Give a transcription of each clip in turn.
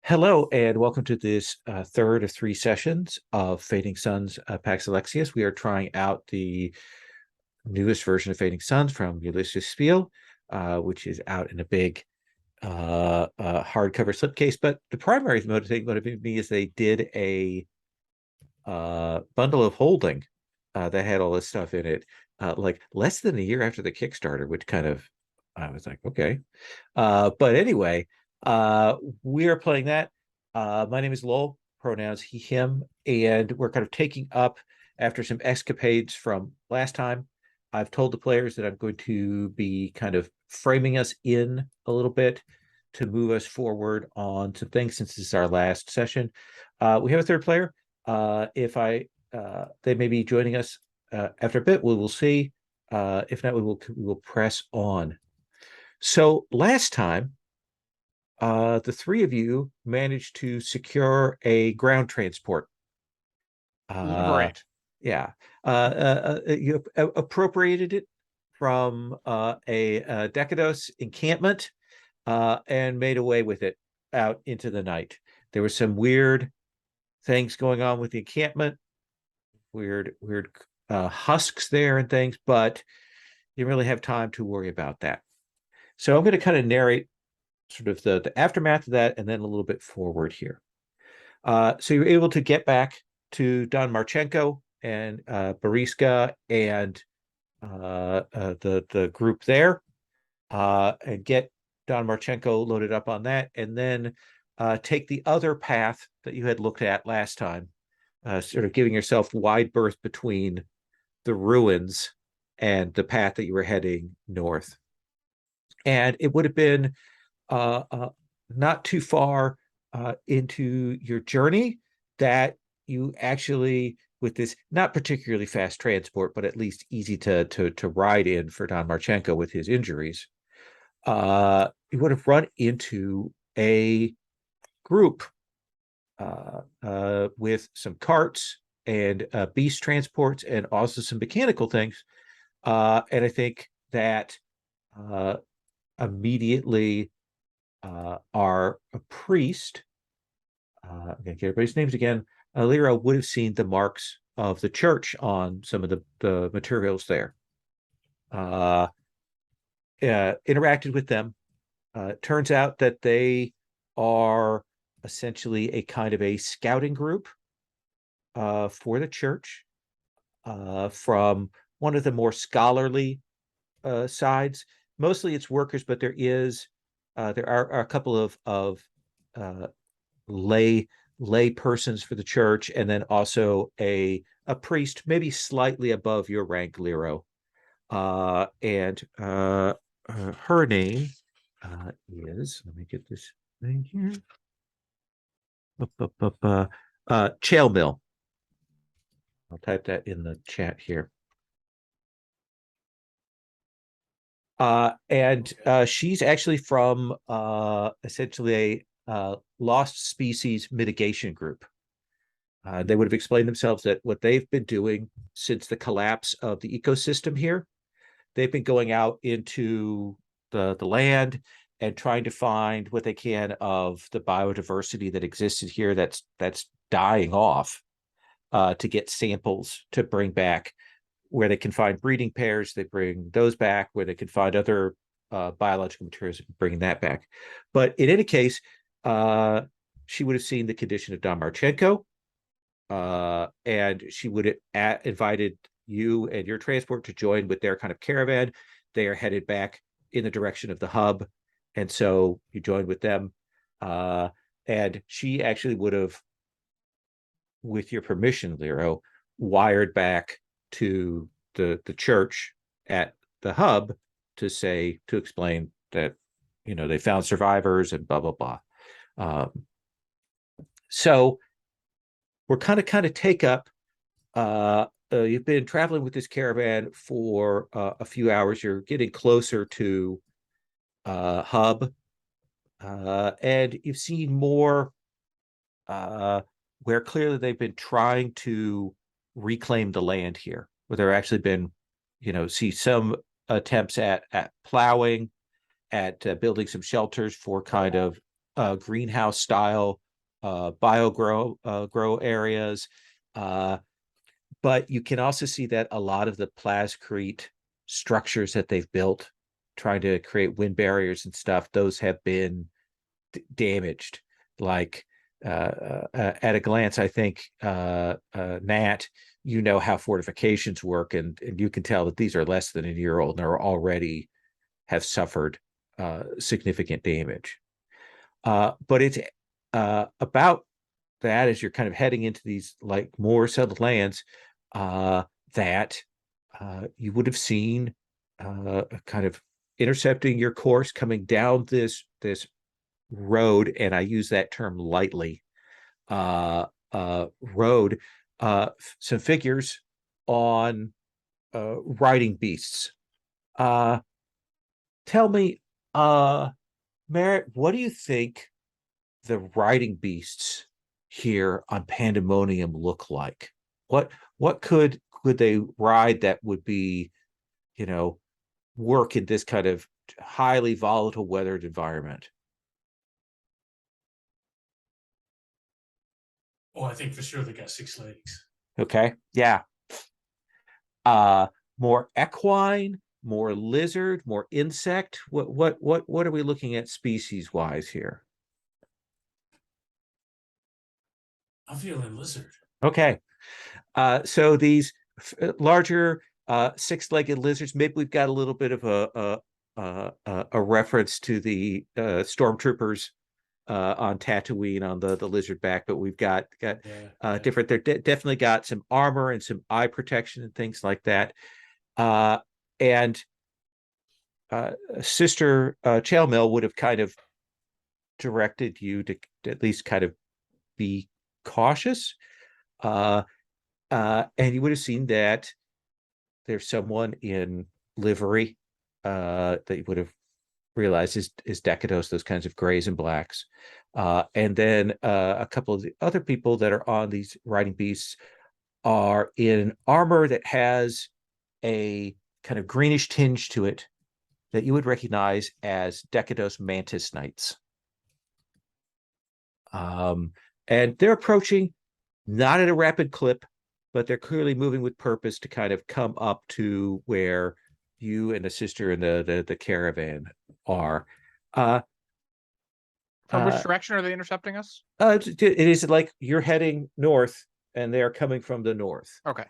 Hello, and welcome to this third of three sessions of Fading Suns Pax Alexius. We are trying out the newest version of Fading Suns from Ulisses Spiele, which is out in a big hardcover slipcase. But the primary thing motivating me is they did a bundle of holding that had all this stuff in it, like less than a year after the Kickstarter, which kind of, I was like, okay. But anyway, we are playing that. My name is Lowell, pronouns he, him, and we're kind of taking up after some escapades from last time. I've told the players that I'm going to be kind of framing us in a little bit to move us forward on some things since this is our last session. We have a third player. If they may be joining us after a bit, we will see. If not, we will press on. So last time, the three of you managed to secure a ground transport. Great. Yeah. You appropriated it from a Decados encampment and made away with it out into the night. There were some weird things going on with the encampment, weird husks there and things, but you really have time to worry about that. So I'm going to kind of narrate sort of the aftermath of that and then a little bit forward here. So you're able to get back to Don Marchenko and Boriska and the group there and get Don Marchenko loaded up on that, and then take the other path that you had looked at last time, sort of giving yourself wide berth between the ruins and the path that you were heading north. And it would have been not too far into your journey that you actually, with this not particularly fast transport, but at least easy to ride in for Don Marchenko with his injuries, you would have run into a group with some carts and beast transports and also some mechanical things. And I think that immediately our priest, I'm going to get everybody's names again, Lyra would have seen the marks of the church on some of the materials there. Interacted with them. Turns out that they are essentially a kind of a scouting group for the church from one of the more scholarly sides. Mostly it's workers, but there are a couple of lay persons for the church, and then also a priest, maybe slightly above your rank, Lero. And her name is, let me get this thing here. Chael Mill. I'll type that in the chat here. And she's actually from essentially a lost species mitigation group. They would have explained themselves that what they've been doing since the collapse of the ecosystem here, they've been going out into the land and trying to find what they can of the biodiversity that existed here that's dying off, to get samples to bring back. Where they can find breeding pairs, they bring those back. Where they can find other biological materials, bring that back. But in any case, she would have seen the condition of Don Marchenko, and she would have invited you and your transport to join with their kind of caravan. They are headed back in the direction of the hub, and so you joined with them. And she actually would have, with your permission, Lero, wired back to the church at the hub to explain that they found survivors and blah blah blah. So we're kind of take up. You've been traveling with this caravan for a few hours. You're getting closer to hub, and you've seen more where clearly they've been trying to reclaim the land here, where there actually been, see some attempts at plowing, at building some shelters for kind of greenhouse style grow areas. But you can also see that a lot of the plascrete structures that they've built, trying to create wind barriers and stuff, those have been damaged. Like at a glance, I think Nat, you know how fortifications work, and you can tell that these are less than a year old and are already have suffered significant damage. But it's about that as you're kind of heading into these like more settled lands that you would have seen kind of intercepting your course coming down this road, and I use that term lightly, road, some figures on riding beasts. Tell me, Merritt, what do you think the riding beasts here on Pandemonium look like? What could they ride that would be, work in this kind of highly volatile weathered environment? Oh, I think for sure they got 6 legs. Okay. Yeah. More equine, more lizard, more insect. What are we looking at species wise here? I'm feeling lizard. Okay. So these larger 6-legged lizards, maybe we've got a little bit of a reference to the stormtroopers on Tatooine on the lizard back, but we've got different. They're definitely got some armor and some eye protection and things like that. And Sister Chaelmel would have kind of directed you to at least kind of be cautious. And you would have seen that there's someone in livery that you would have realized is Decados, those kinds of grays and blacks. And then a couple of the other people that are on these riding beasts are in armor that has a kind of greenish tinge to it that you would recognize as Decados Mantis Knights. And they're approaching not at a rapid clip, but they're clearly moving with purpose to kind of come up to where you and the sister and the caravan are. From which direction are they intercepting us? It is like you're heading north and they're coming from the north. Okay.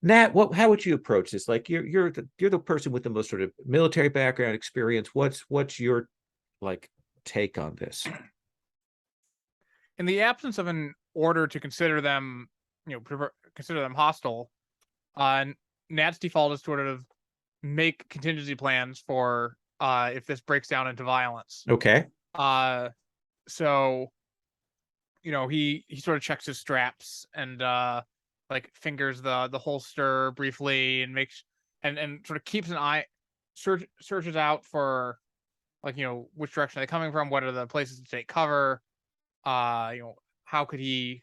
Nat, how would you approach this? Like you're the person with the most sort of military background experience. What's your like take on this? In the absence of an order to consider them, consider them hostile, Nat's default is to sort of make contingency plans for if this breaks down into violence. Okay. So, he sort of checks his straps and like fingers the holster briefly and makes and sort of keeps an eye, searches out for like which direction are they coming from, what are the places to take cover, how could he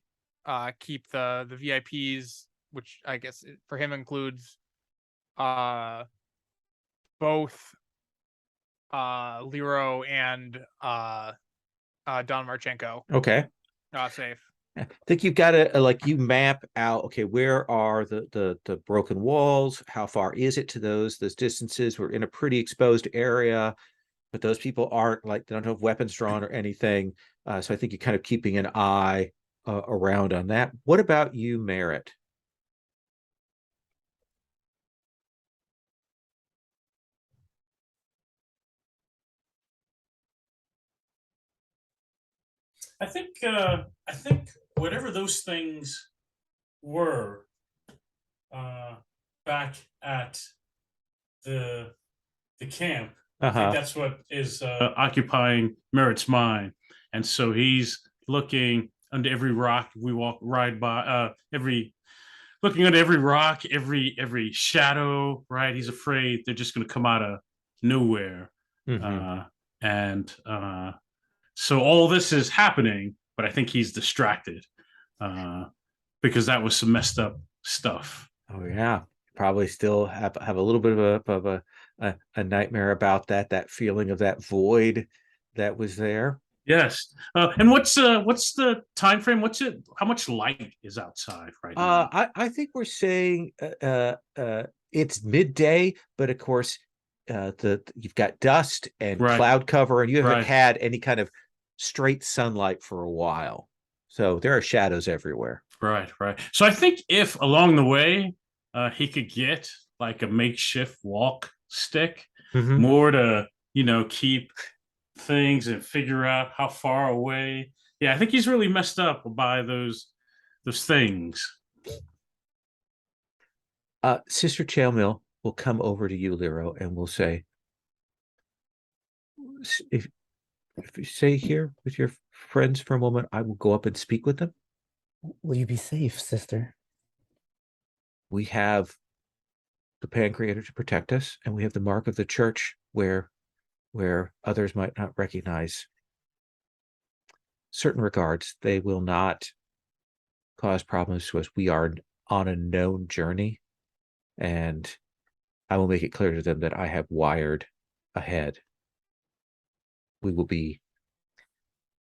keep the VIPs, which I guess for him includes both Lero and Don Marchenko. Okay. Safe. I think you've got to like you map out, okay, where are the broken walls? How far is it to those distances? We're in a pretty exposed area, but those people aren't like, they don't have weapons drawn or anything. So I think you're kind of keeping an eye around on that. What about you, Merritt? I think whatever those things were back at the camp, I think that's what is occupying Merritt's mind, and so he's looking under every rock we ride by, looking under every rock, every shadow. Right, he's afraid they're just going to come out of nowhere, and so all this is happening, but I think he's distracted because that was some messed up stuff. Oh yeah, probably still have a little bit of a nightmare about that feeling of that void that was there. Yes. And what's the time frame? How much light is outside right now? I think we're saying it's midday, but of course, you've got dust and Right. cloud cover, and you haven't Right. had any kind of straight sunlight for a while, so there are shadows everywhere. Right. Right. So I think if along the way he could get like a makeshift walk stick, Mhm. more to keep things and figure out how far away. Yeah, I think he's really messed up by those things. Sister Chaelmill will come over to you, Lero, and will say, if you stay here with your friends for a moment, I will go up and speak with them. Will you be safe, sister? We have the Pancreator to protect us, and we have the mark of the church where others might not recognize certain regards. They will not cause problems to us. We are on a known journey, and I will make it clear to them that I have wired ahead. We will be,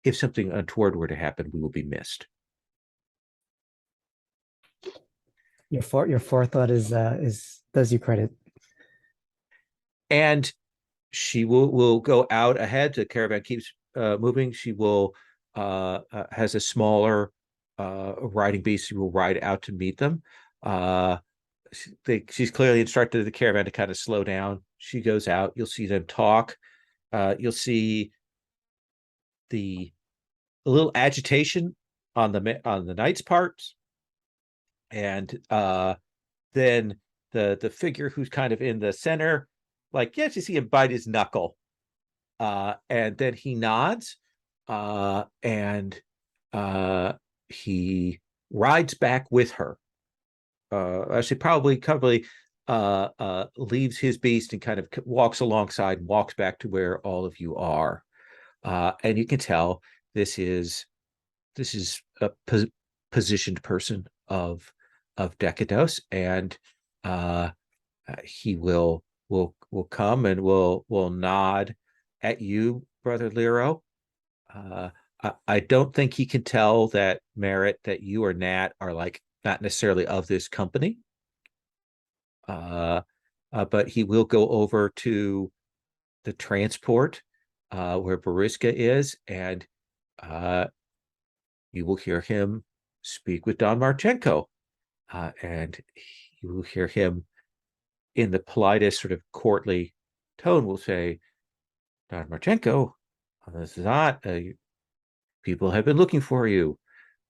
if something untoward were to happen, we will be missed. Your forethought is does you credit. And she will go out ahead. The caravan keeps moving. She will has a smaller riding beast. She will ride out to meet them. She's clearly instructed the caravan to kind of slow down. She goes out. You'll see them talk. You'll see a little agitation on the knight's part, and then the figure who's kind of in the center, like, yeah, you see him bite his knuckle, and then he nods, and he rides back with her. Actually, probably leaves his beast and kind of walks alongside and walks back to where all of you are. And you can tell this is a positioned person of Decados, and he will come and will nod at you, Brother Lero. I don't think he can tell that Merritt, that you or Nat are like not necessarily of this company. But he will go over to the transport where Bariska is, and you will hear him speak with Don Marchenko, and you will hear him in the politest sort of courtly tone will say, Don Marchenko, this is not, people have been looking for you.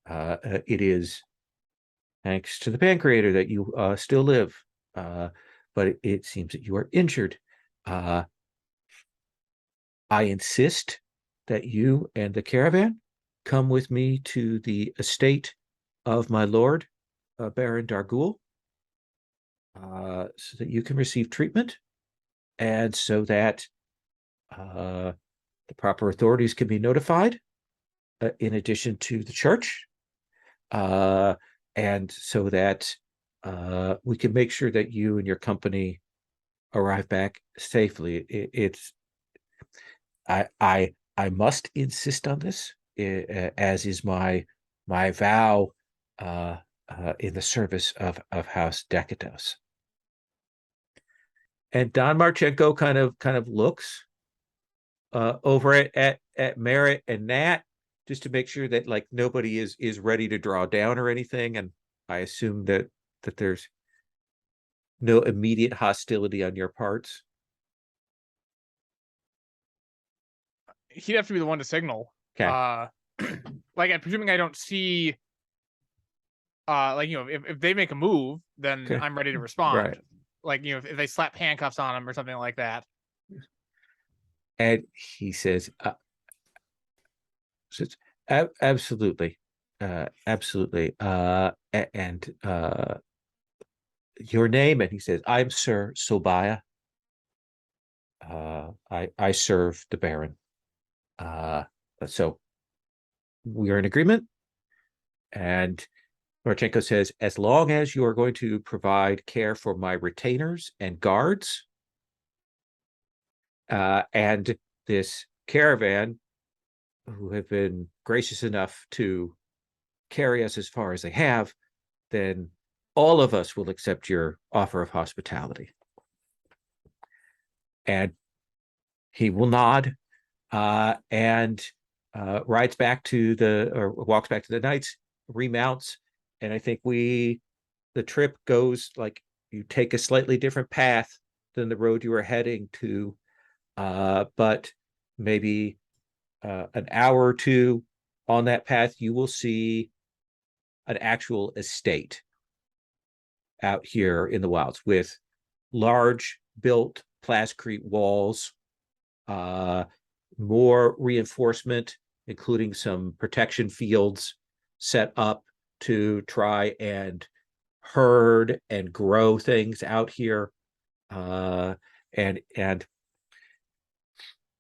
It is thanks to the Pancreator that you still live, but it seems that you are injured. I insist that you and the caravan come with me to the estate of my lord, Baron Dargul, so that you can receive treatment, and so that the proper authorities can be notified, in addition to the church, and so that we can make sure that you and your company arrive back safely. I must insist on this, as is my vow in the service of House Decados. And Don Marchenko kind of looks over at Merritt and Nat, just to make sure that like nobody is ready to draw down or anything. And I assume that there's no immediate hostility on your parts. He'd have to be the one to signal. Okay. Like, I'm presuming I don't see. Like, if they make a move, then Okay. I'm ready to respond. Right. Like, if they slap handcuffs on him or something like that. And he says, absolutely, absolutely. And your name? And he says, I'm Sir Sobaya. I serve the Baron. So we are in agreement. And Marchenko says, as long as you are going to provide care for my retainers and guards, and this caravan who have been gracious enough to carry us as far as they have, then all of us will accept your offer of hospitality. And he will nod and walks back to the knights, remounts. And I think the trip goes like you take a slightly different path than the road you were heading to, but maybe an hour or two on that path, you will see an actual estate out here in the wilds with large built plascrete walls, more reinforcement, including some protection fields set up to try and herd and grow things out here. And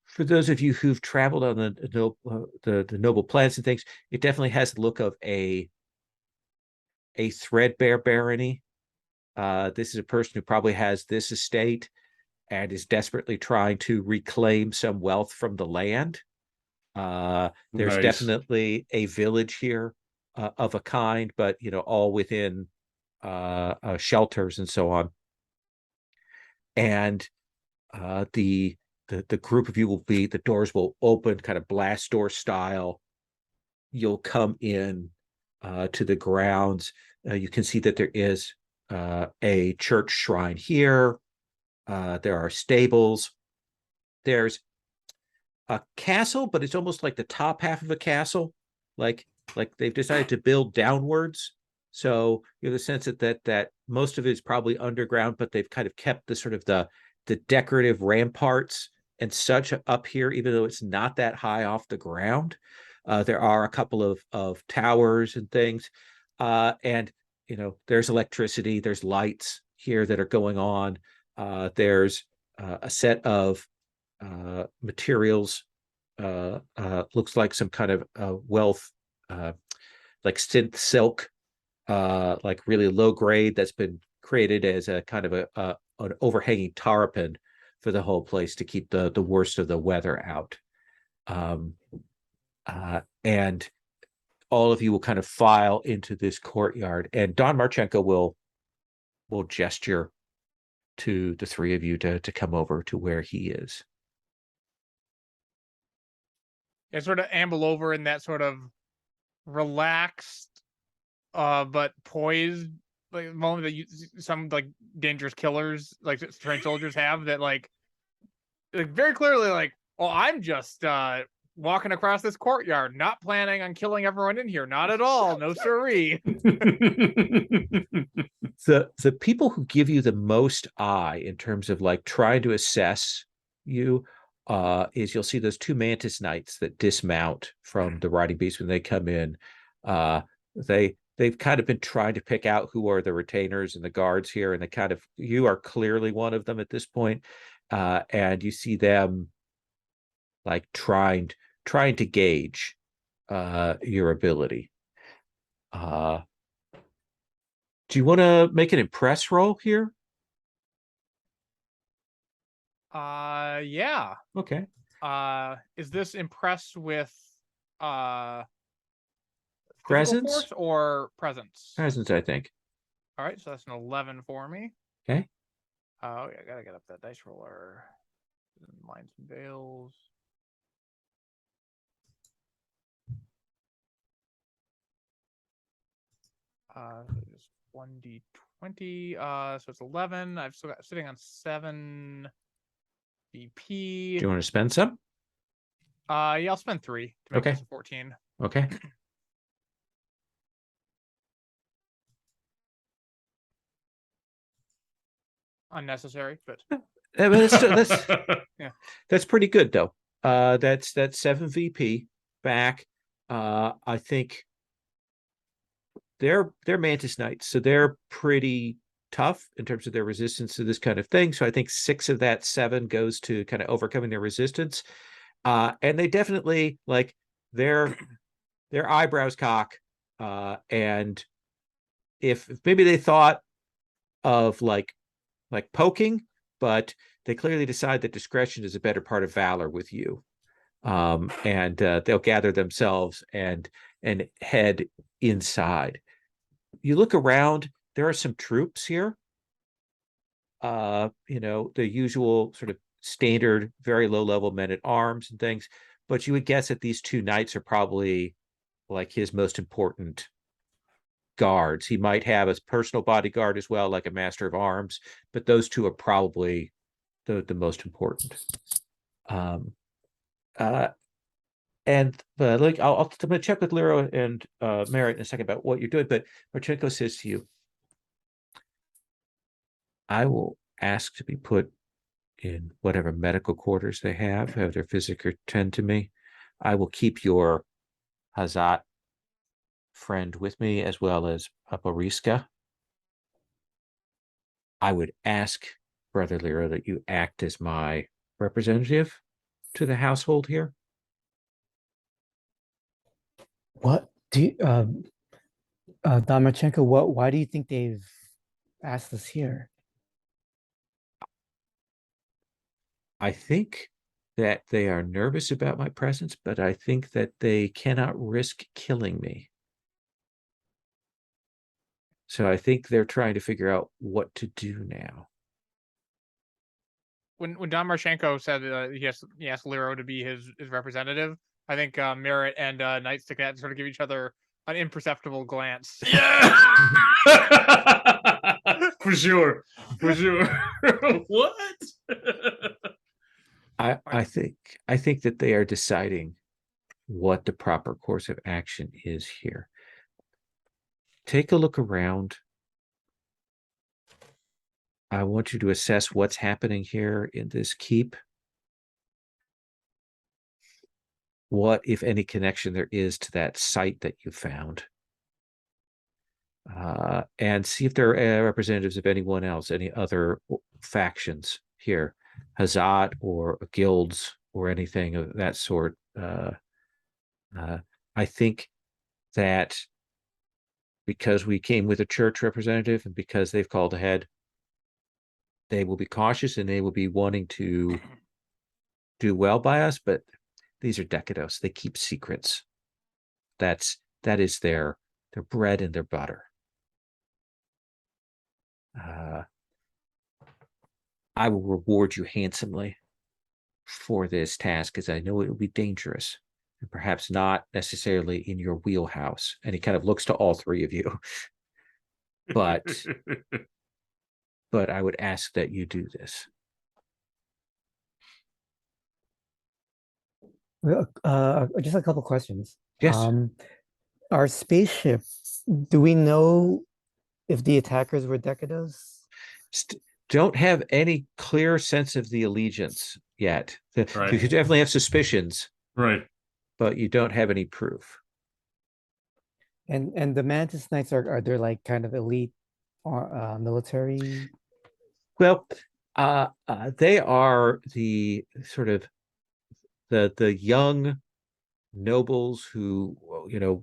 for those of you who've traveled on the noble plants and things, it definitely has the look of a threadbare barony. This is a person who probably has this estate and is desperately trying to reclaim some wealth from the land. There's Nice. definitely a village here of a kind, but all within shelters and so on. And the group of you will be, the doors will open kind of blast door style. You'll come in to the grounds. You can see that there is a church shrine here. There are stables. There's a castle, but it's almost like the top half of a castle, like they've decided to build downwards. So you have the sense that most of it is probably underground, but they've kind of kept the sort of the decorative ramparts and such up here, even though it's not that high off the ground. There are a couple of towers and things, and there's electricity, there's lights here that are going on. There's a set of materials, looks like some kind of wealth, like synth silk, like really low grade, that's been created as a kind of an overhanging tarpon for the whole place to keep the worst of the weather out. And all of you will kind of file into this courtyard, and Don Marchenko will gesture to the three of you to come over to where he is. I sort of amble over in that sort of relaxed, but poised like moment that some like dangerous killers, like trained soldiers have, that like very clearly like, oh, I'm just walking across this courtyard, not planning on killing everyone in here, not at all, no siree. The people who give you the most eye in terms of like trying to assess you is you'll see those two mantis knights that dismount from the riding beast when they come in. They've kind of been trying to pick out who are the retainers and the guards here, and you are clearly one of them at this point. And you see them like trying to gauge your ability. Do you want to make an impress roll here? Yeah. Okay. Is this impress with physical Presence force or presence? Presence, I think. All right, so that's an 11 for me. Okay. Oh, yeah, I gotta get up that dice roller. Lines and veils. Just 1d20. So it's 11. I've still got sitting on 7 BP. Do you want to spend some? Yeah, I'll spend 3 to make Okay. this a 14. Okay. Unnecessary, but that's yeah, that's pretty good though. That's 7 VP back. I think they're mantis knights, so they're pretty tough in terms of their resistance to this kind of thing. So I think 6 of that 7 goes to kind of overcoming their resistance. And they definitely like their eyebrows cock. And if maybe they thought of like poking, but they clearly decide that discretion is a better part of valor with you. and they'll gather themselves and head inside. You look around, there are some troops here. The usual sort of standard, very low level men at arms and things, but you would guess that these two knights are probably like his most important guards. He might have a personal bodyguard as well, like a master of arms, but those two are probably the most important. And like I'm going to check with Lyra and Merritt in a second about what you're doing, but Marchenko says to you, I will ask to be put in whatever medical quarters they have their physician tend to me. I will keep your Hazat friend with me as well as Boriska. I would ask, Brother Lyra, that you act as my representative to the household here. What do you, Damarchenko, why do you think they've asked us here? I think that they are nervous about my presence, but I think that they cannot risk killing me. So I think they're trying to figure out what to do now. When Don Marchenko said he asked Lero to be his representative, I think Merritt and Knight stick that and sort of give each other an imperceptible glance. Yeah. For sure. What? I think that they are deciding what the proper course of action is here. Take a look around. I want you to assess what's happening here in this keep. What, if any, connection there is to that site that you found. And see if there are representatives of anyone else, any other factions here, Hazat or guilds or anything of that sort. I think that because we came with a church representative and because they've called ahead, they will be cautious and they will be wanting to do well by us, but these are Decados. They keep secrets. That is their bread and their butter. I will reward you handsomely for this task, as I know it will be dangerous and perhaps not necessarily in your wheelhouse. And he kind of looks to all three of you. But I would ask that you do this. Just a couple questions. Yes. Our spaceship, do we know if the attackers were Decados? Don't have any clear sense of the allegiance yet. Right. You definitely have suspicions, Right. but you don't have any proof. And the Mantis Knights are they like kind of elite military? Well, they are the sort of the young nobles who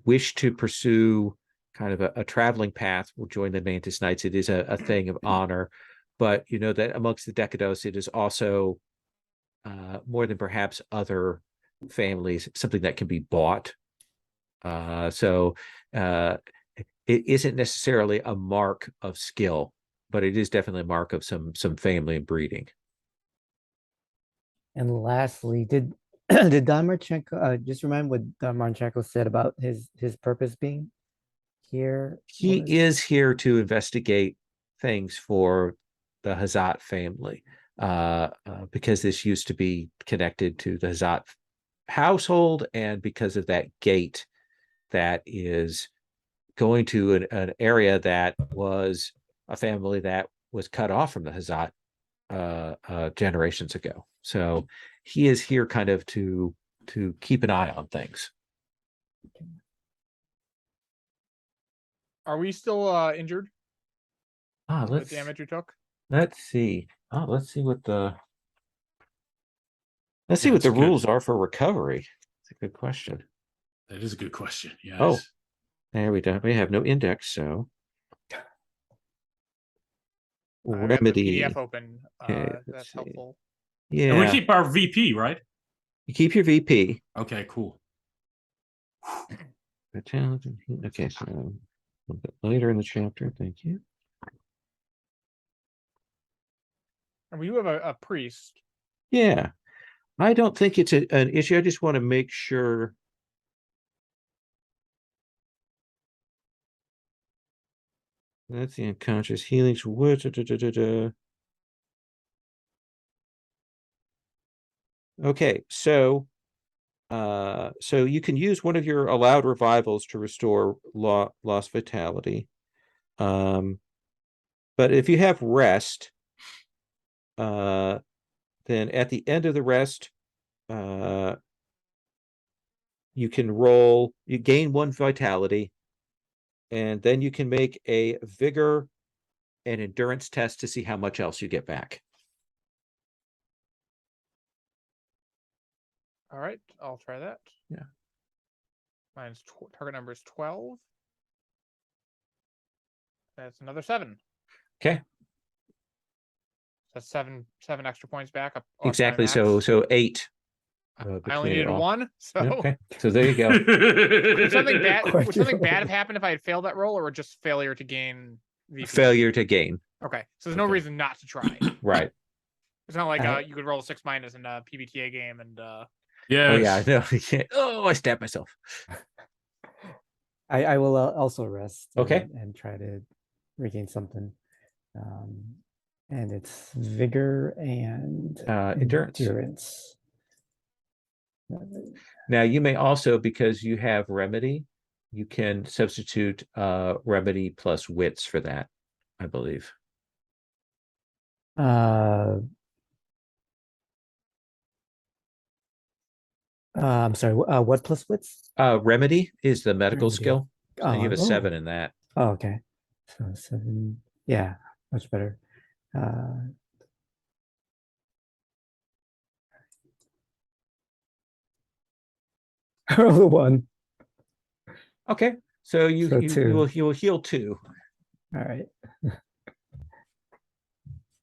wish to pursue kind of a traveling path will join the Mantis Knights. It is a thing of honor, but you know that amongst the Decados, it is also more than perhaps other families, something that can be bought. So it isn't necessarily a mark of skill, but it is definitely a mark of some family and breeding. And lastly, did Don Marchenko just remind what Don Marchenko said about his purpose being here? He is here to investigate things for the Hazat family, because this used to be connected to the Hazat household, and because of that gate that is going to an area that was a family that was cut off from the Hazat generations ago. So he is here kind of to keep an eye on things. Are we still injured? Let's The damage you took? Let's see. Let's see what the That's good. rules are for recovery. It's a good question. That is a good question. Yes. Oh, there we go. We have no index, so remedy. PDF open. Okay, That's see. helpful. Yeah. And we keep our VP, right? You keep your VP. Okay, cool. Okay, so a little bit later in the chapter. Thank you. And we do have a priest. Yeah, I don't think it's an issue. I just want to make sure. That's the unconscious healings. Okay, so you can use one of your allowed revivals to restore lost vitality. But if you have rest, then at the end of the rest, you can roll, you gain 1 vitality, and then you can make a vigor and endurance test to see how much else you get back. All right, I'll try that. Yeah. Mine's target number is 12. That's another 7. Okay. That's seven extra points back up. Exactly. So 8. I only needed 1, so okay. So there you go. would something bad Quite have happened if I had failed that roll, or just failure to gain VP? Failure to gain. Okay, so there's no Okay. reason not to try. Right. It's not like I- you could roll a 6- in a PBTA game and Yes. Oh yeah, I know. Oh, I stabbed myself. I will also rest. Okay. And try to regain something. And it's vigor and Endurance. Now you may also, because you have remedy, you can substitute remedy plus wits for that, I believe. I'm sorry. What plus wits? Remedy is the medical Remedy. skill. So you have a 7 Oh. in that. Oh, okay. So 7. Yeah, much better. Roll the 1. Okay. So you 2. you will heal 2. All right.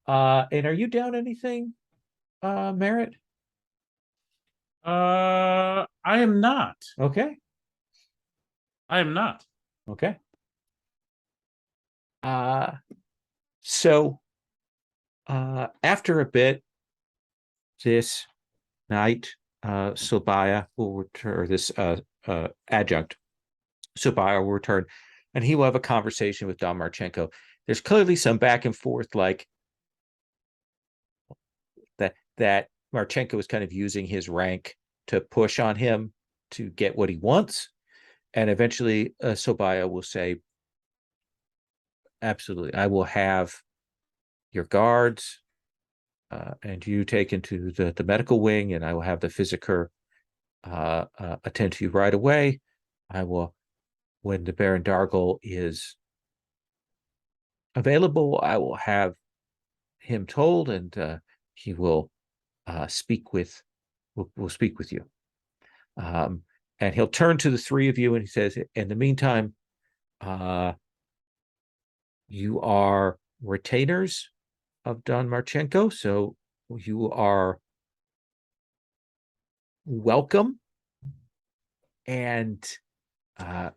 And are you down anything, Merritt? I am not. Okay. I am not. Okay. So after a bit, this night, Sobaya will return, this adjunct, Sobaya will return, and he will have a conversation with Don Marchenko. There's clearly some back and forth, like that Marchenko is kind of using his rank to push on him to get what he wants. And eventually Sobaya will say, absolutely, I will have your guards and you take into the medical wing, and I will have the physiker attend to you right away. I will, when the Baron Dargle is available, I will have him told, and he will speak with you. And he'll turn to the 3 of you and he says, in the meantime, you are retainers of Don Marchenko, so you are welcome, and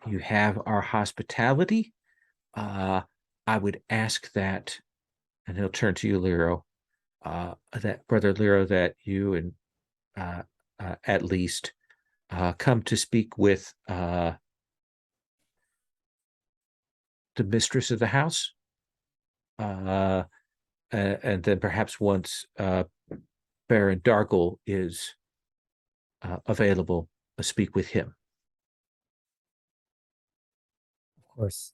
you have our hospitality. I would ask that, and he'll turn to you, Lero, that Brother Lero, that you and at least come to speak with the mistress of the house, and then perhaps once Baron Dargle is available, speak with him. Of course.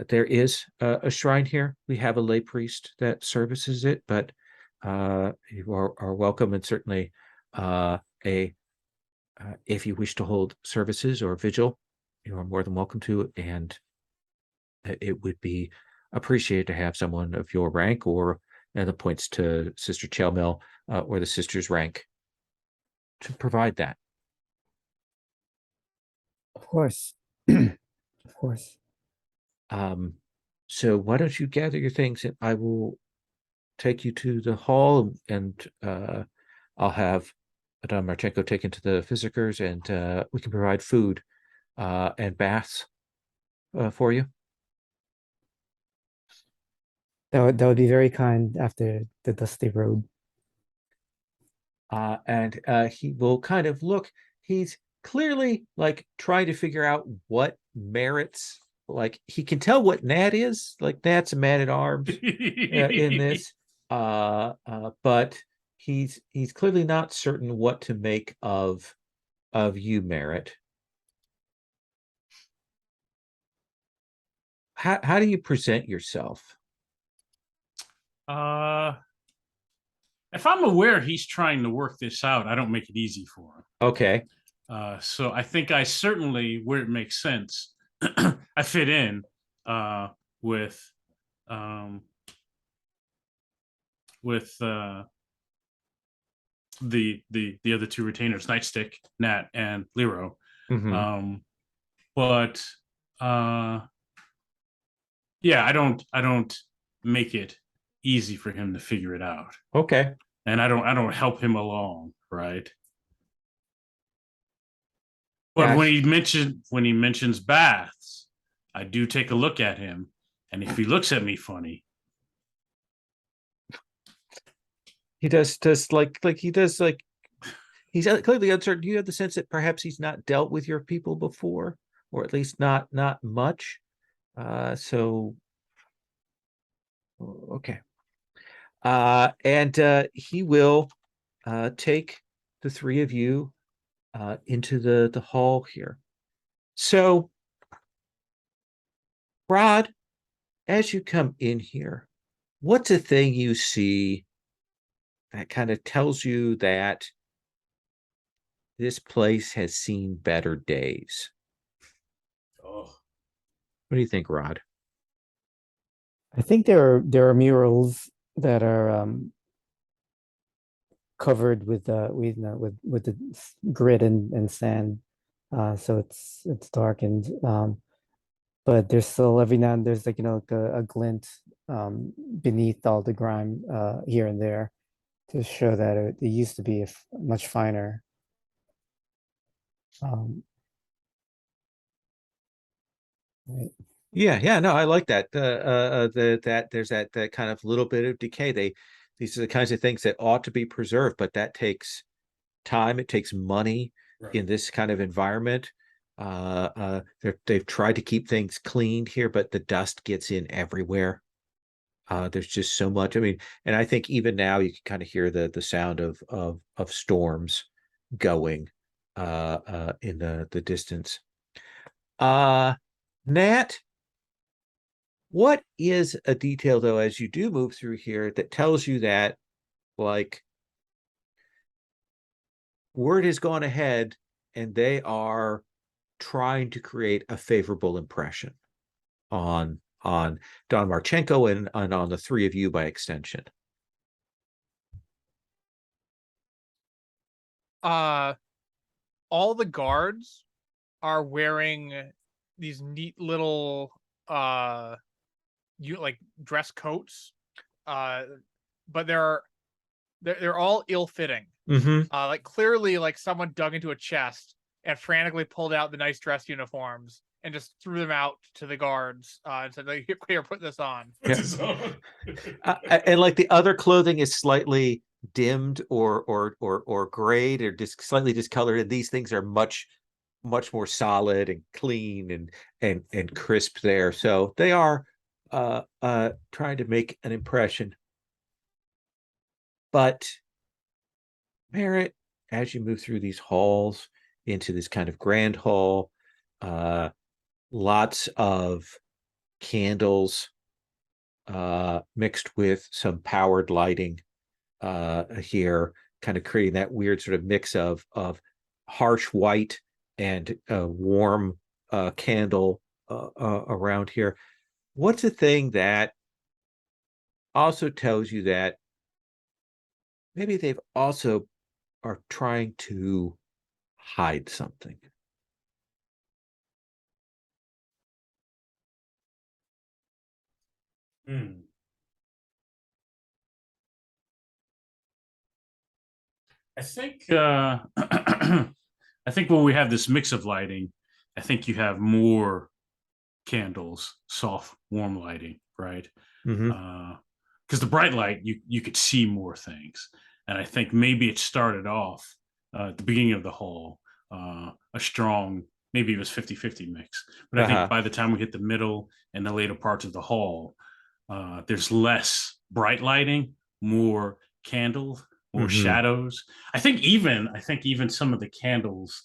There is a shrine here. We have a lay priest that services it, but you are welcome, and certainly if you wish to hold services or vigil, you are more than welcome to, and it would be appreciated to have someone of your rank, or the points to Sister Chelmel or the sister's rank to provide that. Of course. Of course. So why don't you gather your things, and I will take you to the hall, and I'll have Don Marchenko taken to the physicers, and we can provide food and baths for you. That would be very kind after the dusty road. And he will kind of look. He's clearly like trying to figure out what merits. Like he can tell what Nat is. Like Nat's a man at arms in this, but he's clearly not certain what to make of you, Merritt. How do you present yourself? If I'm aware he's trying to work this out, I don't make it easy for him. Okay. So I think I certainly, where it makes sense, I fit in with the other two retainers, Nightstick, Nat, and Lero. Mm-hmm. But yeah, I don't make it easy for him to figure it out. Okay. And I don't help him along, right? But Gosh. when he mentions baths, I do take a look at him, and if he looks at me funny, he does like he does like he's clearly uncertain. Do you have the sense that perhaps he's not dealt with your people before, or at least not much? So okay. And he will take the three of you into the hall here. So, Rod, as you come in here, what's a thing you see that kind of tells you that this place has seen better days? oh, What do you think, Rod? I think there are murals that are covered with with the grit and sand, so it's darkened. But there's still every now and there's like like a glint beneath all the grime here and there to show that it used to be much finer. Right. Yeah, no, I like that. That there's that kind of little bit of decay. These are the kinds of things that ought to be preserved, but that takes time. It takes money in this kind of environment. They've tried to keep things cleaned here, but the dust gets in everywhere. There's just so much. I mean, and I think even now you can kind of hear the sound of storms going in the distance. Nat, what is a detail though, as you do move through here, that tells you that like word has gone ahead and they are trying to create a favorable impression on Don Marchenko and on the three of you by extension? All the guards are wearing these neat little like dress coats, but they're all ill-fitting. Mm-hmm. Like clearly like someone dug into a chest and frantically pulled out the nice dress uniforms and just threw them out to the guards and said, like, here, put this on. And like the other clothing is slightly dimmed or grayed or slightly discolored, and these things are much more solid and clean and crisp there. So they are trying to make an impression. But Merritt, as you move through these halls into this kind of grand hall, lots of candles mixed with some powered lighting here, kind of creating that weird sort of mix of harsh white and warm candle around here. What's a thing that also tells you that maybe they've also are trying to hide something? I think I think when we have this mix of lighting, I think you have more candles, soft, warm lighting, right? Mm-hmm. Because the bright light, you could see more things, and I think maybe it started off at the beginning of the hall, a strong, maybe it was 50-50 mix, but I think Uh-huh. by the time we hit the middle and the later parts of the hall, there's less bright lighting, more candles, more Mm-hmm. shadows. I think even some of the candles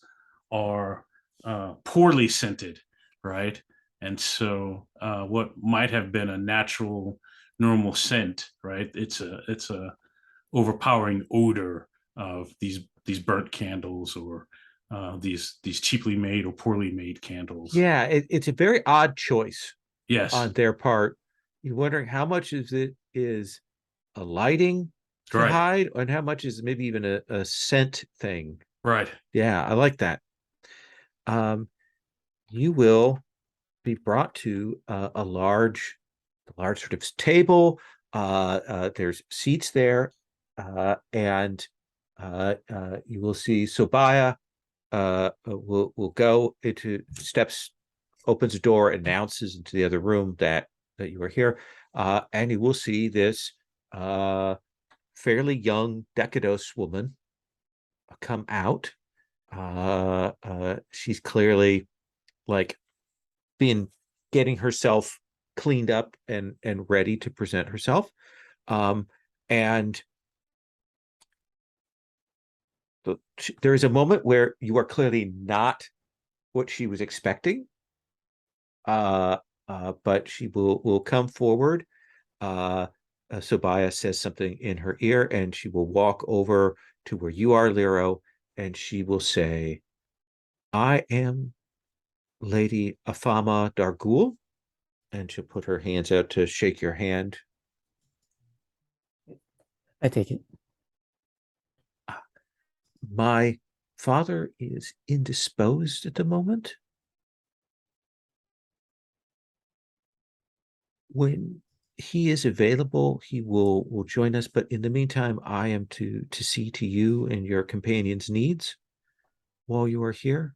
are poorly scented, right? And so what might have been a natural normal scent, right? It's a overpowering odor of these burnt candles, or these cheaply made or poorly made candles. Yeah, it's a very odd choice Yes, on their part. You're wondering how much of it is a lighting to right, hide, and how much is maybe even a scent thing. right. Yeah, I like that. Um, you will be brought to a large sort of table. There's seats there, and you will see Sobaya will go into steps, opens a door, announces into the other room that you are here, and you will see this fairly young Decados woman come out. She's clearly like being getting herself cleaned up and ready to present herself. And there is a moment where you are clearly not what she was expecting. Uh, but she will come forward. Uh, Sobaya says something in her ear, and she will walk over to where you are, Lero, and she will say, "I am Lady Afama Dargul," and she'll put her hands out to shake your hand. I take it. My father is indisposed at the moment. When he is available, he will join us. But in the meantime, I am to see to you and your companion's needs while you are here.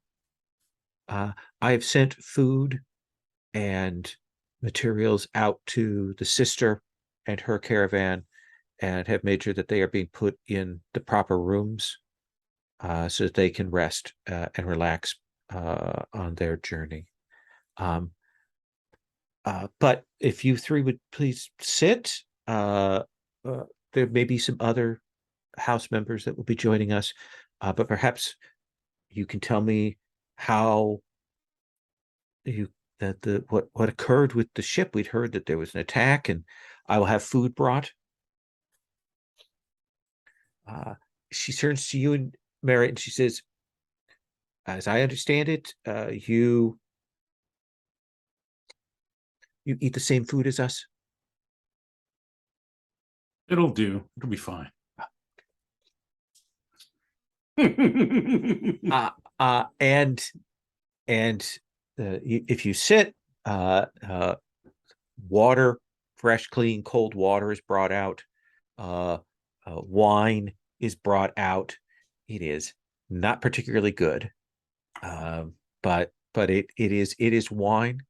I have sent food and materials out to the sister and her caravan, and have made sure that they are being put in the proper rooms, so that they can rest and relax on their journey. Um, but if you three would please sit, uh, there may be some other house members that will be joining us, but perhaps you can tell me how you that the what occurred with the ship. We'd heard that there was an attack, and I will have food brought. Uh, she turns to you and Merritt, and she says, "As I understand it, you eat the same food as us." It'll do. It'll be fine. Uh, and if you sit, uh, uh, water, fresh, clean, cold water is brought out. Uh, Wine is brought out. It is not particularly good, but it is wine.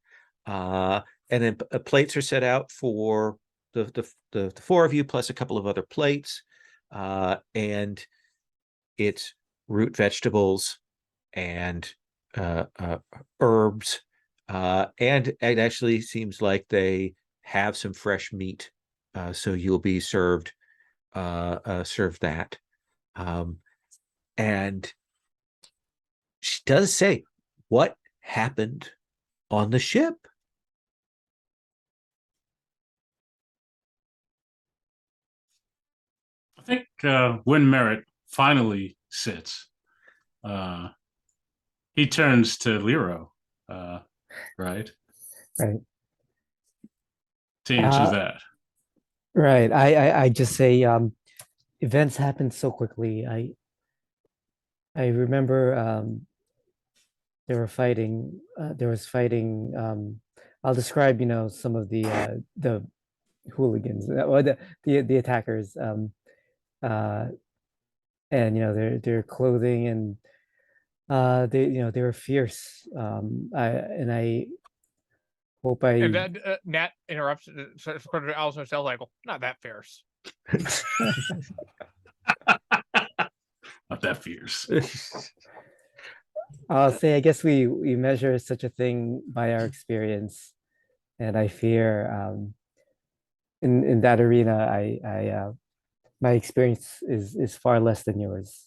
Uh, and then plates are set out for the four of you, plus a couple of other plates, and it's root vegetables and herbs, and it actually seems like they have some fresh meat, so you'll be served that. Um, and she does say, "What happened on the ship?" I think when Merritt finally sits, uh, he turns to Lero, right, Right. to answer Uh, that. right. I just say events happened so quickly. I remember they were fighting. There was fighting. I'll describe, some of the hooligans or the attackers. Uh, and their clothing and they were fierce. I hope And I Nat interrupts, according to Alice Cell cycle. Not that fierce. Not that fierce. I'll say I guess we measure such a thing by our experience, and I fear in that arena I my experience is far less than yours.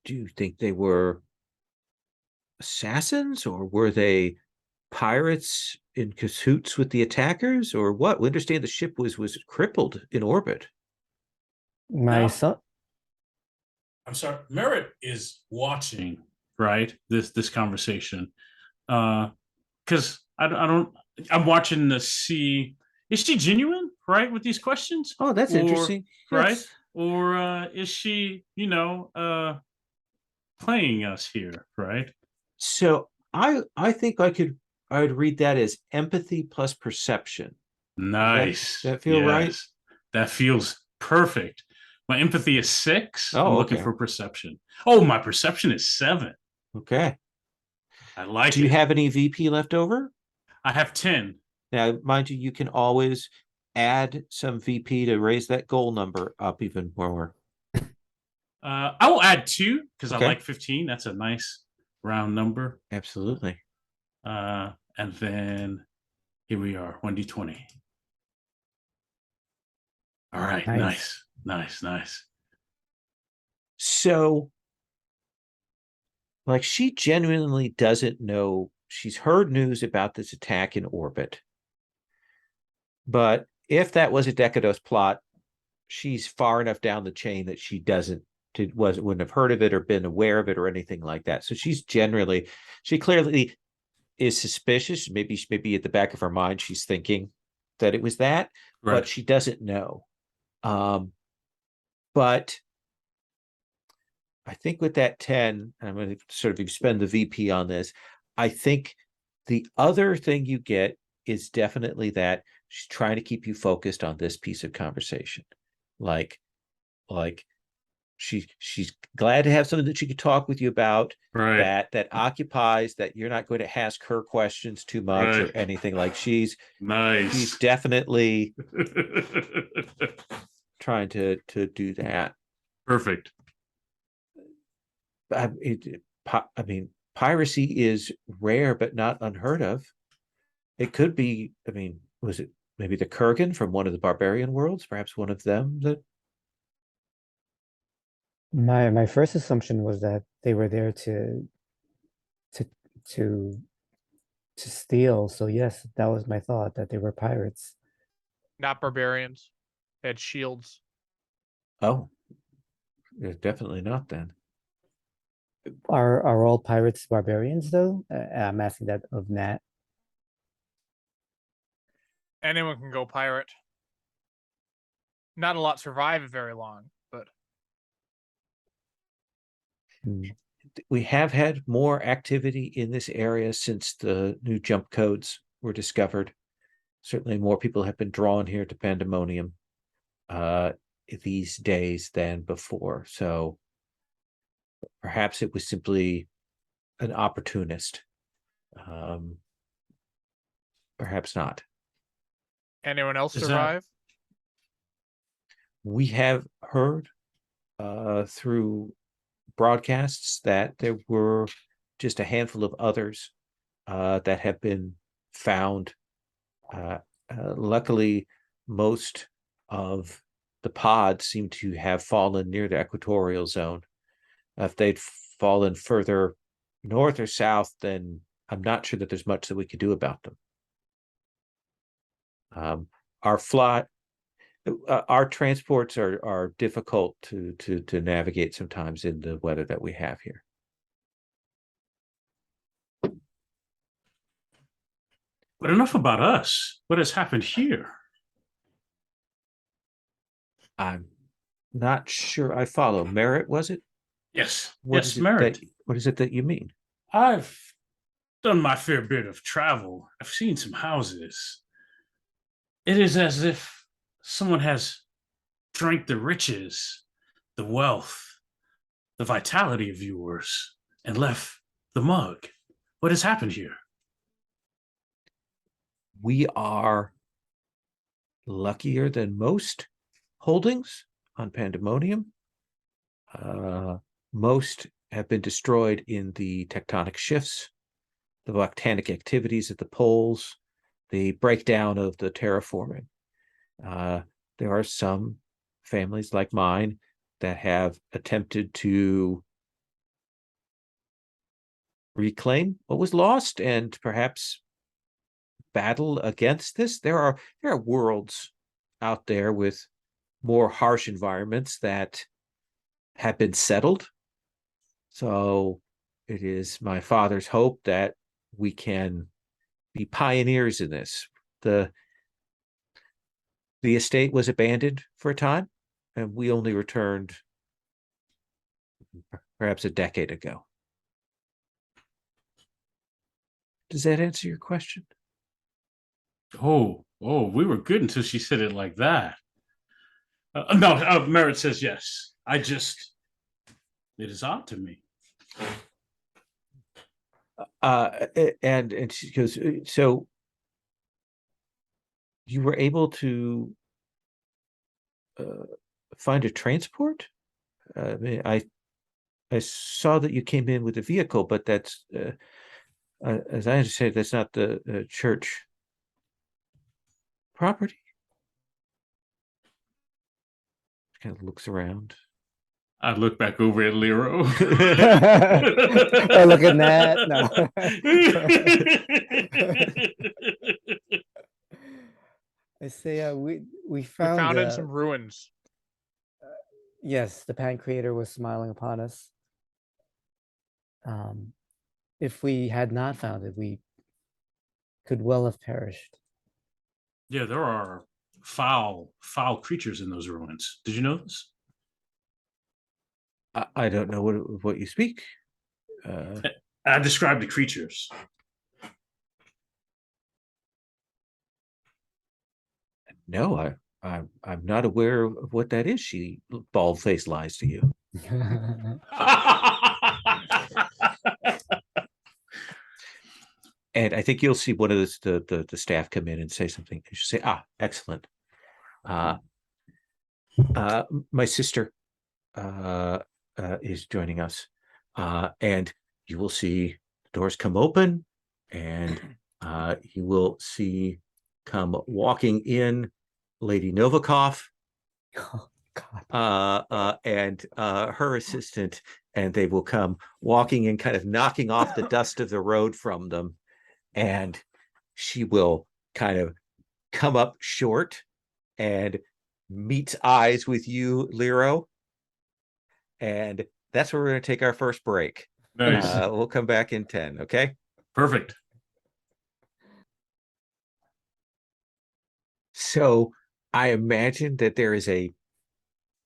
Do you think they were assassins, or were they pirates in cahoots with the attackers, or what? We understand the ship was crippled in orbit. My No. son, I'm sorry. Merritt is watching, right? This conversation. Because I don't. I'm watching to see, is she genuine, right, with these questions? Oh, that's interesting. Right? Yes. Or is she, playing us here, right? So I think I would read that as empathy plus perception. Nice. That feel right? Yes. That feels perfect. My empathy is 6. I'm Oh, looking okay. for perception. Oh, my perception is 7. Okay. I like Do you it. have any VP left over? I have 10. Now, mind you, you can always add some VP to raise that goal number up even more. I will add 2 because I Okay. like 15. That's a nice round number. Absolutely. And then here we are, 1d20. All right, nice. So, like, she genuinely doesn't know. She's heard news about this attack in orbit. But if that was a Decados plot, she's far enough down the chain that she wouldn't have heard of it or been aware of it or anything like that. So she clearly is suspicious. Maybe at the back of her mind, she's thinking that it was that, Right. but she doesn't know. But I think with that 10, I'm going to sort of expend the VP on this. I think the other thing you get is definitely that she's trying to keep you focused on this piece of conversation. Like she's glad to have something that she could talk with you about, Right. that occupies, that you're not going to ask her questions too much or anything. Like she's definitely trying to do that. Perfect. I mean, piracy is rare but not unheard of. It could be, I mean, was it maybe the Kurgan from one of the barbarian worlds? Perhaps one of them that. my first assumption was that they were there to to to steal. So yes, that was my thought, that they were pirates. Not barbarians. They had shields. Oh, definitely not then. Are all pirates barbarians though? I'm asking that of Nat. Anyone can go pirate. Not a lot survive very long, but We have had more activity in this area since the new jump codes were discovered. Certainly more people have been drawn here to Pandemonium these days than before. So perhaps it was simply an opportunist. Perhaps not. anyone else survive? We have heard through broadcasts that there were just a handful of others that have been found. Luckily, most of the pods seem to have fallen near the equatorial zone. If they'd fallen further north or south, then I'm not sure that there's much that we could do about them. Our transports are difficult to navigate sometimes in the weather that we have here. But enough about us. What has happened here? I'm not sure I follow. Merritt, was it? Yes. What yes, Merritt. What is it that you mean? I've done my fair bit of travel. I've seen some houses. It is as if someone has drank the riches, the wealth, the vitality of yours, and left the mug. What has happened here? We are luckier than most holdings on Pandemonium. Most have been destroyed in the tectonic shifts, the volcanic activities at the poles, the breakdown of the terraforming. There are some families like mine that have attempted to reclaim what was lost and perhaps battle against this. There are worlds out there with more harsh environments that have been settled. So it is my father's hope that we can be pioneers in this. The estate was abandoned for a time, and we only returned perhaps a decade ago. Does that answer your question? Oh, we were good until she said it like that. No, Merritt says yes. It is odd to me. And she goes, so you were able to find a transport? I mean, I saw that you came in with a vehicle, but that's, as I understand, that's not the church property. Kind of looks around. I look back over at Lero. Oh, look at that. No. I say we We found found in some ruins. yes, the Pan Creator was smiling upon us. If we had not found it, we could well have perished. Yeah, there are foul creatures in those ruins. Did you know this? I don't know what you speak. I described the creatures. No, I'm not aware of what that is. She bald faced lies to you. And I think you'll see one of the staff come in and say something. You should say, excellent. My sister is joining us. And you will see the doors come open, and you will see come walking in Lady Novikov. Oh, God. And her assistant, and they will come walking in, kind of knocking off the dust of the road from them. And she will kind of come up short and meets eyes with you, Lero. And that's where we're going to take our first break. Nice. We'll come back in 10, okay? Perfect. So I imagine that there is a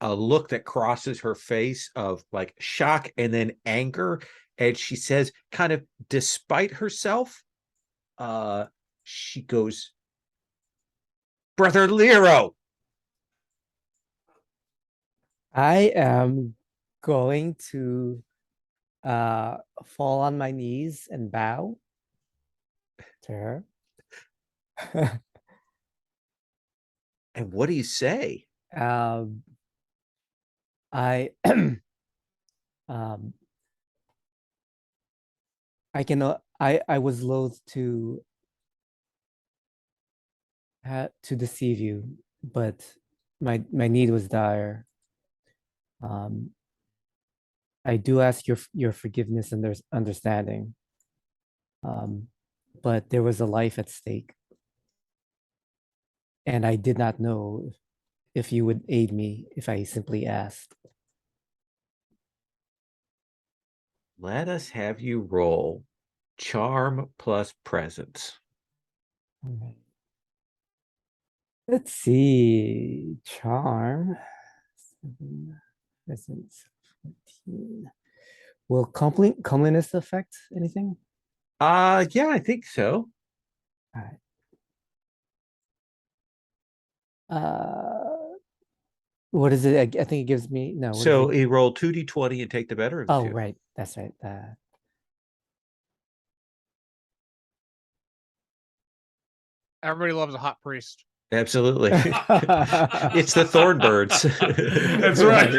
look that crosses her face of like shock and then anger. And she says, kind of despite herself, she goes, Brother Lero. I am going to fall on my knees and bow to her. And what do you say? I I was loath to deceive you, but my need was dire. I do ask your forgiveness and there's understanding. But there was a life at stake. And I did not know if you would aid me if I simply asked. Let us have you roll charm plus presence. Okay. Let's see. Charm. 7, presence, 14. Will comeliness affect anything? Yeah, I think so. All right. What is it? I think it gives me no. What is So it? he rolled 2d20 and take the better of the Oh, two. right. That's right. Everybody loves a hot priest. Absolutely. It's the Thornbirds. That's right.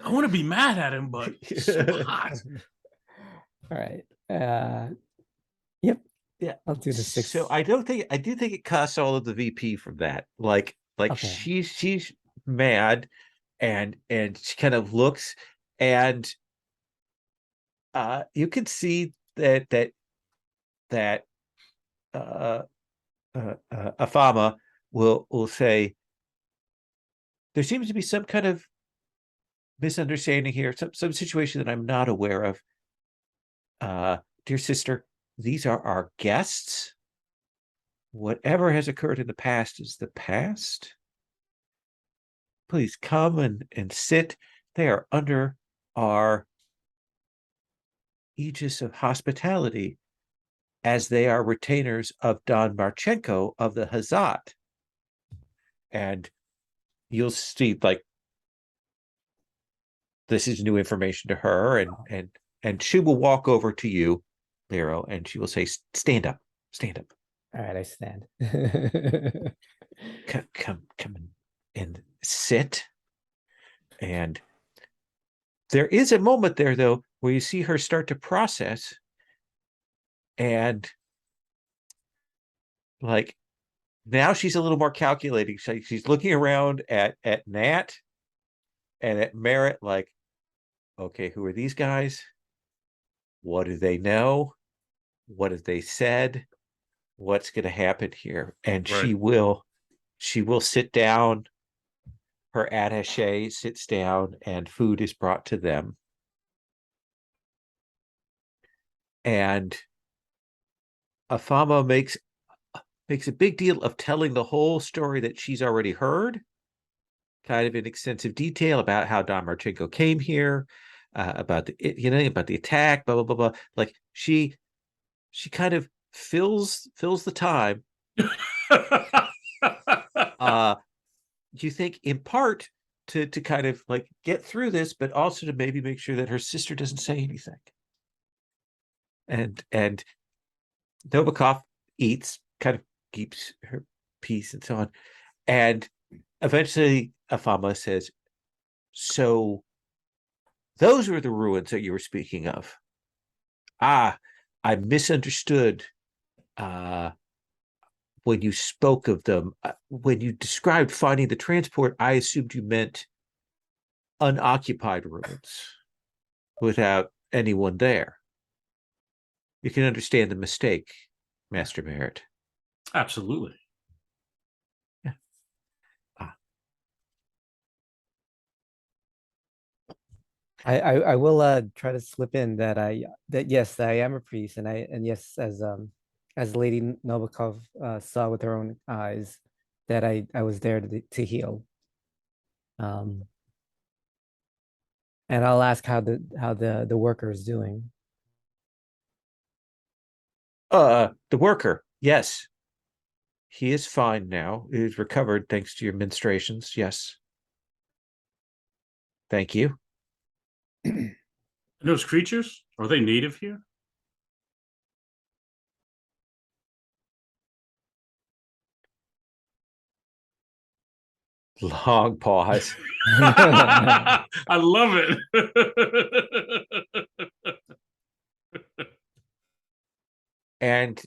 I want to be mad at him, but he's so hot. All right. Yep. Yeah. I'll do the 6. So I do think it costs all of the VP from that. Like Okay. she's mad and she kind of looks, and you can see that Afama will say, there seems to be some kind of misunderstanding here, some situation that I'm not aware of. Dear sister, these are our guests. Whatever has occurred in the past is the past. Please come and sit. They are under our aegis of hospitality, as they are retainers of Don Marchenko of the Hazat. And you'll see, like, this is new information to her, and she will walk over to you, Lero, and she will say, stand up. All right, I stand. Come and sit. And there is a moment there, though, where you see her start to process, and like, now she's a little more calculating. She's looking around at Nat and at Merritt, like, okay, who are these guys? What do they know? What have they said? What's going to happen here? And Right. she will sit down. Her attaché sits down, and food is brought to them. And Afama makes a big deal of telling the whole story that she's already heard, kind of in extensive detail, about how Don Marchenko came here, about the attack, blah blah blah blah. Like, she kind of fills the time. You think, in part to kind of like get through this, but also to maybe make sure that her sister doesn't say anything. And Novikov eats, kind of keeps her peace and so on. And eventually Afama says, so those were the ruins that you were speaking of. I misunderstood when you spoke of them. When you described finding the transport, I assumed you meant unoccupied ruins without anyone there. You can understand the mistake, Master Merritt. Absolutely. Yeah. I will try to slip in that yes, I am a priest, and yes, as Lady Novikov saw with her own eyes, that I was there to heal. And I'll ask how the worker is doing. The worker, yes. He is fine now. He's recovered thanks to your ministrations. Yes. Thank you. Those creatures, are they native here? Long pause. I love it. And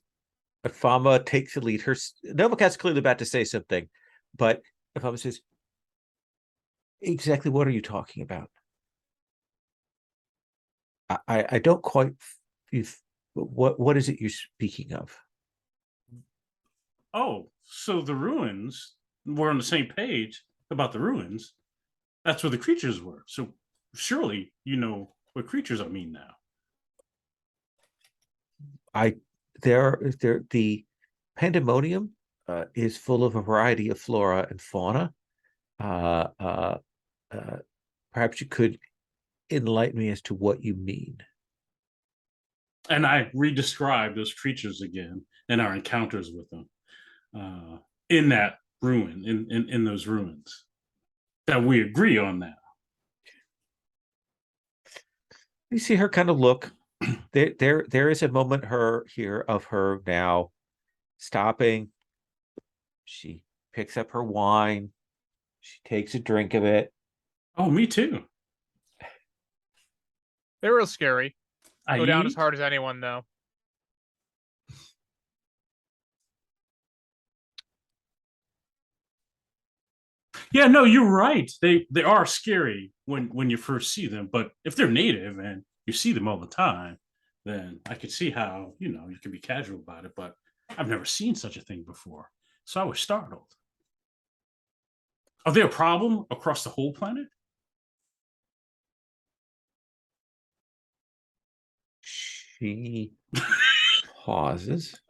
Afama takes the lead. Novikat's clearly about to say something, but Afama says, exactly what are you talking about? I don't quite. What is it you're speaking of? Oh, so the ruins, we're on the same page about the ruins. That's where the creatures were. So surely you know what creatures I mean now. The pandemonium is full of a variety of flora and fauna. Perhaps you could enlighten me as to what you mean. And I re-describe those creatures again and our encounters with them in that ruin in those ruins. That we agree on that. You see her kind of look. There is a moment of her now stopping. She picks up her wine. She takes a drink of it. Oh, me too. They're real scary. I Go down eat. as hard as anyone, though. Yeah, no, you're right. They are scary when you first see them, but if they're native and you see them all the time, then I could see how, you know, you can be casual about it, but I've never seen such a thing before. So I was startled. Are they a problem across the whole planet? She pauses.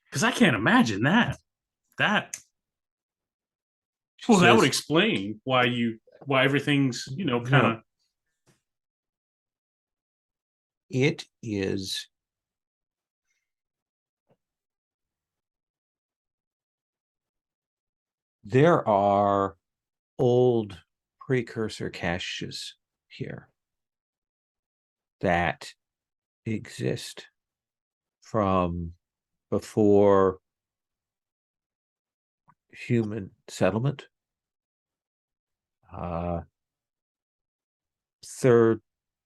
Because I can't imagine that. She Well, that would says, explain why everything's, you know, kind of. No. It is there are old precursor caches here that exist from before human settlement. Third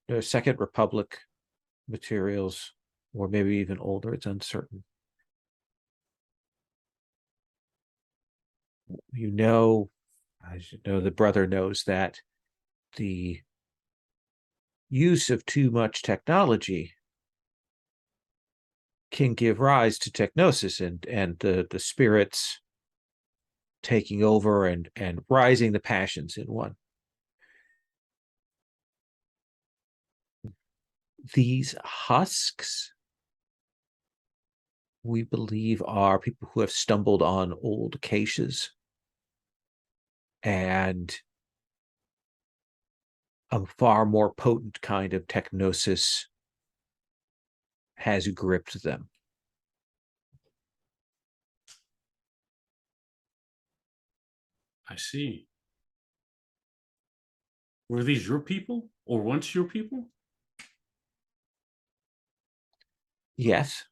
or Second Republic materials, or maybe even older, it's uncertain. You know, as you know, the brother knows that the use of too much technology can give rise to technosis and the spirits taking over and rising the passions in one. These husks, we believe, are people who have stumbled on old caches and a far more potent kind of technosis has gripped them. I see. Were these your people or once your people? Yes,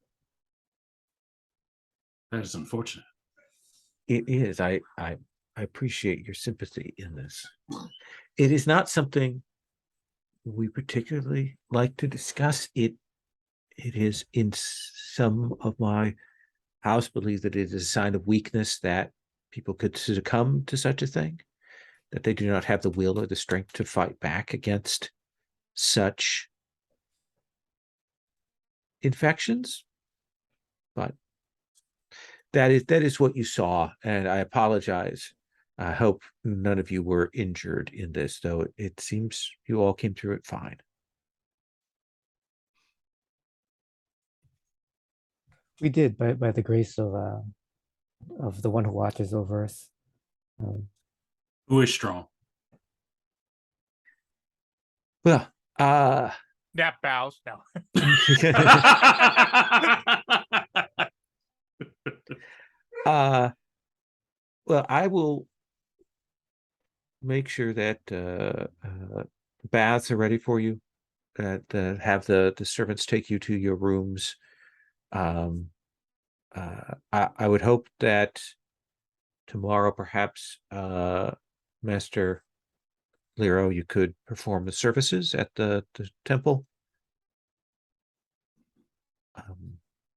That is unfortunate. it is. I appreciate your sympathy in this. It is not something we particularly like to discuss. It is in some of my house believe that it is a sign of weakness that people could succumb to such a thing, that they do not have the will or the strength to fight back against such infections. But that is what you saw, and I apologize. I hope none of you were injured in this, though it seems you all came through it fine. We did by the grace of the one who watches over us. Who is strong? Well, Nap bows. No. well, I will make sure that baths are ready for you. That have the servants take you to your rooms. I would hope that tomorrow, perhaps, Master Lero, you could perform the services at the temple.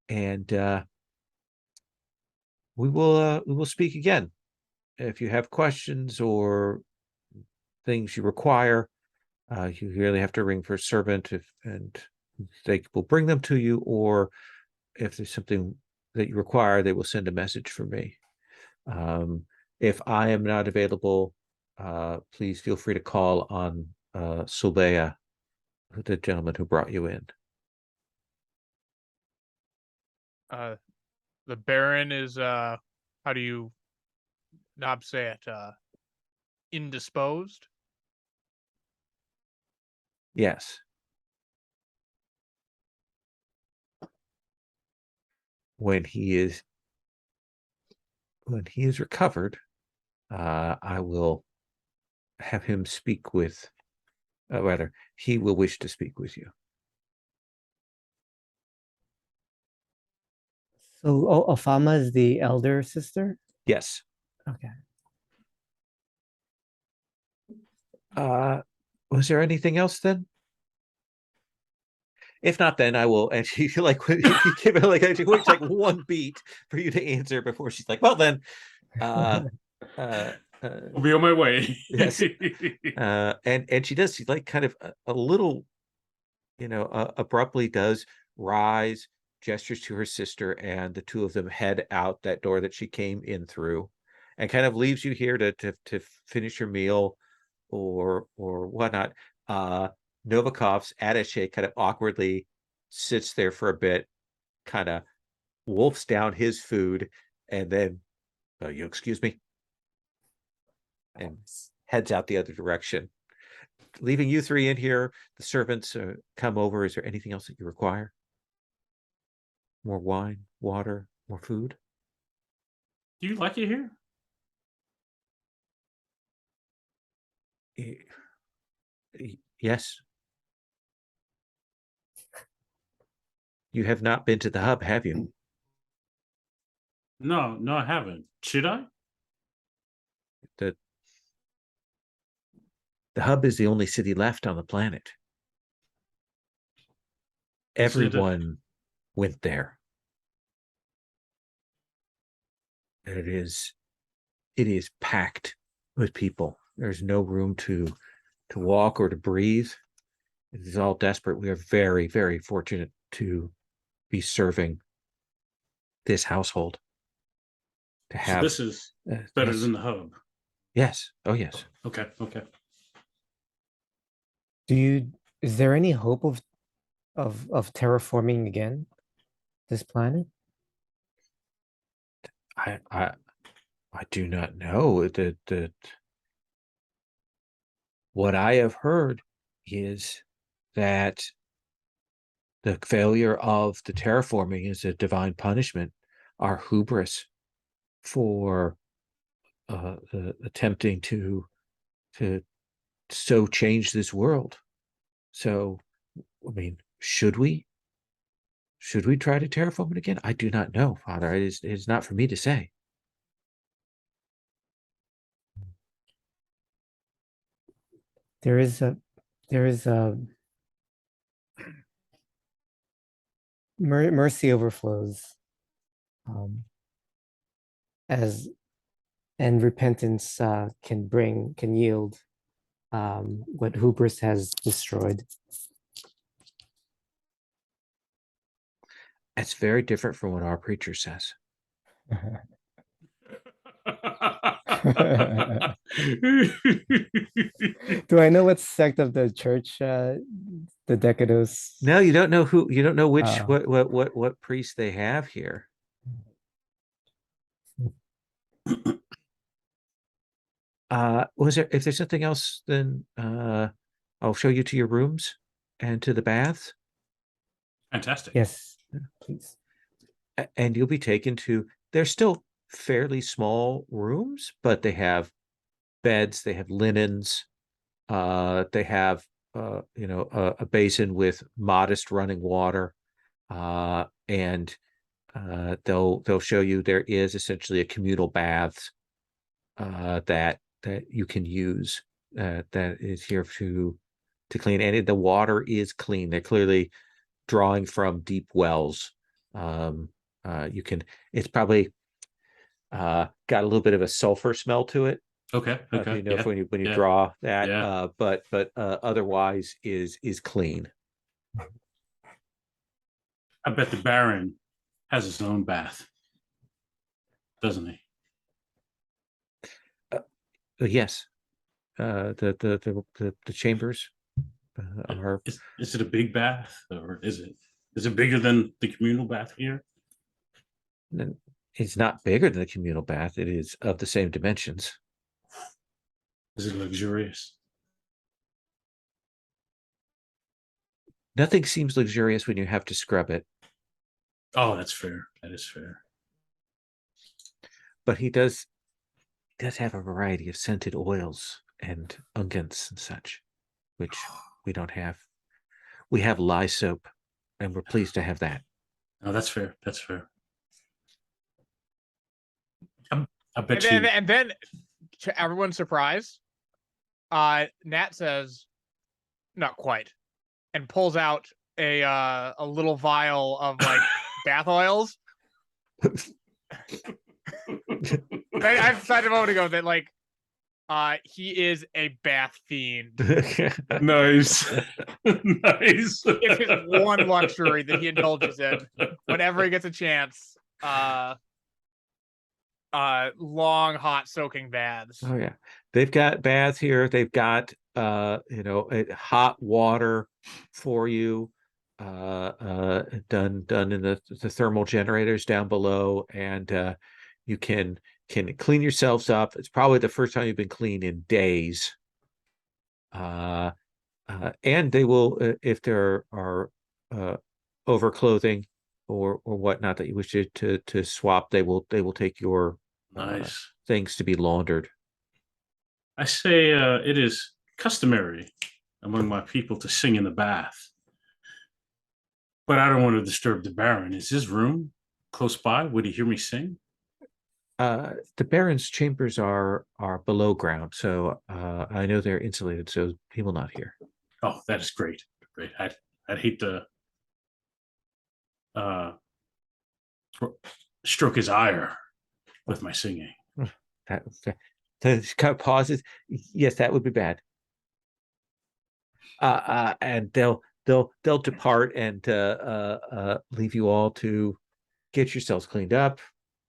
And we will speak again. If you have questions or things you require, you really have to ring for a servant, and they will bring them to you, or if there's something that you require, they will send a message for me. If I am not available, please feel free to call on Sulbea, the gentleman who brought you in. The Baron is how do you not say it? Indisposed. Yes. when he is recovered, I will have him speak with, rather, he will wish to speak with you. So Ofama is the elder sister? Yes. Okay. Was there anything else then? If not, then I will. And she like if you give it like she waits like one beat for you to answer before she's like, well then, I'll be on my way. yes. And she does. She like kind of a little, abruptly does rise, gestures to her sister, and the two of them head out that door that she came in through, and kind of leaves you here to finish your meal or whatnot. Novikov's attaché kind of awkwardly sits there for a bit, kind of wolfs down his food, and then, you excuse me, and heads out the other direction, leaving you three in here. The servants come over. Is there anything else that you require? More wine, water, more food? Do you like it here? Yes. You have not been to the hub, have you? No, I haven't. Should I? The hub is the only city left on the planet. Everyone went there. It is packed with people. There's no room to walk or to breathe. It is all desperate. We are very, very fortunate to be serving this household. To have, so this is better yes. than the hub. Yes. Oh, yes. Okay. Is there any hope of terraforming again this planet? I do not know. What I have heard is that the failure of the terraforming is a divine punishment, our hubris for attempting to so change this world. So, I mean, should we try to terraform it again? I do not know, Father. It is not for me to say. There is a mercy overflows, as and repentance can yield what hubris has destroyed. That's very different from what our preacher says. Do I know what sect of the church the Decados? No, you don't know who. You don't know which what priest they have here. Was there? If there's something else, then I'll show you to your rooms and to the baths. Fantastic. Yes, please. And you'll be taken to. They're still fairly small rooms, but they have beds. They have linens. They have a basin with modest running water, and they'll show you there is essentially a communal baths that you can use, that is here to clean, and the water is clean. They're clearly drawing from deep wells. It's probably got a little bit of a sulfur smell to it. Okay. Yeah. when you Yeah. draw that, Yeah. but otherwise is clean. I bet the Baron has his own bath, doesn't he? Yes, the chambers are. Is it a big bath, or is it bigger than the communal bath here? It's not bigger than the communal bath. It is of the same dimensions. Is it luxurious? Nothing seems luxurious when you have to scrub it. Oh, that's fair. That is fair. But he does have a variety of scented oils and unguents and such, which we don't have. We have lye soap, and we're pleased to have that. No, that's fair. That's fair. I And bet then, you. and then to everyone's surprise, Nat says, "Not quite," and pulls out a little vial of like bath oils. I decided a moment ago that like he is a bath fiend. Nice. Nice. It's his one luxury that he indulges in whenever he gets a chance. Long hot soaking baths. Oh yeah, they've got baths here. They've got hot water for you, done in the thermal generators down below, and you can clean yourselves up. It's probably the first time you've been clean in days. And they will, if there are overclothing or whatnot that you wish to swap, they will take your Nice. things to be laundered. I say it is customary among my people to sing in the bath, but I don't want to disturb the Baron. Is his room close by? Would he hear me sing? The Baron's chambers are below ground, so I know they're insulated, so he will not hear. Oh, that is great. Great. I'd hate to uh, stroke his ire with my singing. That kind of pauses. Yes, that would be bad. And they'll depart and leave you all to get yourselves cleaned up,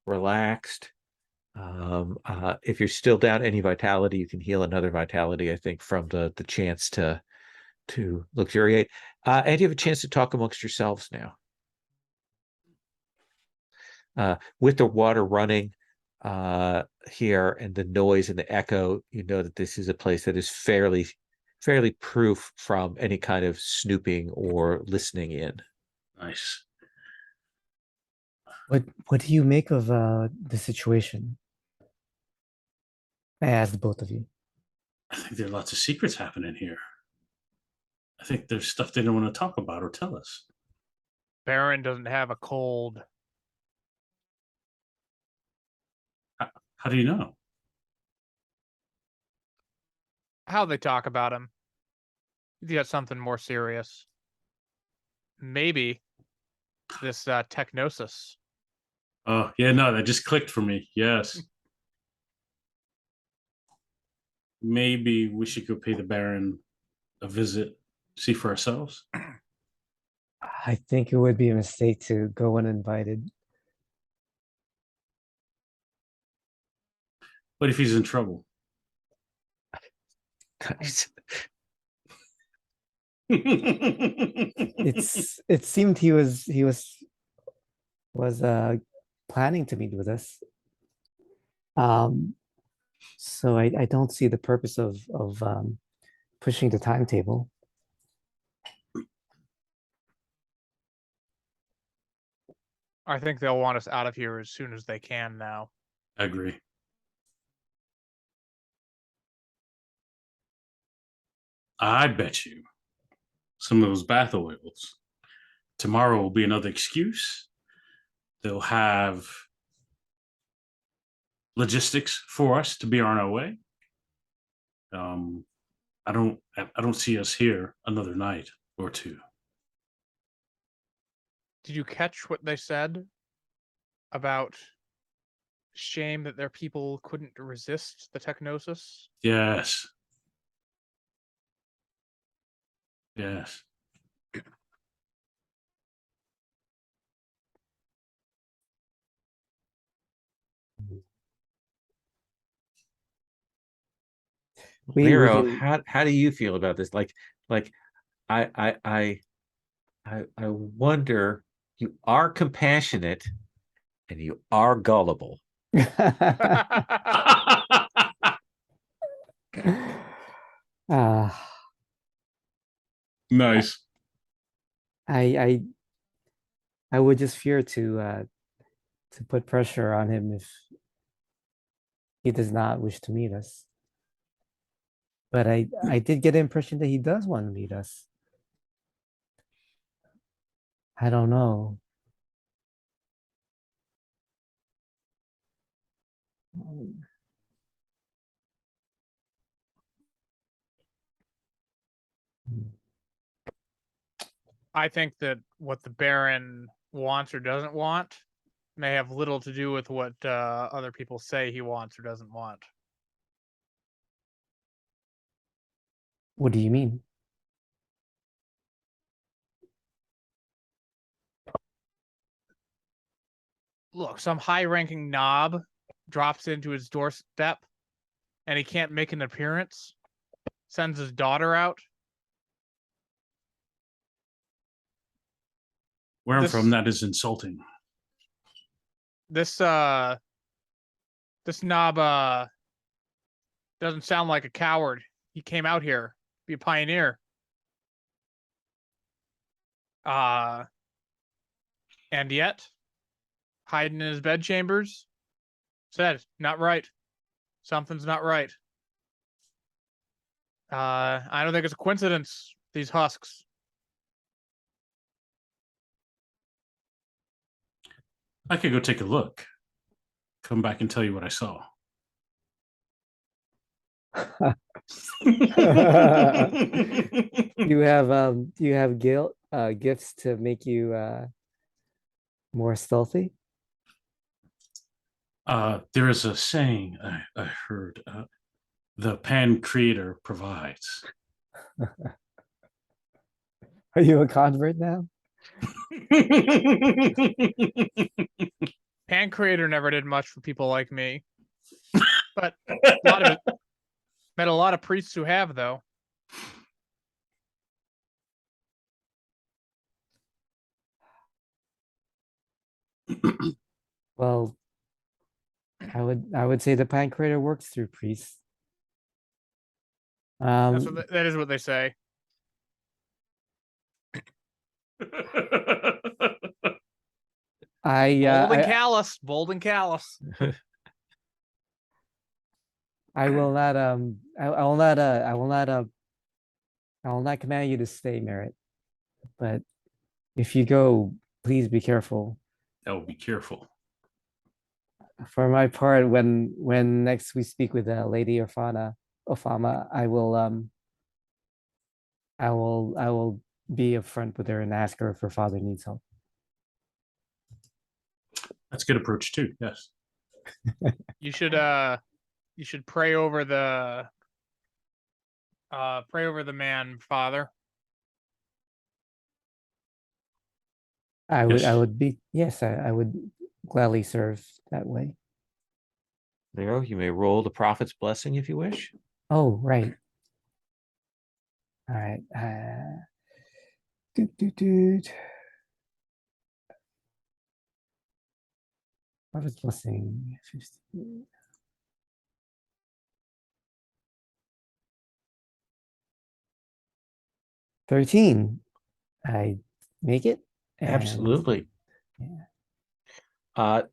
relaxed. If you're still down any vitality, you can heal another vitality, I think, from the chance to luxuriate. And you have a chance to talk amongst yourselves now. With the water running here and the noise and the echo, you know that this is a place that is fairly proof from any kind of snooping or listening in. Nice. What do you make of the situation? I asked both of you. I think there are lots of secrets happening here. I think there's stuff they don't want to talk about or tell us. Baron doesn't have a cold. How do you know? How they talk about him. He's got something more serious. Maybe this technosis. Oh, yeah, no, that just clicked for me. Yes. Maybe we should go pay the Baron a visit, see for ourselves. I think it would be a mistake to go uninvited. What if he's in trouble? It seemed he was planning to meet with us. So I don't see the purpose of pushing the timetable. I think they'll want us out of here as soon as they can now. I agree. I bet you some of those bath oils. Tomorrow will be another excuse. They'll have logistics for us to be on our way. I don't see us here another night or two. Did you catch what they said about shame that their people couldn't resist the technosis? Yes. Yes. Miro, how do you feel about this? Like I wonder. You are compassionate and you are gullible. Nice. I I would just fear to put pressure on him if he does not wish to meet us. But I did get the impression that he does want to meet us. I don't know. I think that what the Baron wants or doesn't want may have little to do with what other people say he wants or doesn't want. What do you mean? Look, some high-ranking knob drops into his doorstep, and he can't make an appearance. Sends his daughter out. Where I'm This- from, that is insulting. This knob doesn't sound like a coward. He came out here to be a pioneer. And yet, hiding in his bedchambers, said, not right. Something's not right. I don't think it's a coincidence, these husks. I could go take a look. Come back and tell you what I saw. You have gifts to make you more stealthy? There is a saying I heard. The pan creator provides. Are you a convert now? Pan Creator never did much for people like me. But a lot of it met a lot of priests who have, though. Well, I would say the pancreator works through priests. That's what that is what they say. Bold and callous. Bold and callous. I will not command you to stay, Merritt. But if you go, please be careful. I will be careful. For my part, when next we speak with Lady Ofama, I will be upfront with her and ask her if her father needs help. That's a good approach too. Yes. You should pray over the man, Father. I Yes. would be, yes, I would gladly serve that way. Lero, you may roll the prophet's blessing if you wish. Oh, right. All right. Prophet's blessing. 50. $13. I make it. and- Absolutely. Yeah.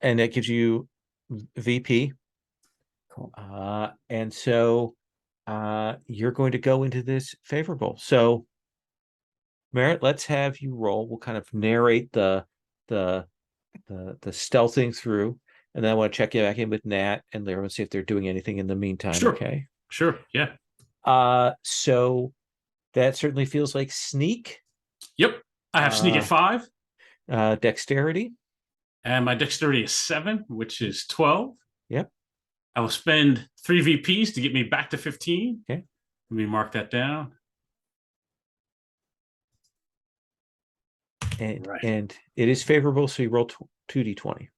And that gives you VP. Cool. And so you're going to go into this favorable. So Merritt, let's have you roll. We'll kind of narrate the stealthing through, and then I want to check you back in with Nat and Lero and see if they're doing anything in the meantime. Sure. Okay. Sure. Yeah. So that certainly feels like sneak, Yep. I have sneak at 5, dexterity. and my dexterity is 7, which is 12. Yep. I will spend 3 VPs to get me back to 15. Okay. Let me mark that down. And Right. and it is favorable, so you roll 2d20.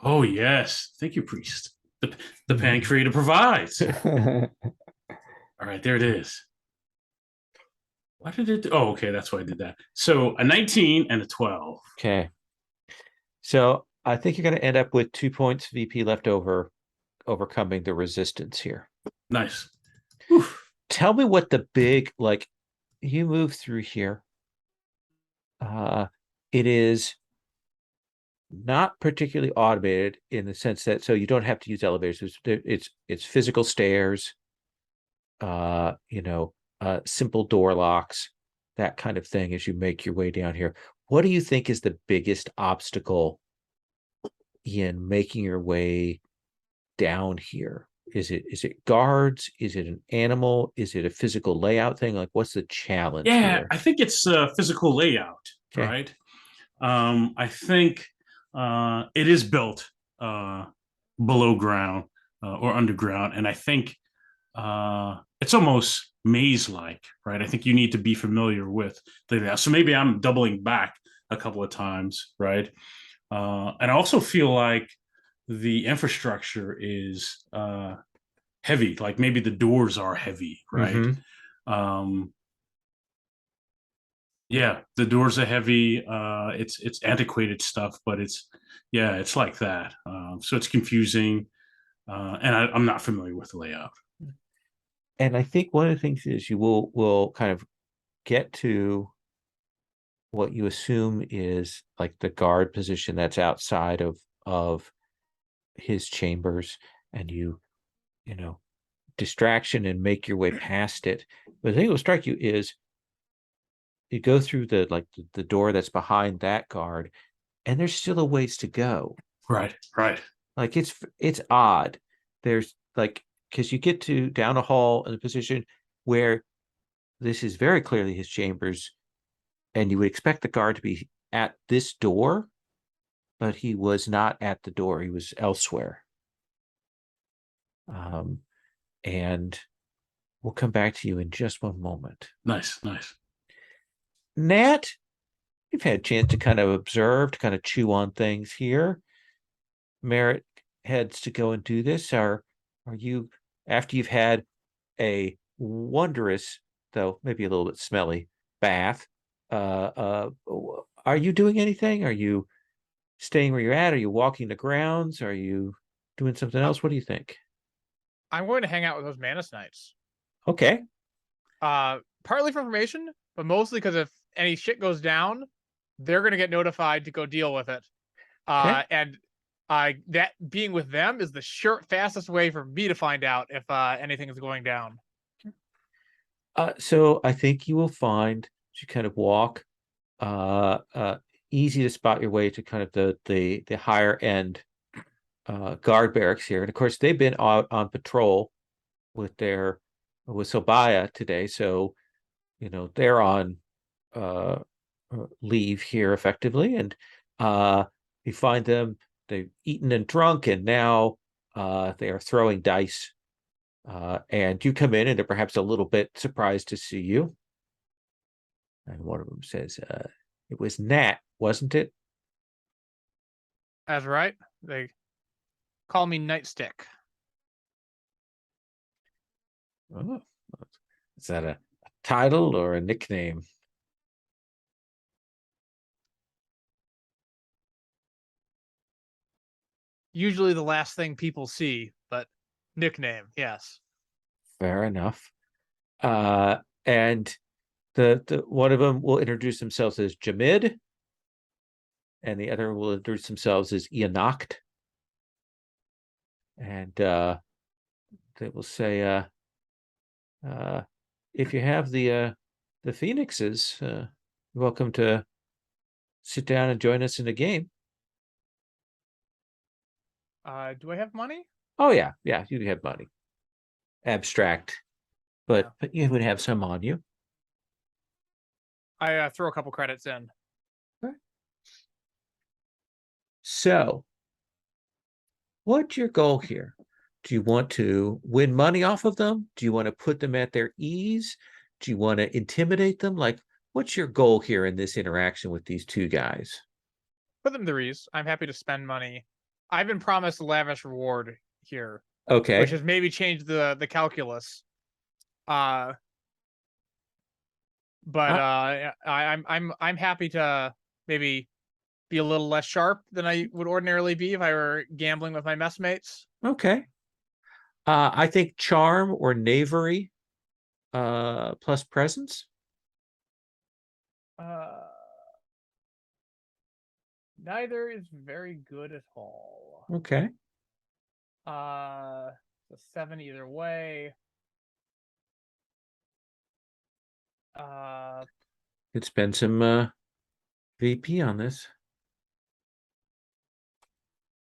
Oh yes, thank you, priest. The pan creator provides. All right, there it is. Why did it? Oh, okay, that's why I did that. So a 19 and a 12. Okay. So I think you're going to end up with 2 points VP left over, overcoming the resistance here. Nice. Tell me what the big, like, you move through here. It is not particularly automated in the sense that, so you don't have to use elevators. It's physical stairs, simple door locks, that kind of thing as you make your way down here. What do you think is the biggest obstacle in making your way down here? Is it guards? Is it an animal? Is it a physical layout thing? Like, what's the challenge here? I think it's physical layout, Okay. right? I think it is built below ground or underground, and I think it's almost maze-like, right? I think you need to be familiar with the layout. So maybe I'm doubling back a couple of times, right? And I also feel like the infrastructure is heavy, like maybe the doors are heavy, right? Yeah, the doors are heavy. It's antiquated stuff, but it's like that. So it's confusing, and I'm not familiar with the layout. And I think one of the things is you will kind of get to what you assume is like the guard position that's outside of his chambers, and you distraction and make your way past it. But the thing that will strike you is you go through the door that's behind that guard, and there's still a ways to go. Right. Like it's odd. There's like, because you get to down a hall in a position where this is very clearly his chambers, and you would expect the guard to be at this door, but he was not at the door. He was elsewhere. And we'll come back to you in just one moment. Nice. Nat, you've had a chance to kind of observe, to kind of chew on things here. Merritt heads to go and do this. Are you, after you've had a wondrous, though maybe a little bit smelly, bath, are you doing anything? Are you staying where you're at? Are you walking the grounds? Are you doing something else? What do you think? I'm going to hang out with those Manus Knights. Okay. Partly for information, but mostly because if any shit goes down, they're going to get notified to go deal with it. Okay. And that being with them is the fastest way for me to find out if anything is going down. So I think you will find, as you kind of walk, easy to spot your way to kind of the higher end guard barracks here. And of course, they've been out on patrol with Sobaya today, so they're on leave here effectively, and you find them, they've eaten and drunk, and now they are throwing dice, and you come in and they're perhaps a little bit surprised to see you, and one of them says, it was Nat, wasn't it? That's right. They call me Nightstick. Oh, is that a title or a nickname? Usually the last thing people see, but nickname, yes. Fair enough. And the one of them will introduce themselves as Jamid, and the other will introduce themselves as Ianacht. And they will say, if you have the Phoenixes, you're welcome to sit down and join us in a game. Do I have money? Oh yeah, you have money. Abstract, but you would have some on you. I throw a couple credits in. Okay. So, what's your goal here? Do you want to win money off of them? Do you want to put them at their ease? Do you want to intimidate them? Like, what's your goal here in this interaction with these two guys? Put them to ease. I'm happy to spend money. I've been promised a lavish reward here. Okay. Which has maybe changed the calculus. But I'm happy to maybe be a little less sharp than I would ordinarily be if I were gambling with my messmates. Okay. I think charm or knavery plus presence. Neither is very good at all. Okay. So 7 either way. Could spend some VP on this.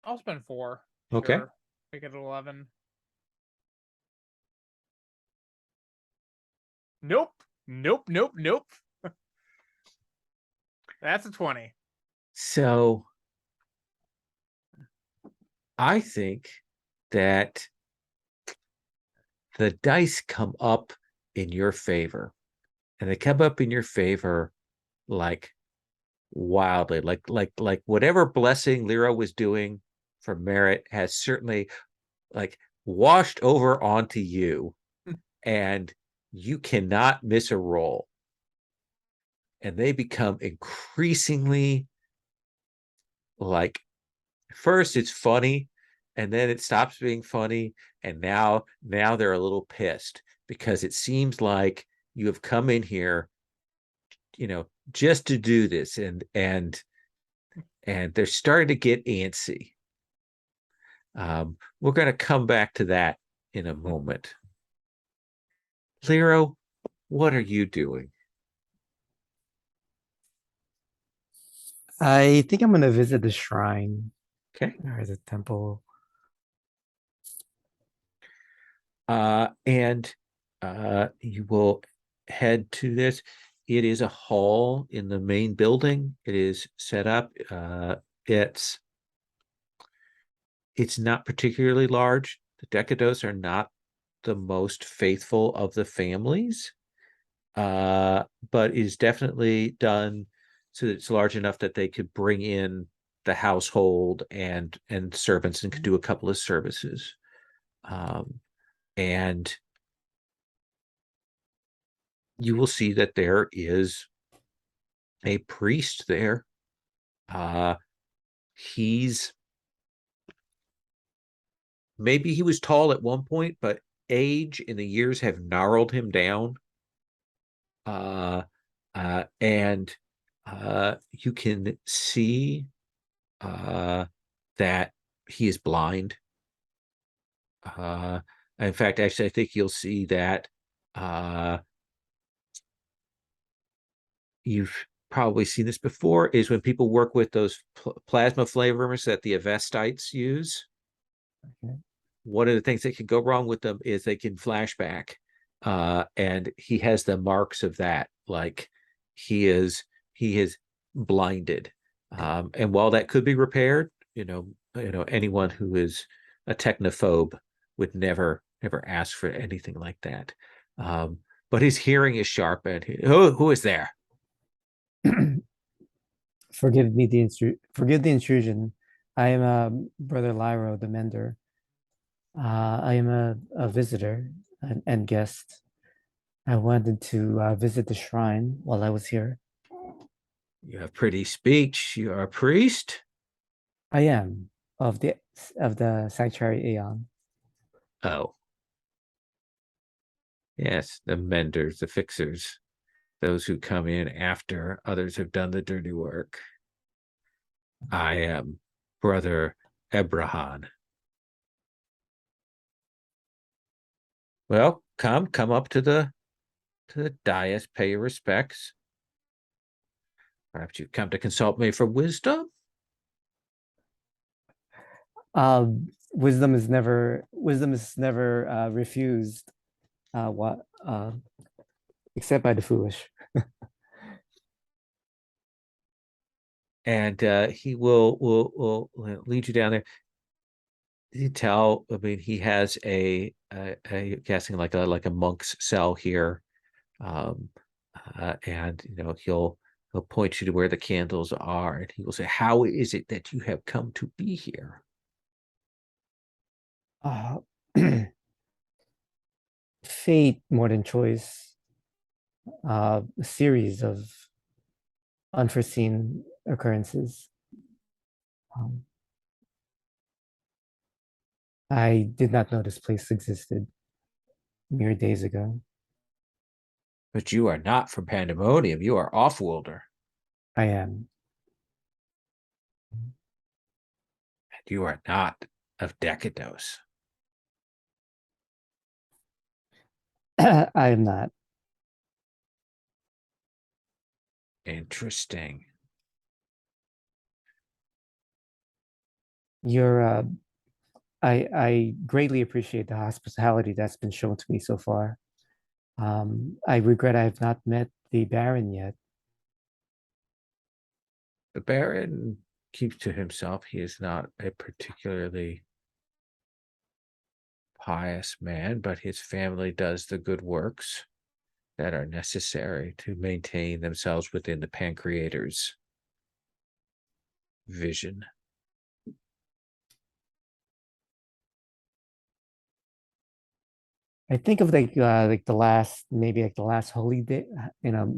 I'll spend 4. Okay. Sure. Make it 11. Nope. Nope. That's a 20. So I think that the dice come up in your favor, and they come up in your favor like wildly, like whatever blessing Lyra was doing for merit has certainly like washed over onto you, and you cannot miss a roll. And they become increasingly like, first it's funny, and then it stops being funny, and now they're a little pissed because it seems like you have come in here, just to do this, and they're starting to get antsy. We're going to come back to that in a moment. Lyra, what are you doing? I think I'm gonna visit the shrine Okay. or the temple. And you will head to this. It is a hall in the main building. It is set up. It's not particularly large. The Decados are not the most faithful of the families, but is definitely done so that it's large enough that they could bring in the household and servants and could do a couple of services. And you will see that there is a priest there. He's maybe he was tall at one point, but age and the years have gnarled him down. And you can see that he is blind. In fact, actually, I think you'll see that you've probably seen this before, is when people work with those plasma flavorers that the Avestites use. Okay. One of the things that can go wrong with them is they can flashback, and he has the marks of that, like he is blinded. And while that could be repaired, anyone who is a technophobe would never ask for anything like that. But his hearing is sharp, and who is there? Forgive the intrusion. I am Brother Lyro, the Mender. I am a visitor and guest. I wanted to visit the shrine while I was here. You have pretty speech. You are a priest? I am of the Sanctuary Aeon. Oh. Yes, the menders, the fixers, those who come in after others have done the dirty work. I am Brother Ebrahan. Well, come up to the dais, pay your respects. Perhaps you've come to consult me for wisdom. Wisdom is never refused. What except by the foolish. And he will lead you down there. You tell, I mean, he has a guessing like a monk's cell here, and he'll point you to where the candles are, and he will say, "How is it that you have come to be here?" Fate more than choice. A series of unforeseen occurrences. I did not know this place existed mere days ago. But you are not from Pandemonium. You are Offworlder. I am. You are not of Decados. I am not. Interesting. You're I greatly appreciate the hospitality that's been shown to me so far. I regret I have not met the Baron yet. The Baron keeps to himself. He is not a particularly pious man, but his family does the good works that are necessary to maintain themselves within the Pancreator's vision. I think of like the last, maybe like the last holy day,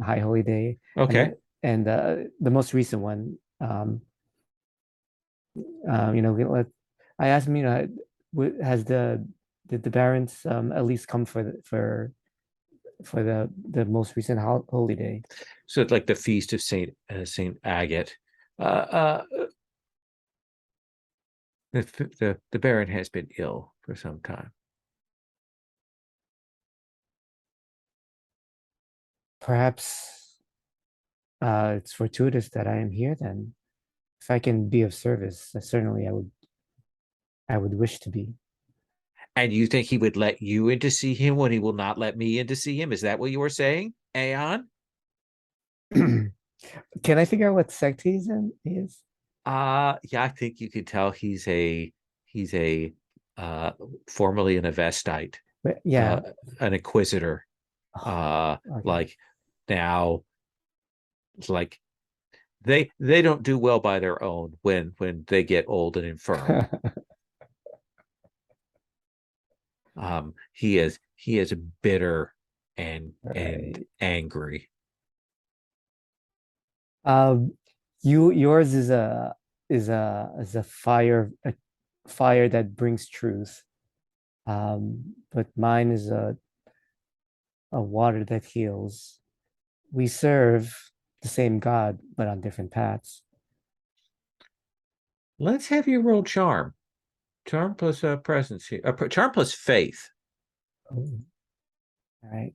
high holy day. Okay. And the most recent one. I asked him, has did the Barons at least come for the most recent holy day? So it's like the feast of Saint Agate. Uh, the Baron has been ill for some time. Perhaps it's fortuitous that I am here then. If I can be of service, certainly I would wish to be. And you think he would let you in to see him when he will not let me in to see him? Is that what you were saying, Aeon? Can I figure out what sect he is? Yeah, I think you could tell he's a formerly an Avestite, Yeah. an Inquisitor. Okay. Like now, like they don't do well by their own when they get old and infirm. He is bitter and angry. Yours is a fire that brings truth. But mine is a water that heals. We serve the same God, but on different paths. Let's have you roll charm. Charm plus presence here. Charm plus faith. All right.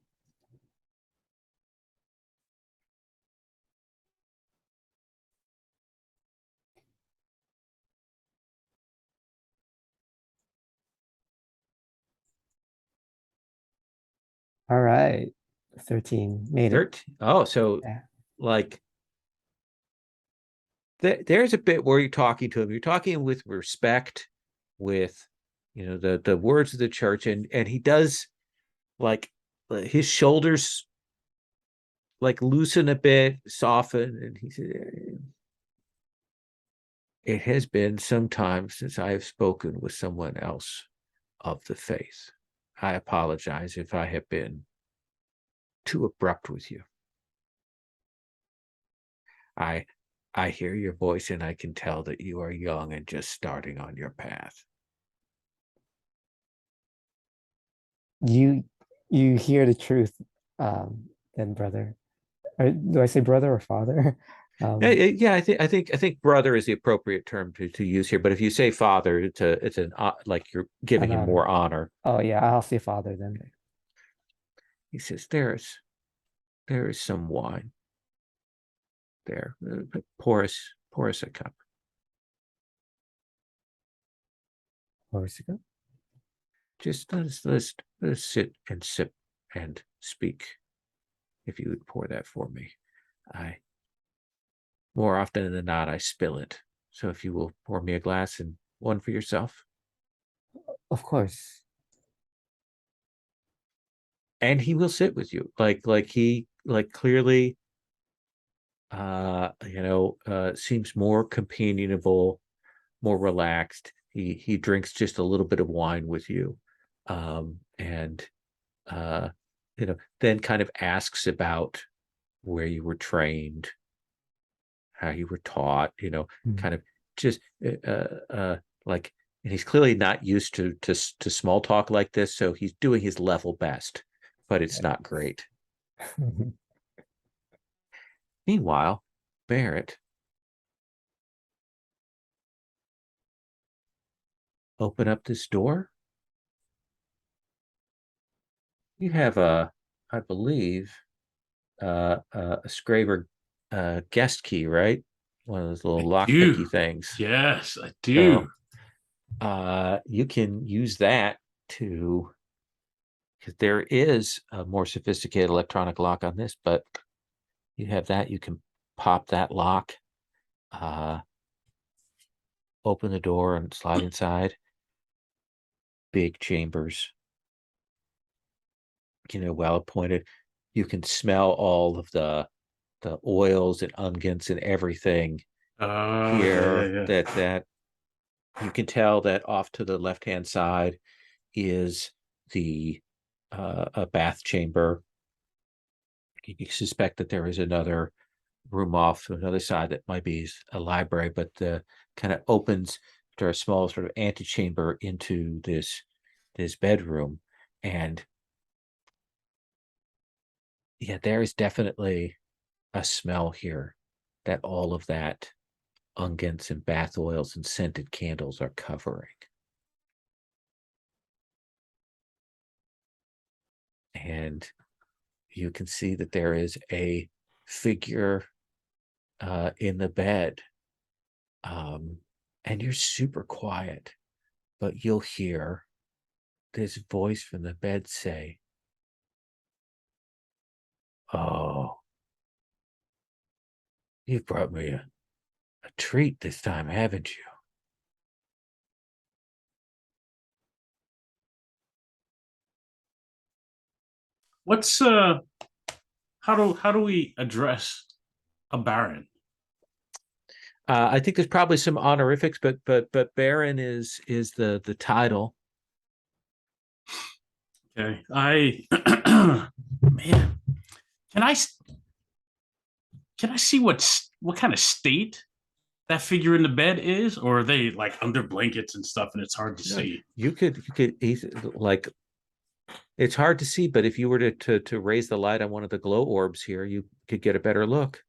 All right. 13. Made it. 13. Oh, so Yeah. like there's a bit where you're talking to him. You're talking with respect, with the words of the church, and he does like his shoulders like loosen a bit, soften, and he said, "It has been some time since I have spoken with someone else of the faith. I apologize if I have been too abrupt with you. I hear your voice and I can tell that you are young and just starting on your path." You hear the truth, then brother. Or do I say brother or father? Yeah, I think brother is the appropriate term to use here. But if you say father, it's an like you're giving him more honor. Oh yeah, I'll say father then. Okay. He says, there is some wine there. Pour us a cup. Corsica. Just let's sit and sip and speak. If you would pour that for me, more often than not I spill it. So if you will pour me a glass and one for yourself. Of course. And he will sit with you, he clearly seems more companionable, more relaxed. He drinks just a little bit of wine with you, and then kind of asks about where you were trained, how you were taught, kind of just like, and he's clearly not used to small talk like this, so he's doing his level best, but it's not great. Meanwhile, Barrett, open up this door. You have I believe, a Scraver guest key, right? One of those little lockpicky things. Yes, I do. So, you can use that to, because there is a more sophisticated electronic lock on this, but you have that. You can pop that lock, open the door and slide inside. Big chambers, well appointed. You can smell all of the oils and unguents and everything here. Yeah. That you can tell that off to the left hand side is the a bath chamber. You suspect that there is another room off to another side that might be a library, but kind of opens to a small sort of antechamber into this bedroom. And yeah, there is definitely a smell here that all of that unguents and bath oils and scented candles are covering. And you can see that there is a figure in the bed. And you're super quiet, but you'll hear this voice from the bed say, "Oh, you've brought me a treat this time, haven't you?" What's how do we address a baron? I think there's probably some honorifics, but Baron is the title. Okay, man, can I see what kind of state that figure in the bed is, or are they like under blankets and stuff, and it's hard to see? You could like, it's hard to see, but if you were to raise the light on one of the glow orbs here, you could get a better look.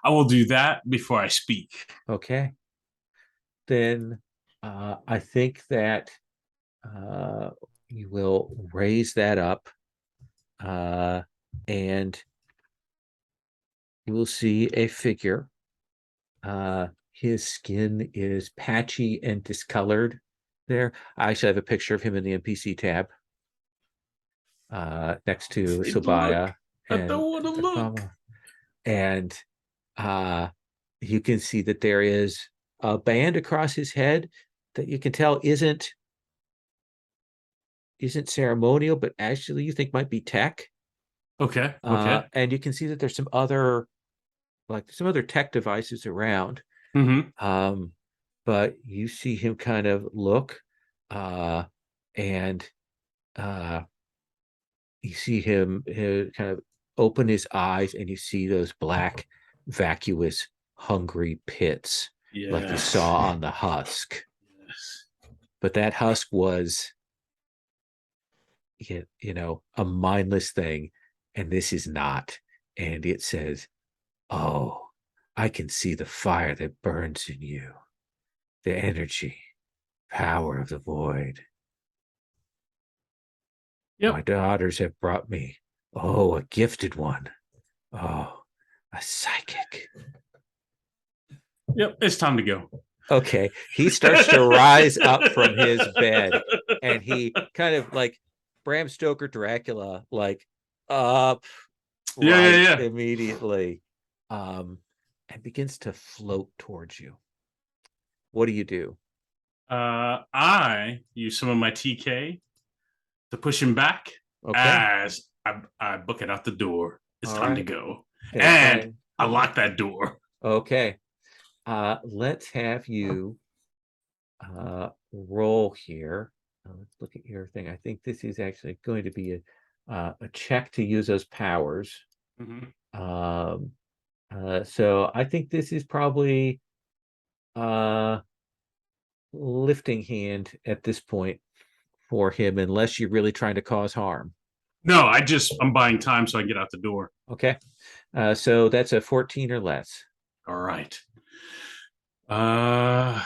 I will do that before I speak. Okay. Then I think that you will raise that up, and you will see a figure. His skin is patchy and discolored there. I actually have a picture of him in the NPC tab next to Sobaya. I don't want to look. And you can see that there is a band across his head that you can tell isn't ceremonial, but actually you think might be tech. Okay. And you can see that there's some other tech devices around. Mm-hmm. But you see him kind of look, and you see him kind of open his eyes, and you see those black, vacuous, hungry pits, like you saw on the husk. Yes. But that husk was, a mindless thing, and this is not. And it says, "Oh, I can see the fire that burns in you, the energy, power of the void. Yep. My daughters have brought me, a gifted one. Oh, a psychic." Yep, it's time to go. Okay, he starts to rise up from his bed, and he kind of like Bram Stoker Dracula, like up immediately, and begins to float towards you. What do you do? I use some of my TK to push him back, as I book it out the door. It's time to go. Okay, and I lock that door. Okay. Let's have you roll here. Let's look at your thing. I think this is actually going to be a check to use those powers. Mm-hmm. So I think this is probably lifting hand at this point for him, unless you're really trying to cause harm. No, I'm buying time so I can get out the door. Okay. So that's a 14 or less. All right. I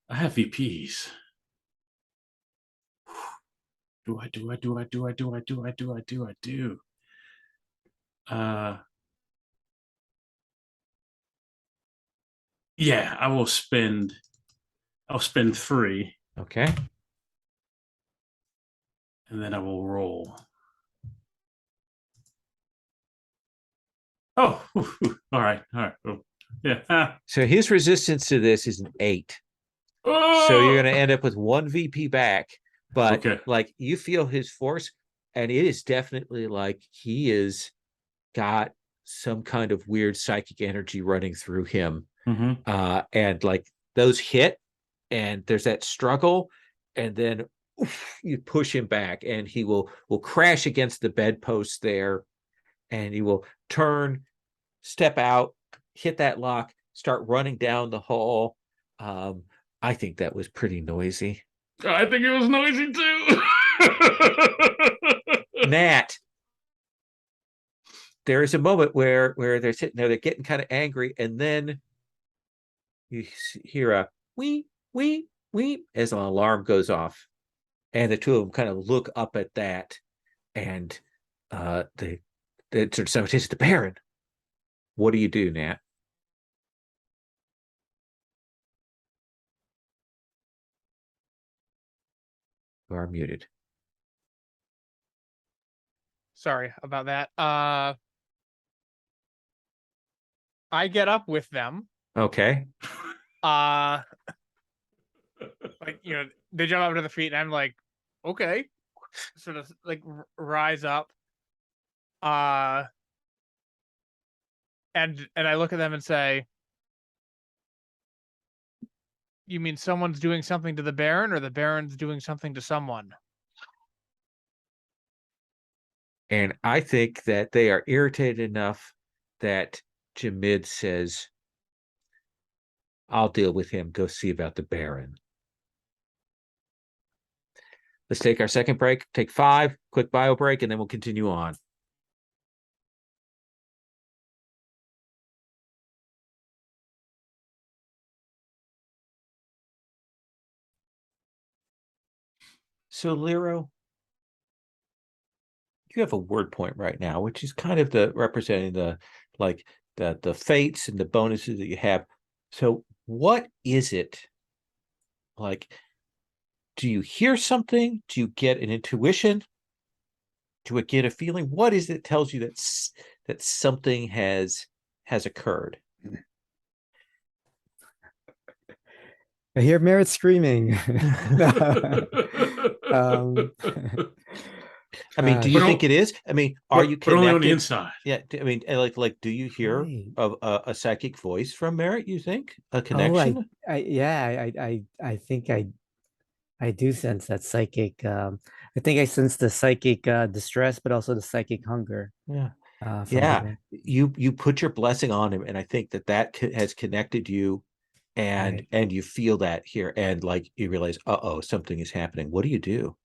have VPs. Do I do? Yeah, I'll spend 3. Okay. And then I will roll. Oh, all right. Oh, yeah. So his resistance to this is an 8. So you're going to end up with 1 VP back, but Okay. like you feel his force, and it is definitely like he is got some kind of weird psychic energy running through him. And like those hit, and there's that struggle, and then you push him back, and he will crash against the bedpost there, and he will turn, step out, hit that lock, start running down the hall. I think that was pretty noisy. I think it was noisy too. Nat, there is a moment where they're sitting there, they're getting kind of angry, and then you hear a wee, wee, wee as an alarm goes off. And the two of them kind of look up at that, and they so it is the Baron. What do you do, Nat? You are muted. Sorry about that. I get up with them. Okay. Like, you know, they jump up to the feet, and I'm like, okay, sort of like rise up. And I look at them and say, you mean someone's doing something to the Baron, or the Baron's doing something to someone? And I think that they are irritated enough that Jamid says, I'll deal with him. Go see about the Baron. Let's take our second break. Take 5, quick bio break, and then we'll continue on. So, Lero, you have a word point right now, which is kind of the representing the the fates and the bonuses that you have. So what is it? Like, do you hear something? Do you get an intuition? Do you get a feeling? What is it that tells you that something has occurred? I hear Merritt screaming. I mean, do you think it is? I mean, are you connected? Only on the inside. Yeah, I mean, like, do you hear Right. of a psychic voice from Merritt? You think a connection? I think I do sense that psychic. I think I sense the psychic distress, but also the psychic hunger. Yeah, from him. You put your blessing on him, and I think that has connected you, and Right. and you feel that here, and like you realize, something is happening. What do you do?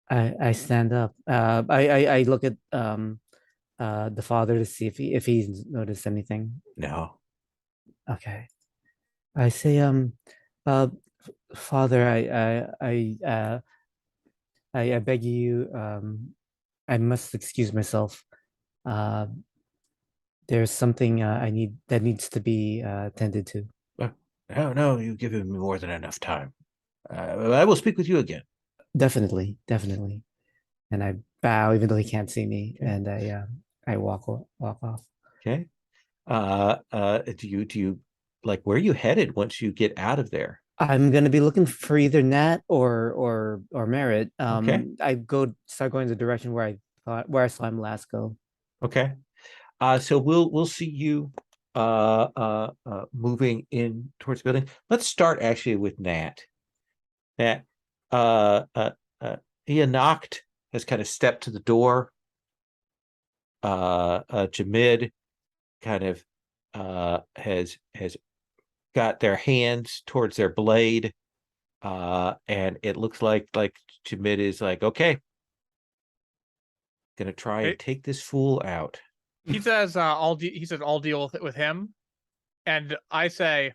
I stand up. I look at the father to see if he's noticed anything. No. Okay. I say, Father, I beg you, I must excuse myself. There's something I need that needs to be attended to. No, you've given me more than enough time. I will speak with you again. Definitely. And I bow, even though he can't see me, Okay. and I walk off. Okay. Do you like, where are you headed once you get out of there? I'm gonna be looking for either Nat or Merritt. Okay. I start going the direction where I saw him last go. Okay. So we'll see you moving in towards the building. Let's start actually with Nat. Nat, he knocked, has kind of stepped to the door. Jamid kind of has got their hands towards their blade, and it looks like Jamid is like, okay, gonna try and take this fool out. He says, I'll deal with him. And I say,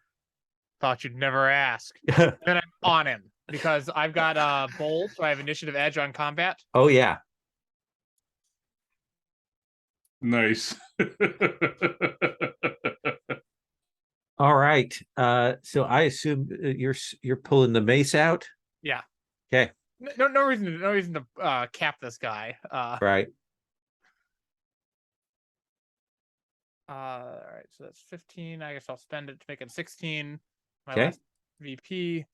thought you'd never ask. Then I'm on him because I've got bold, so I have initiative edge on combat. Oh yeah. Nice. All right. So I assume you're pulling the mace out. Yeah. Okay. No reason to cap this guy. Right. All right, so that's 15. I guess I'll spend it to make it 16. My Okay. last VP.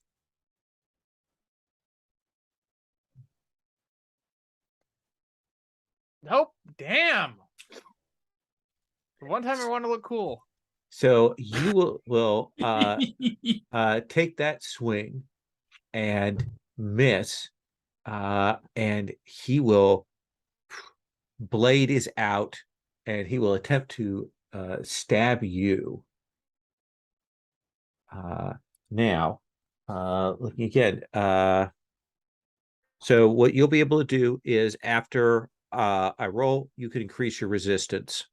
Nope. Damn. For one time I want to look cool. So you will take that swing and miss, and he will blade is out, and he will attempt to stab you. Now, looking again. So what you'll be able to do is after I roll, you can increase your resistance.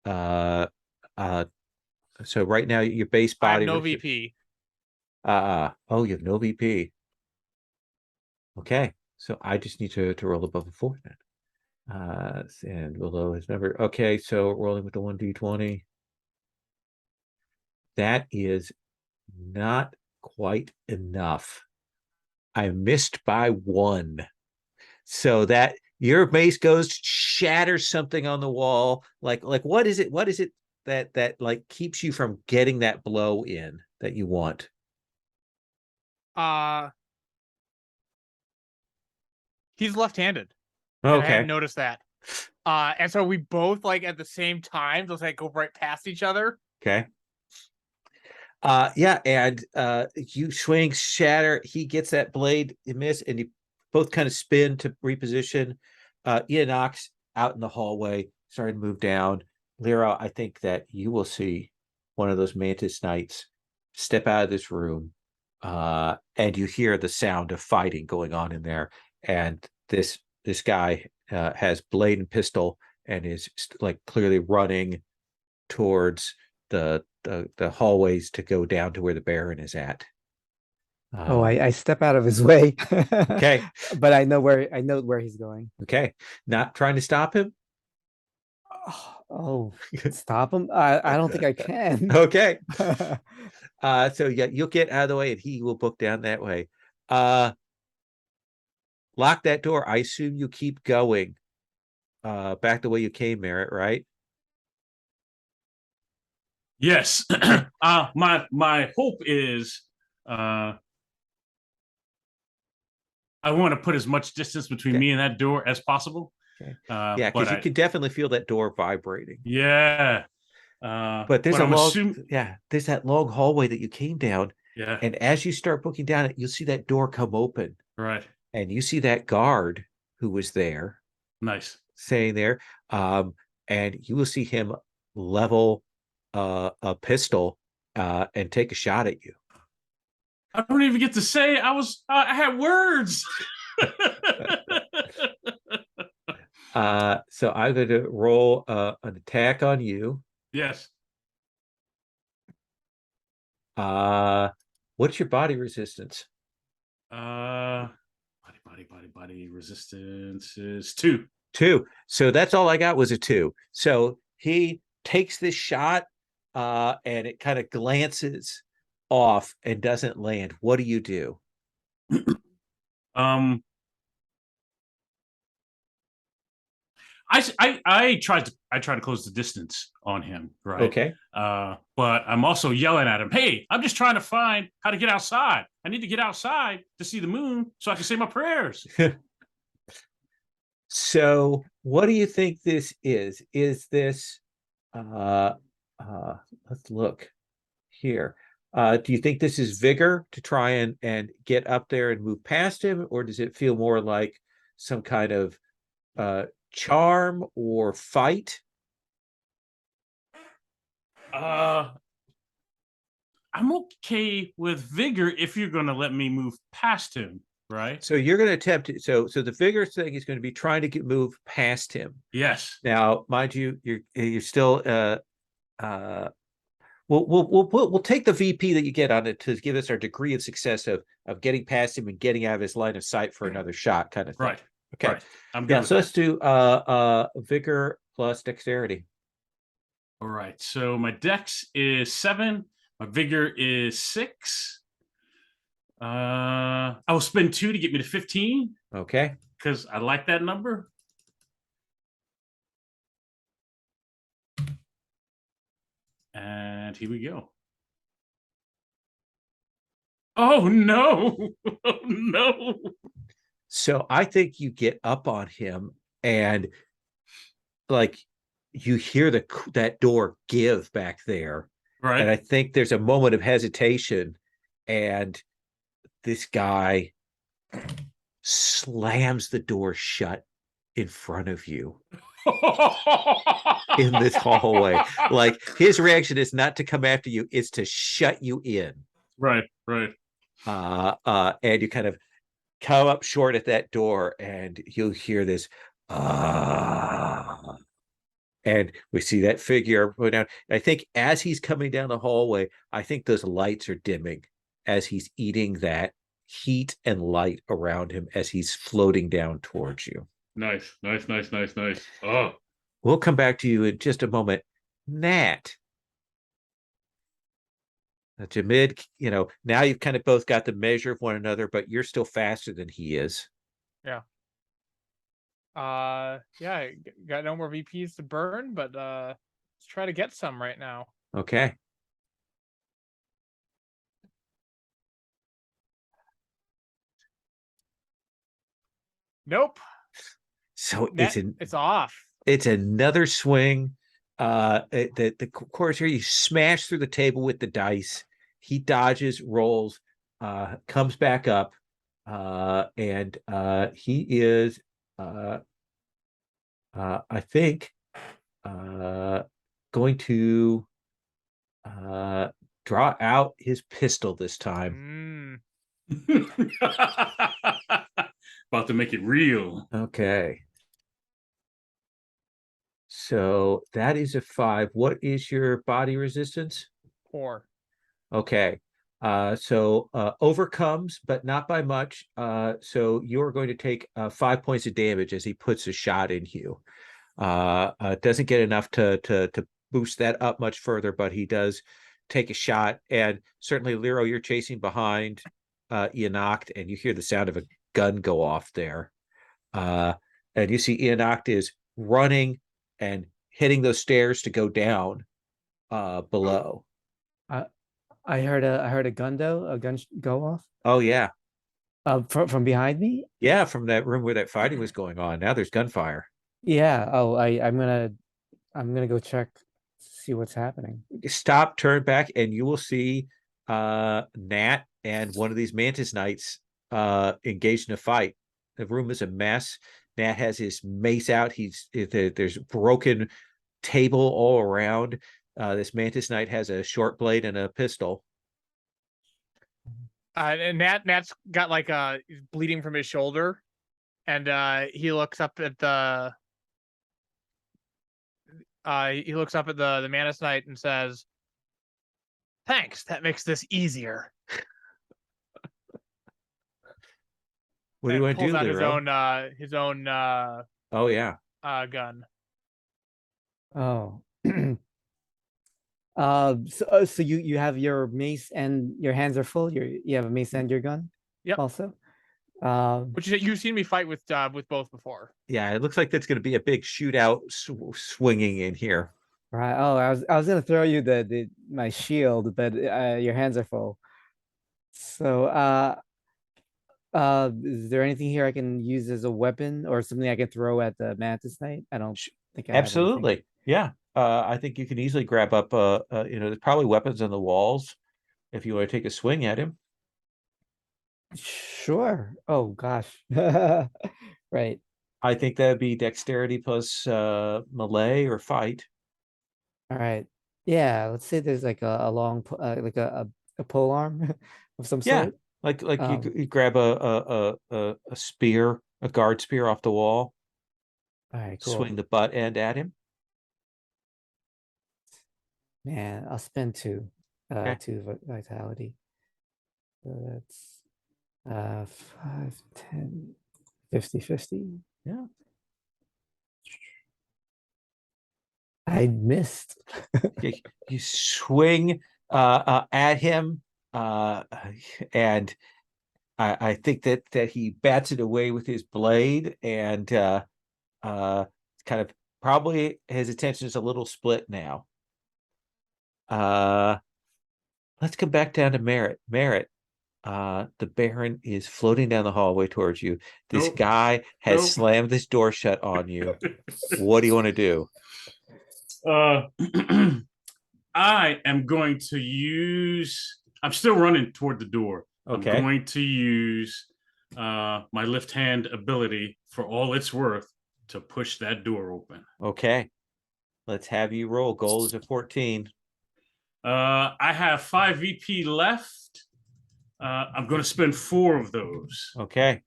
So right now your base I have body. no VP. Oh, you have no VP. Okay, so I just need to roll above a 4 then. And below his number. Okay, so rolling with the 1d20. That is not quite enough. I missed by 1. So that your mace goes, shatters something on the wall. Like what is it? What is it that like keeps you from getting that blow in that you want? He's left-handed. And I Okay. hadn't noticed that. And so we both like at the same time just like go right past each other. Okay. Yeah, and you swing, shatter, he gets that blade, you miss, and you both kind of spin to reposition. Enox out in the hallway, starting to move down. Lyra, I think that you will see one of those Mantis Knights step out of this room, and you hear the sound of fighting going on in there. And this guy has blade and pistol and is like clearly running towards the hallways to go down to where the Baron is at. I step out of his way. Okay. But I know where he's going. Okay. Not trying to stop him. Oh, stop him. I don't think I can. Okay. So yeah, you'll get out of the way and he will book down that way. Lock that door. I assume you keep going back the way you came, Merritt, right? Yes. My hope is I want to put as much distance between me and that door as possible. Okay. Yeah, because you can definitely feel that door vibrating. Yeah. But there's there's that long hallway that you came down. Yeah. And as you start booking down it, you'll see that door come open. Right. And you see that guard who was there. Nice. Saying there. And you will see him level a pistol and take a shot at you. I don't even get to say I had words. So I'm going to roll an attack on you. Yes. What's your body resistance? Body resistance is 2. 2. So that's all I got was a 2. So he takes this shot and it kind of glances off and doesn't land. What do you do? I tried to close the distance on him, right? Okay. But I'm also yelling at him, hey, I'm just trying to find how to get outside. I need to get outside to see the moon so I can say my prayers. So what do you think this is? Is this let's look here. Do you think this is vigor to try and get up there and move past him, or does it feel more like some kind of charm or fight? I'm okay with vigor if you're going to let me move past him, right? So you're going to attempt it. So the vigor thing is going to be trying to move past him. Yes. Now, mind you, you're still We'll take the VP that you get on it to give us our degree of success of getting past him and getting out of his line of sight for another shot, kind of thing. Right. Okay. Right. I'm good. Yeah. With So that. let's do vigor plus dexterity. All right. So my dex is 7. My vigor is 6. I will spend 2 to get me to 15. Okay. Because I like that number. And here we go. Oh no! Oh no! So I think you get up on him and like you hear that door give back there. Right. And I think there's a moment of hesitation, and this guy slams the door shut in front of you in this hallway. Like his reaction is not to come after you, it's to shut you in. Right, right. And you kind of come up short at that door, and you'll hear this and we see that figure go down. I think as he's coming down the hallway, I think those lights are dimming as he's eating that heat and light around him as he's floating down towards you. Nice, nice, nice, nice, nice. Oh, we'll come back to you in just a moment. Nat, Jamid, now you've kind of both got the measure of one another, but you're still faster than he is. Yeah. Yeah, got no more VPs to burn, but let's try to get some right now. Okay. Nope. So it's off. It's another swing. The course here, you smash through the table with the dice. He dodges, rolls, comes back up, and he is, I think, going to draw out his pistol this time. About to make it real. Okay. So that is a 5. What is your body resistance? 4. Okay. So overcomes, but not by much. So you're going to take 5 points of damage as he puts a shot in you. Doesn't get enough to boost that up much further, but he does take a shot. And certainly, Lero, you're chasing behind Enoch, and you hear the sound of a gun go off there. And you see Enoch is running and hitting those stairs to go down below. I heard a gun go off. Oh yeah. From behind me? Yeah, from that room where that fighting was going on. Now there's gunfire. Yeah. Oh, I'm gonna go check, see what's happening. Stop, turn back, and you will see Nat and one of these Mantis Knights engaged in a fight. The room is a mess. Nat has his mace out. There's broken table all around. This Mantis Knight has a short blade and a pistol. And Nat's got like he's bleeding from his shoulder, and he looks up at the Mantis Knight and says, "Thanks, that makes this easier." What do you want to do, Lero? His own oh yeah. Gun. Oh. So you have your mace and your hands are full. You have a mace and your gun. Yep. Also, which you've seen me fight with both before. Yeah, it looks like that's going to be a big shootout swinging in here. Right. Oh, I was gonna throw you my shield, but your hands are full. So is there anything here I can use as a weapon or something I can throw at the Mantis Knight? I don't think I have Absolutely. anything. Yeah. I think you can easily grab up there's probably weapons on the walls if you want to take a swing at him. Sure. Oh gosh. Right. I think that'd be dexterity plus melee or fight. All right. Yeah, let's say there's like a long like a pole arm of some Yeah. sort. Like you grab a spear, a guard spear off the wall. All right, cool. Swing the butt end at him. Man, I'll spend 2. Okay. 2 vitality. So that's 5, 10, 50, 50. Yeah. I missed. You swing at him, and I think that he bats it away with his blade, and kind of probably his attention is a little split now. Let's come back down to Merritt. Merritt, the Baron is floating down the hallway towards you. This Nope. guy has Nope. slammed this door shut on you. What do you want to do? I am going to use. I'm still running toward the door. Okay. I'm going to use my left hand ability for all it's worth to push that door open. Okay. Let's have you roll. Goal is a 14. I have 5 VP left. I'm going to spend 4 of those. Okay.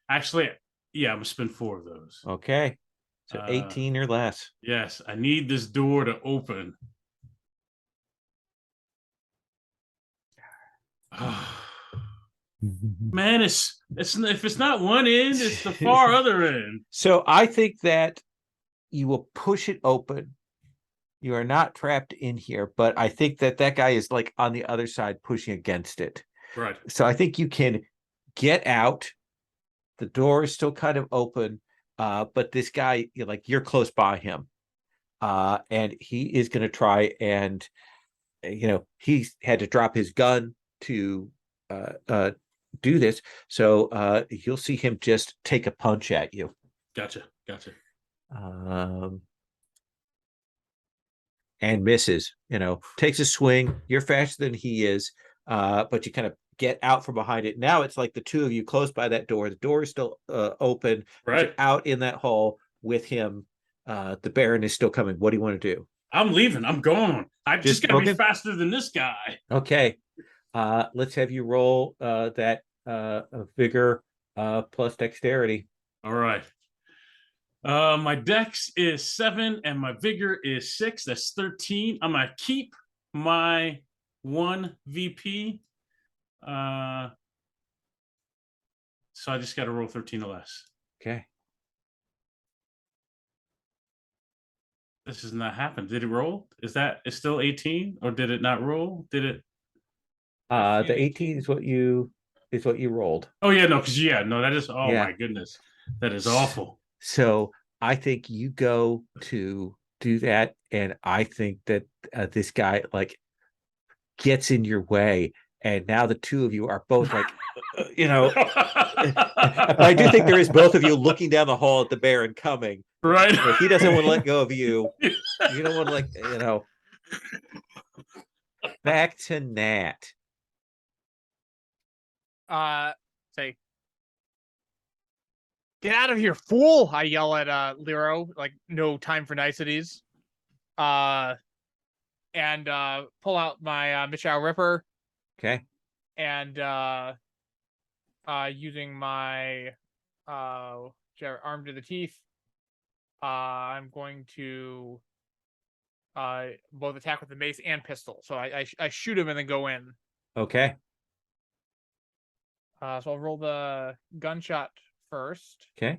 Actually, yeah, I'm going to spend 4 of those. Okay. So 18 or less. Yes, I need this door to open. Man, it's if it's not one end, it's the far other end. So I think that you will push it open. You are not trapped in here, but I think that guy is like on the other side pushing against it. Right. So I think you can get out. The door is still kind of open, but this guy, you're close by him, and he is going to try and, he's had to drop his gun to do this. So you'll see him just take a punch at you. Gotcha. And misses, takes a swing. You're faster than he is, but you kind of get out from behind it. Now it's like the two of you close by that door. The door is still open. Right. Out in that hall with him. The Baron is still coming. What do you want to do? I'm leaving. I'm going. I just got to be faster than this guy. Okay. Let's have you roll that vigor plus dexterity. All right. My dex is 7 and my vigor is 6. That's 13. I'm gonna keep my 1 VP. So I just got to roll 13 or less. Okay. This has not happened. Did it roll? Is still 18 or did it not roll? Did it? The 18 is what you rolled. Oh yeah, no, that is. Oh yeah. My goodness, that is awful. So I think you go to do that, and I think that this guy gets in your way, and now the two of you are both I do think there is both of you looking down the hall at the Baron coming. Right. But he doesn't want to let go of you. You don't want to Back to Nat. Say, get out of here, fool! I yell at Lero, no time for niceties. And pull out my Michelle Ripper. Okay. And using my arm to the teeth, I'm going to both attack with the mace and pistol. So I shoot him and then go in. Okay. So I'll roll the gunshot first. Okay.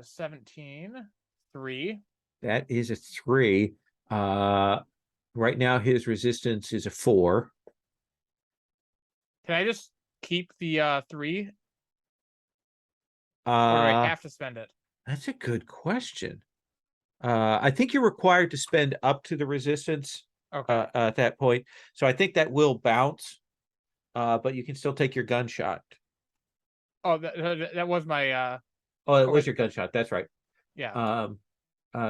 17, 3. That is a 3. Right now his resistance is a 4. Can I just keep the 3? Or do I have to spend it? That's a good question. I think you're required to spend up to the resistance. Okay. At that point. So I think that will bounce, but you can still take your gunshot. Oh, that was my it was your gunshot. That's right. Yeah.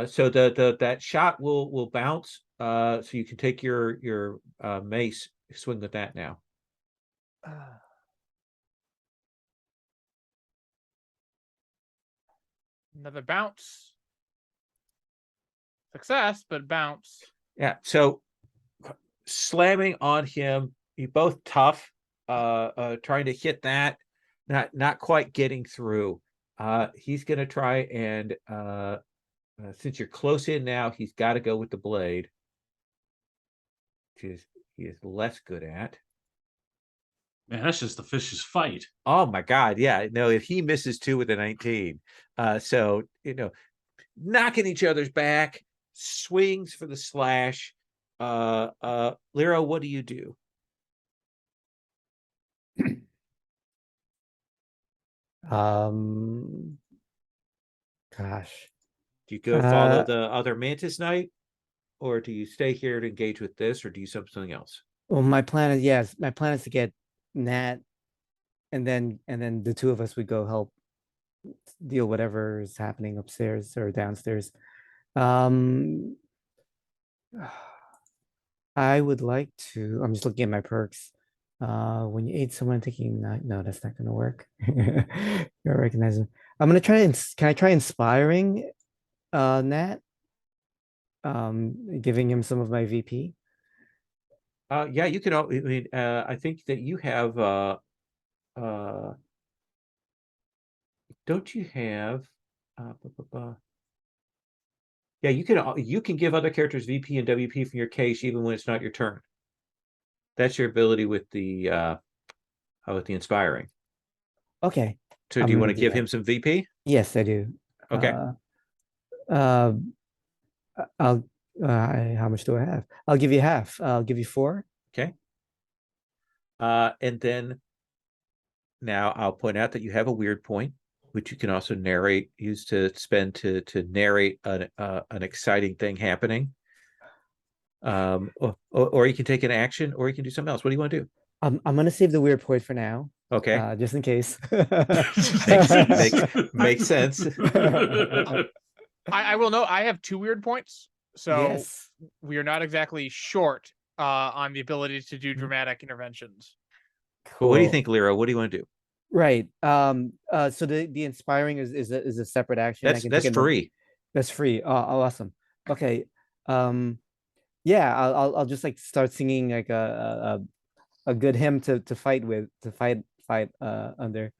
So that shot will bounce. So you can take your mace, swing with that now. Another bounce. Success, but bounce. Yeah. So slamming on him, you both tough, trying to hit that, not quite getting through. He's gonna try and Since you're close in now, he's got to go with the blade, which he is less good at. Man, that's just a vicious fight. Oh my God. Yeah. No, if he misses 2 with a 19. So, knocking each other's back, swings for the slash. Lyra, what do you do? Gosh. Do you go follow the other Mantis Knight, or do you stay here to engage with this, or do you something else? Well, my plan is to get Nat, and then the two of us would go help deal whatever is happening upstairs or downstairs. I would like to. I'm just looking at my perks. When you aid someone taking no, that's not gonna work. You recognize them. I'm gonna try can I try inspiring Nat? Giving him some of my VP. Yeah, you can. I mean, I think that you have. Don't you have? Yeah, you can give other characters VP and WP from your case even when it's not your turn. That's your ability with the inspiring. Okay. So do you want to give him some VP? Yes, I do. Okay. I'll how much do I have? I'll give you half. I'll give you 4. Okay. And then now I'll point out that you have a weird point, which you can also use to spend to narrate an exciting thing happening. Or you can take an action, or you can do something else. What do you want to do? I'm gonna save the weird point for now. Okay. Just in case. Makes sense. I will note I have 2 weird points, so yes. we are not exactly short on the ability to do dramatic interventions. Cool. What do you think, Lyra? What do you want to do? Right. So the inspiring is a separate action. That's free. That's free. Oh, awesome. Okay. Yeah, I'll just like start singing like a good hymn to fight under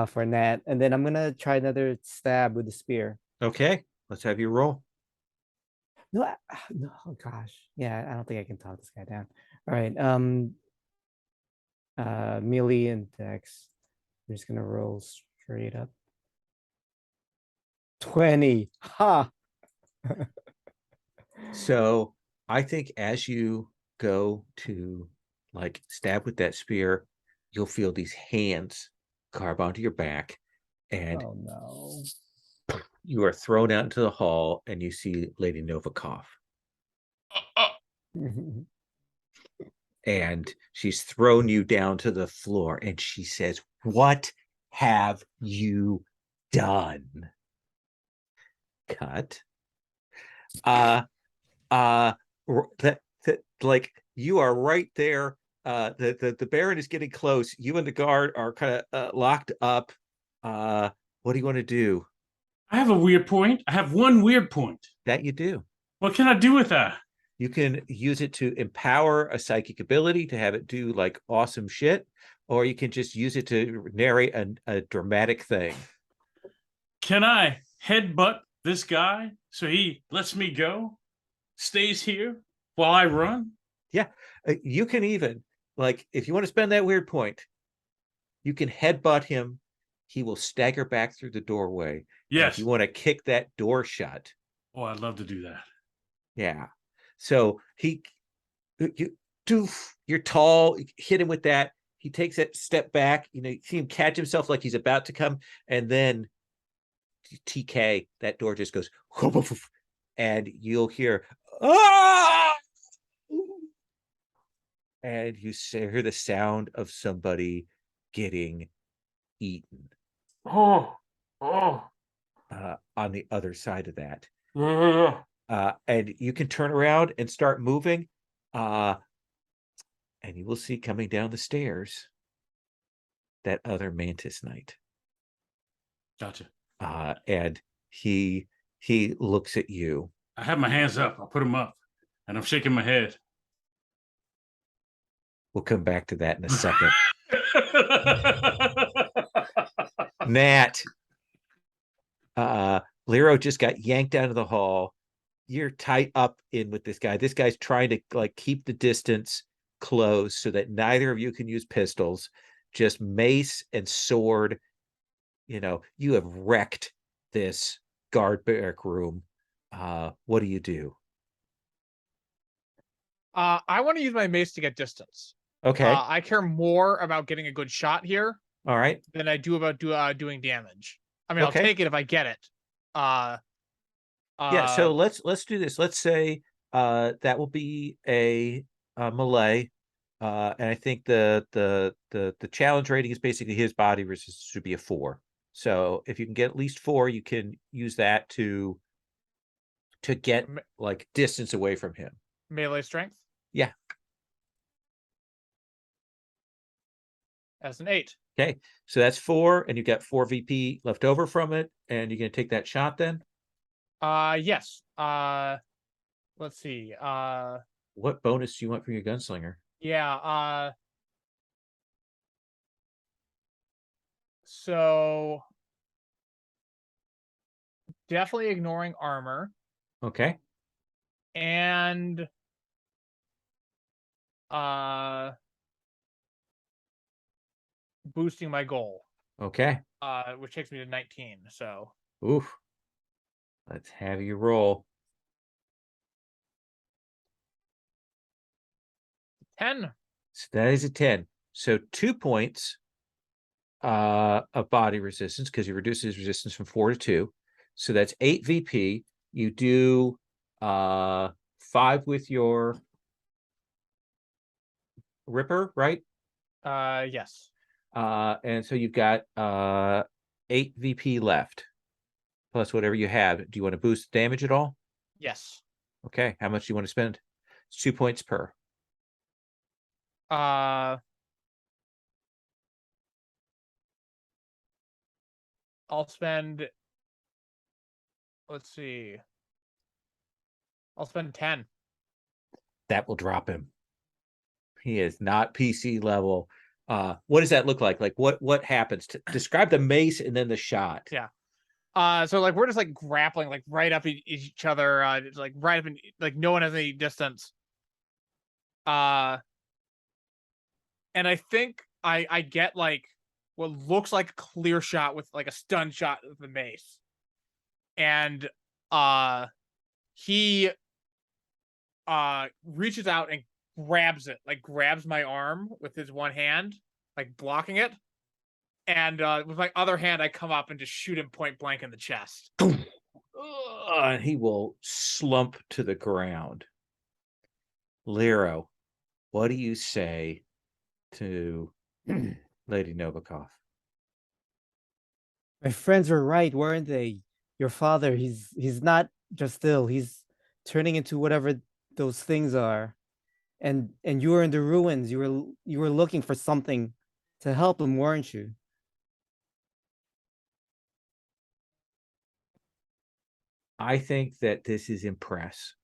for Nat, and then I'm gonna try another stab with the spear. Okay, let's have you roll. No, no, oh gosh, yeah, I don't think I can talk this guy down. All right, melee and dex. I'm just gonna roll straight up. 20. Ha. So I think as you go to like stab with that spear, you'll feel these hands carve onto your back, and oh no. You are thrown out into the hall, and you see Lady Novikov. And she's thrown you down to the floor, and she says, "What have you done?" Cut. Like you are right there. The Baron is getting close. You and the guard are kind of locked up. What do you want to do? I have a weird point. I have one weird point. That you do. What can I do with that? You can use it to empower a psychic ability to have it do like awesome shit, or you can just use it to narrate a dramatic thing. Can I headbutt this guy so he lets me go, stays here while I run? Yeah, you can even, like, if you want to spend that weird point, you can headbutt him. He will stagger back through the doorway. Yes. If you want to kick that door shut. Oh, I'd love to do that. Yeah. So you're tall, hit him with that. He takes that step back. You see him catch himself like he's about to come, and then TK, that door just goes, and you'll hear, ah! And you hear the sound of somebody getting eaten. Oh. On the other side of that. Yeah. And you can turn around and start moving. And you will see coming down the stairs that other Mantis Knight. Gotcha. And he looks at you. I have my hands up. I'll put them up, and I'm shaking my head. We'll come back to that in a second. Nat, Lero just got yanked out of the hall. You're tight up in with this guy. This guy's trying to like keep the distance close so that neither of you can use pistols. Just mace and sword. You have wrecked this guard barrack room. What do you do? I want to use my mace to get distance. Okay. I care more about getting a good shot here All right. than I do about doing damage. I mean, Okay. I'll take it if I get it. Yeah. So let's do this. Let's say that will be a melee. And I think the challenge rating is basically his body resistance should be a 4. So if you can get at least 4, you can use that to get like distance away from him. Melee strength. Yeah. That's an 8. Okay, so that's 4, and you got 4 VP left over from it, and you're gonna take that shot then? Yes. Let's see. What bonus do you want from your gunslinger? Yeah. So definitely ignoring armor. Okay. And boosting my goal. Okay. Which takes me to 19. So Oof. Let's have you roll. 10. So that is a 10. So 2 points of body resistance because you reduce his resistance from 4 to 2. So that's 8 VP. You do 5 with your Ripper, right? Yes. And so you've got 8 VP left, plus whatever you have. Do you want to boost damage at all? Yes. Okay. How much do you want to spend? It's 2 points per. I'll spend. Let's see. I'll spend 10. That will drop him. He is not PC level. What does that look like? Like what happens? Describe the mace and then the shot. Yeah. So like we're just like grappling like right up each other, like right up in like no one has any distance. And I think I get like what looks like a clear shot with like a stun shot with the mace. And he reaches out and grabs it, like grabs my arm with his one hand, like blocking it. And with my other hand, I come up and just shoot him point blank in the chest. He will slump to the ground. Lero, what do you say to Lady Novikov? My friends were right, weren't they? Your father, he's not just ill, he's turning into whatever those things are. And you were in the ruins. You were looking for something to help him, weren't you? I think that this is impress.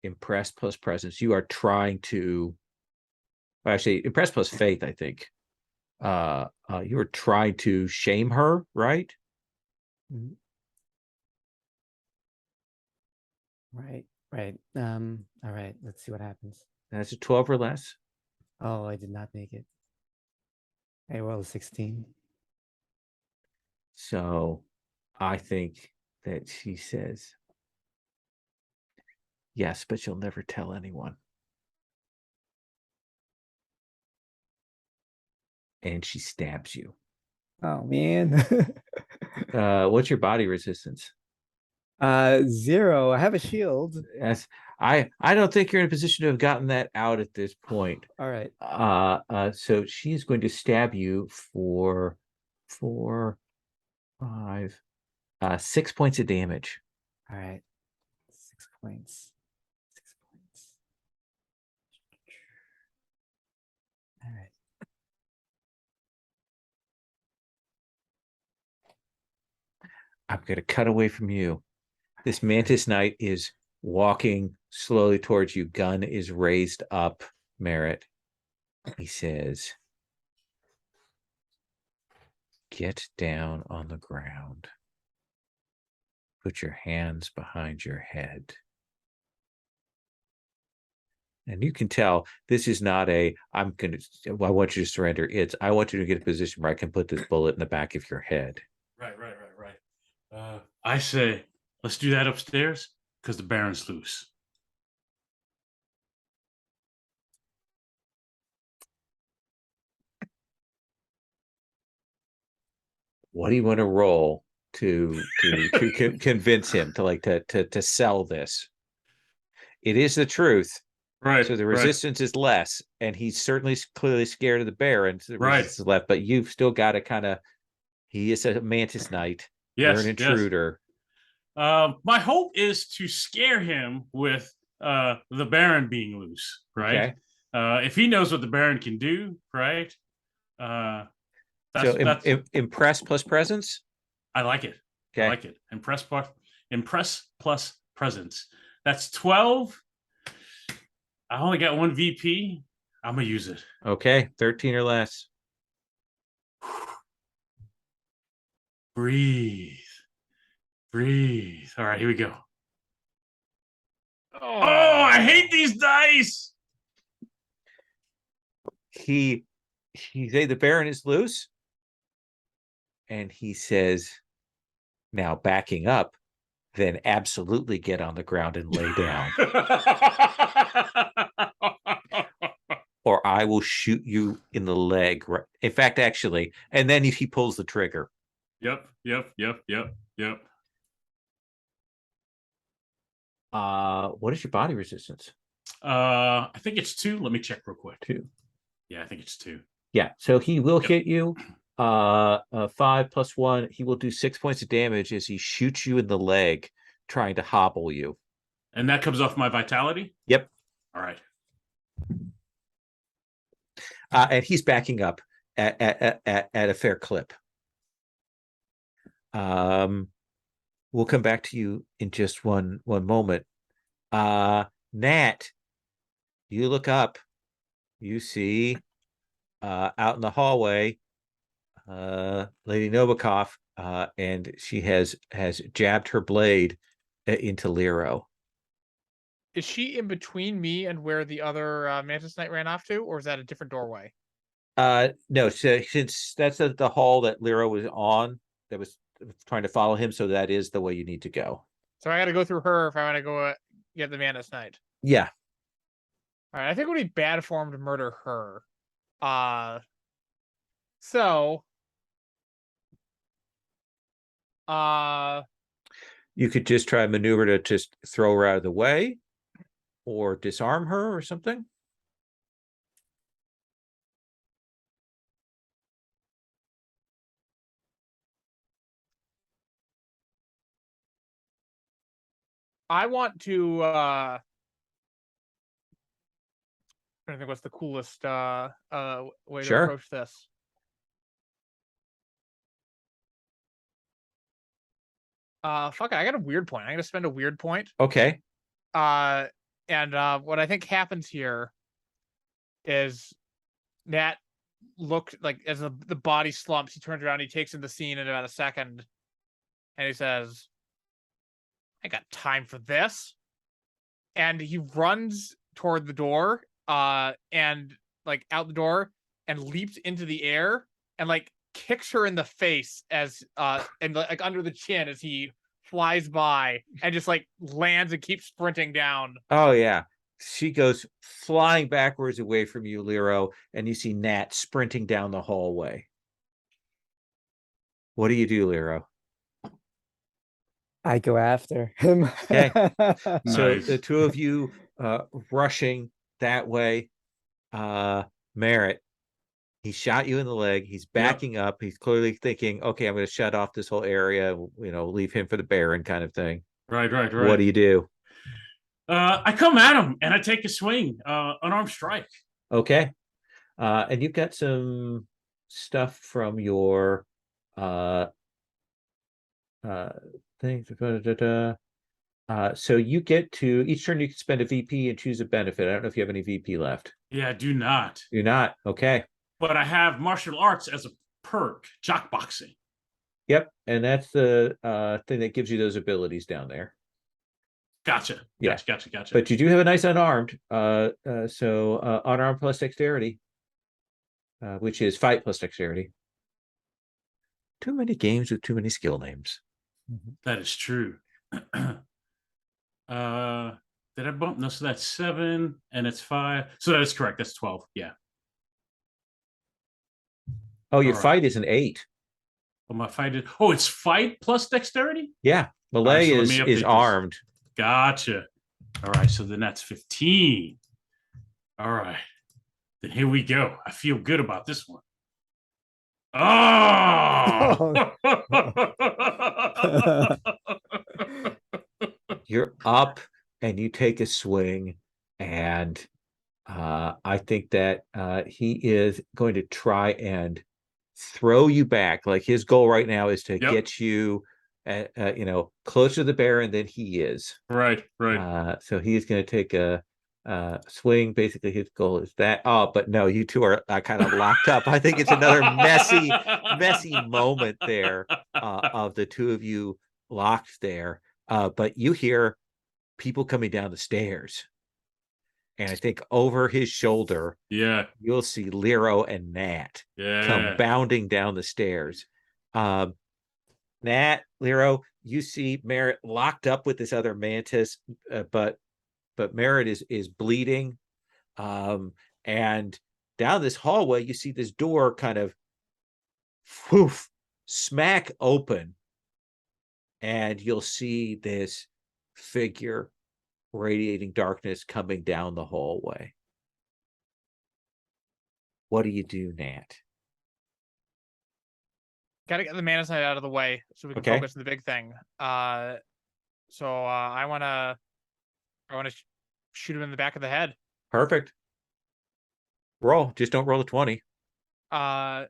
Impress plus presence. You are trying to actually impress plus faith, I think. You were trying to shame her, right? Mm-hmm. Right. All right, let's see what happens. That's a 12 or less. Oh, I did not make it. I rolled a 16. So I think that she says, yes, but you'll never tell anyone. And she stabs you. Oh man. What's your body resistance? 0. I have a shield. Yes, I don't think you're in a position to have gotten that out at this point. All right. So she's going to stab you for 4, 5, 6 points of damage. All right. 6 points. 6 points. All right. I'm going to cut away from you. This Mantis Knight is walking slowly towards you. Gun is raised up, Merritt. He says, get down on the ground. put your hands behind your head. And you can tell this is not I want you to surrender. It's, I want you to get a position where I can put this bullet in the back of your head. Right. I say, let's do that upstairs because the Baron's loose. What do you want to roll to convince him to sell this? It is the truth. Right. So the resistance is less, and he's certainly clearly scared of the Baron. So the resistance is left, but you've still got to kind of. He is a Mantis Knight. You're an intruder. My hope is to scare him with the Baron being loose, right? Okay. If he knows what the Baron can do, right? Impress plus presence. I like it. Okay. I like it. Impress plus presence. That's 12. I only got one VP. I'm gonna use it. Okay, 13 or less. Breathe. All right, here we go. Oh, I hate these dice. He say the Baron is loose, and he says, now backing up, then absolutely get on the ground and lay down. Or I will shoot you in the leg. In fact, actually, and then he pulls the trigger. Yep. What is your body resistance? I think it's 2. Let me check real quick. 2. Yeah, I think it's 2. Yeah, so he will hit you. 5 plus 1. He will do 6 points of damage as he shoots you in the leg, trying to hobble you. And that comes off my vitality? Yep. All right. And he's backing up at a fair clip. We'll come back to you in just one moment. Nat, you look up, you see out in the hallway Lady Novikov, and she has jabbed her blade into Lero. Is she in between me and where the other Mantis Knight ran off to, or is that a different doorway? No, so since that's the hall that Lero was on, that was trying to follow him, so that is the way you need to go. So I got to go through her if I want to go get the Mantis Knight. Yeah. All right, I think it would be bad form to murder her. So you could just try a maneuver to just throw her out of the way or disarm her or something. I want to I don't think what's the coolest way to approach this. Fuck it, I got a weird point. I'm gonna spend a weird point. Okay. And what I think happens here is Nat looked like as the body slumps, he turns around, he takes in the scene in about a second, and he says, I got time for this. And he runs toward the door, and like out the door, and leaps into the air and like kicks her in the face as and like under the chin as he flies by and just like lands and keeps sprinting down. Oh yeah. She goes flying backwards away from you, Lero, and you see Nat sprinting down the hallway. What do you do, Lero? I go after him. Okay. So the two of you rushing that way. Merritt, he shot you in the leg. He's backing up. He's clearly thinking, okay, I'm going to shut off this whole area, leave him for the Baron kind of thing. Right. What do you do? I come at him and I take a swing, unarmed strike. Okay. And you've got some stuff from your things. So you get to each turn you can spend a VP and choose a benefit. I don't know if you have any VP left. Yeah, I do not. You're not. Okay. But I have martial arts as a perk, jock boxing. Yep, and that's the thing that gives you those abilities down there. Gotcha. Yeah. Gotcha. But you do have a nice unarmed. So unarmed plus dexterity, which is fight plus dexterity. Too many games with too many skill names. That is true. Did I bump? No, so that's 7 and it's 5. So that is correct. That's 12. Yeah. Oh, your All right. fight is an 8. Oh, my fight is. Oh, it's fight plus dexterity? Yeah. Malay so let me update is this. armed. Gotcha. All right. So then that's 15. All right. Then here we go. I feel good about this one. Oh! You're up and you take a swing, and I think that he is going to try and throw you back. Like his goal right now is to get you, closer to the Baron than he is. Right. So he is going to take a swing. Basically, his goal is that. Oh, but no, you two are kind of locked up. I think it's another messy moment there of the two of you locked there. But you hear people coming down the stairs. And I think over his shoulder, you'll see Lero and Nat come bounding down the stairs. Nat, Lero, you see Merritt locked up with this other mantis, but Merritt is bleeding. And down this hallway, you see this door kind of smack open, and you'll see this figure radiating darkness coming down the hallway. What do you do, Nat? Gotta get the mana side out of the way so we can focus on the big thing. I wanna shoot him in the back of the head. Perfect. Roll. Just don't roll a 20. Do I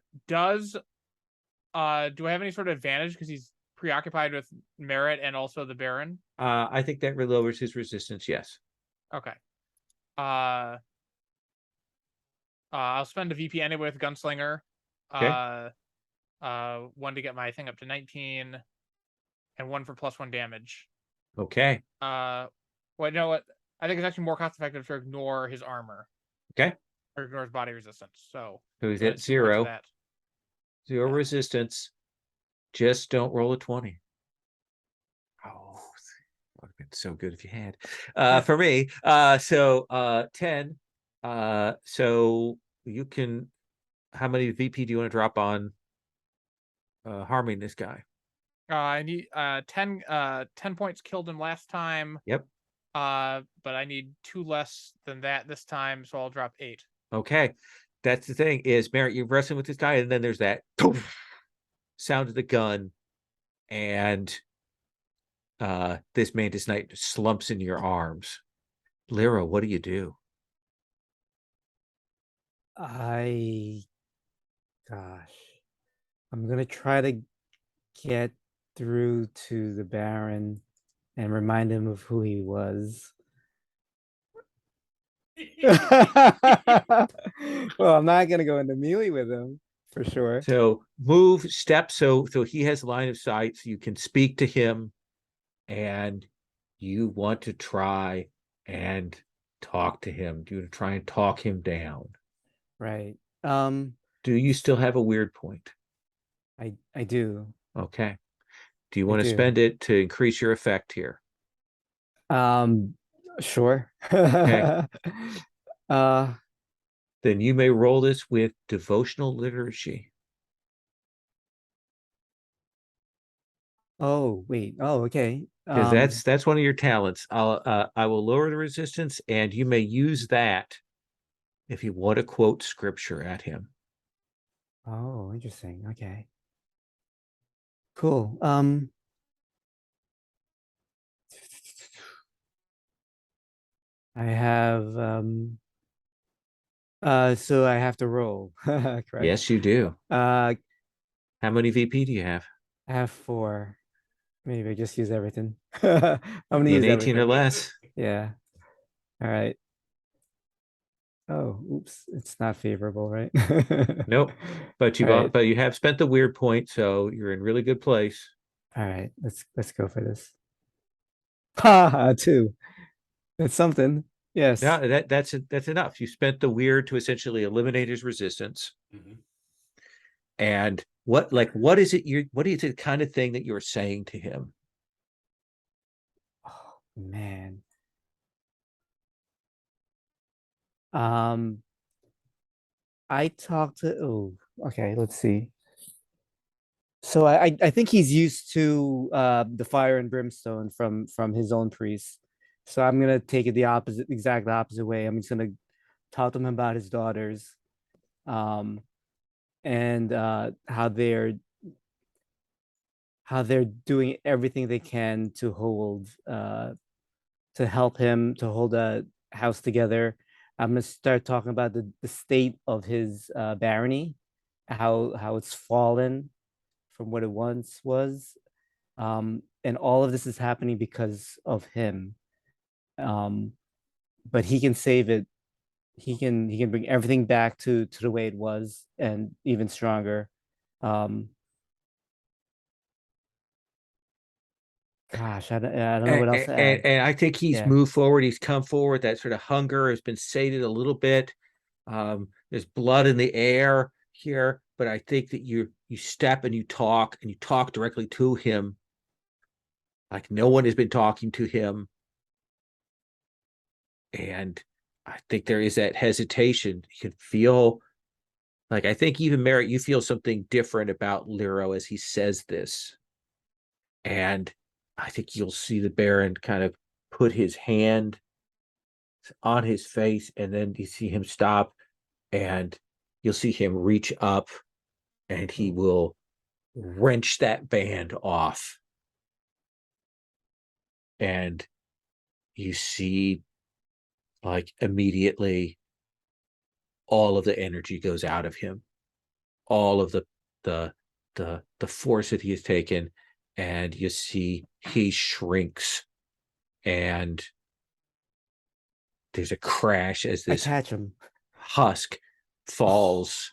have any sort of advantage because he's preoccupied with Merritt and also the Baron? I think that lowers his resistance, yes. Okay. I'll spend a VP anyway with Gunslinger. Okay. 1 to get my thing up to 19, and 1 for +1 damage. Okay. Well, you know what? I think it's actually more cost effective to ignore his armor. Okay. Or ignore his body resistance. So he's at 0. 0 resistance. Just don't roll a 20. Oh, would have been so good if you had. For me, 10. So you can. How many VP do you want to drop on harming this guy? I need 10 points killed him last time. Yep. But I need 2 less than that this time, so I'll drop 8. Okay. That's the thing is, Merritt, you're wrestling with this guy, and then there's that sound of the gun, and this Mantis Knight slumps in your arms. Lyra, what do you do? I'm gonna try to get through to the Baron and remind him of who he was. Well, I'm not gonna go into melee with him for sure. So move, step, so he has line of sight, so you can speak to him, and you want to try and talk to him. You want to try and talk him down. Right. Do you still have a weird point? I do. Okay. Do you want to spend it to increase your effect here? Sure. Okay. Then you may roll this with devotional liturgy. Oh, wait. Oh, okay. Because that's one of your talents. I will lower the resistance, and you may use that if you want to quote scripture at him. Oh, interesting. Okay. Cool. I have so I have to roll, correct? Yes, you do. How many VP do you have? I have 4. Maybe I just use everything. I'm gonna use 18 everything. or less. Yeah. All right. Oh, oops, it's not favorable, right? Nope. But All right, but you have spent the weird point, so you're in really good place. all right. Let's go for this. Ha, two. That's something. Yes. Yeah, that's enough. You spent the weird to essentially eliminate his resistance. Mhm. And what is it what is it kind of thing that you're saying to him? Oh man. Um, I talked to. Oh, okay. Let's see. So I think he's used to the fire and brimstone from his own priest. So I'm gonna take it the opposite, exact opposite way. I'm just gonna talk to him about his daughters, um, and how they're doing everything they can to hold to help him to hold a house together. I'm gonna start talking about the state of his barony, how it's fallen from what it once was, and all of this is happening because of him. Um, but he can save it. He can bring everything back to the way it was and even stronger. Um, gosh, I don't know what else to add. And I think he's Yeah. moved forward. He's come forward. That sort of hunger has been sated a little bit. There's blood in the air here, but I think that you step and you talk directly to him, like no one has been talking to him. And I think there is that hesitation. You can feel like I think even Merritt, you feel something different about Lero as he says this. And I think you'll see the Baron kind of put his hand on his face, and then you see him stop, and you'll see him reach up, and he will wrench that band off. And you see, like, immediately all of the energy goes out of him, all of the the force that he has taken, and you see he shrinks, and there's a crash as I this catch him. husk falls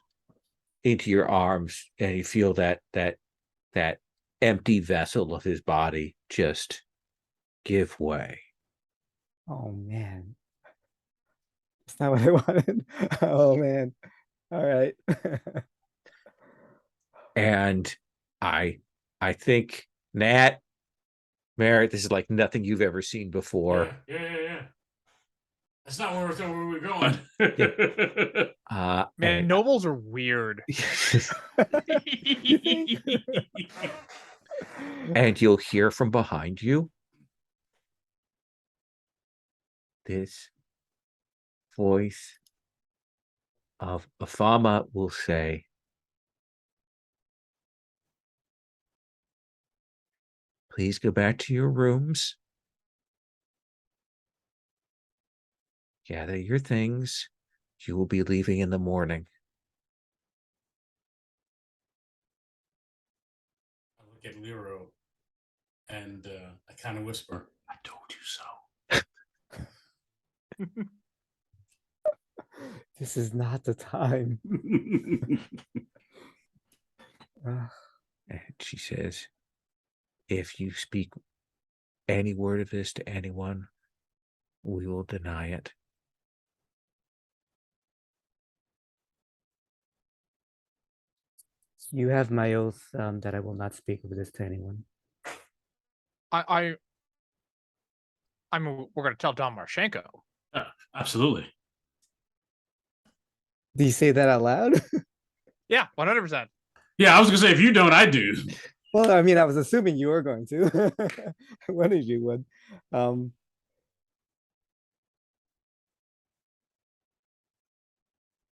into your arms, and you feel that empty vessel of his body just give way. Oh man. It's not what I wanted. Oh man. All right. And I I think Nat, Merritt, this is like nothing you've ever seen before. Yeah. That's not where we're going. Man, nobles are weird. You think? And you'll hear from behind you this voice of Afama will say, please go back to your rooms, gather your things. You will be leaving in the morning. I look at Lero and I kind of whisper, I told you so. This is not the time. And she says, if you speak any word of this to anyone, we will deny it. You have my oath that I will not speak of this to anyone. I mean, we're gonna tell Don Marchenko. Absolutely. Do you say that out loud? Yeah, 100%. Yeah, I was gonna say if you don't, I do. Well, I mean, I was assuming you were going to. What did you would?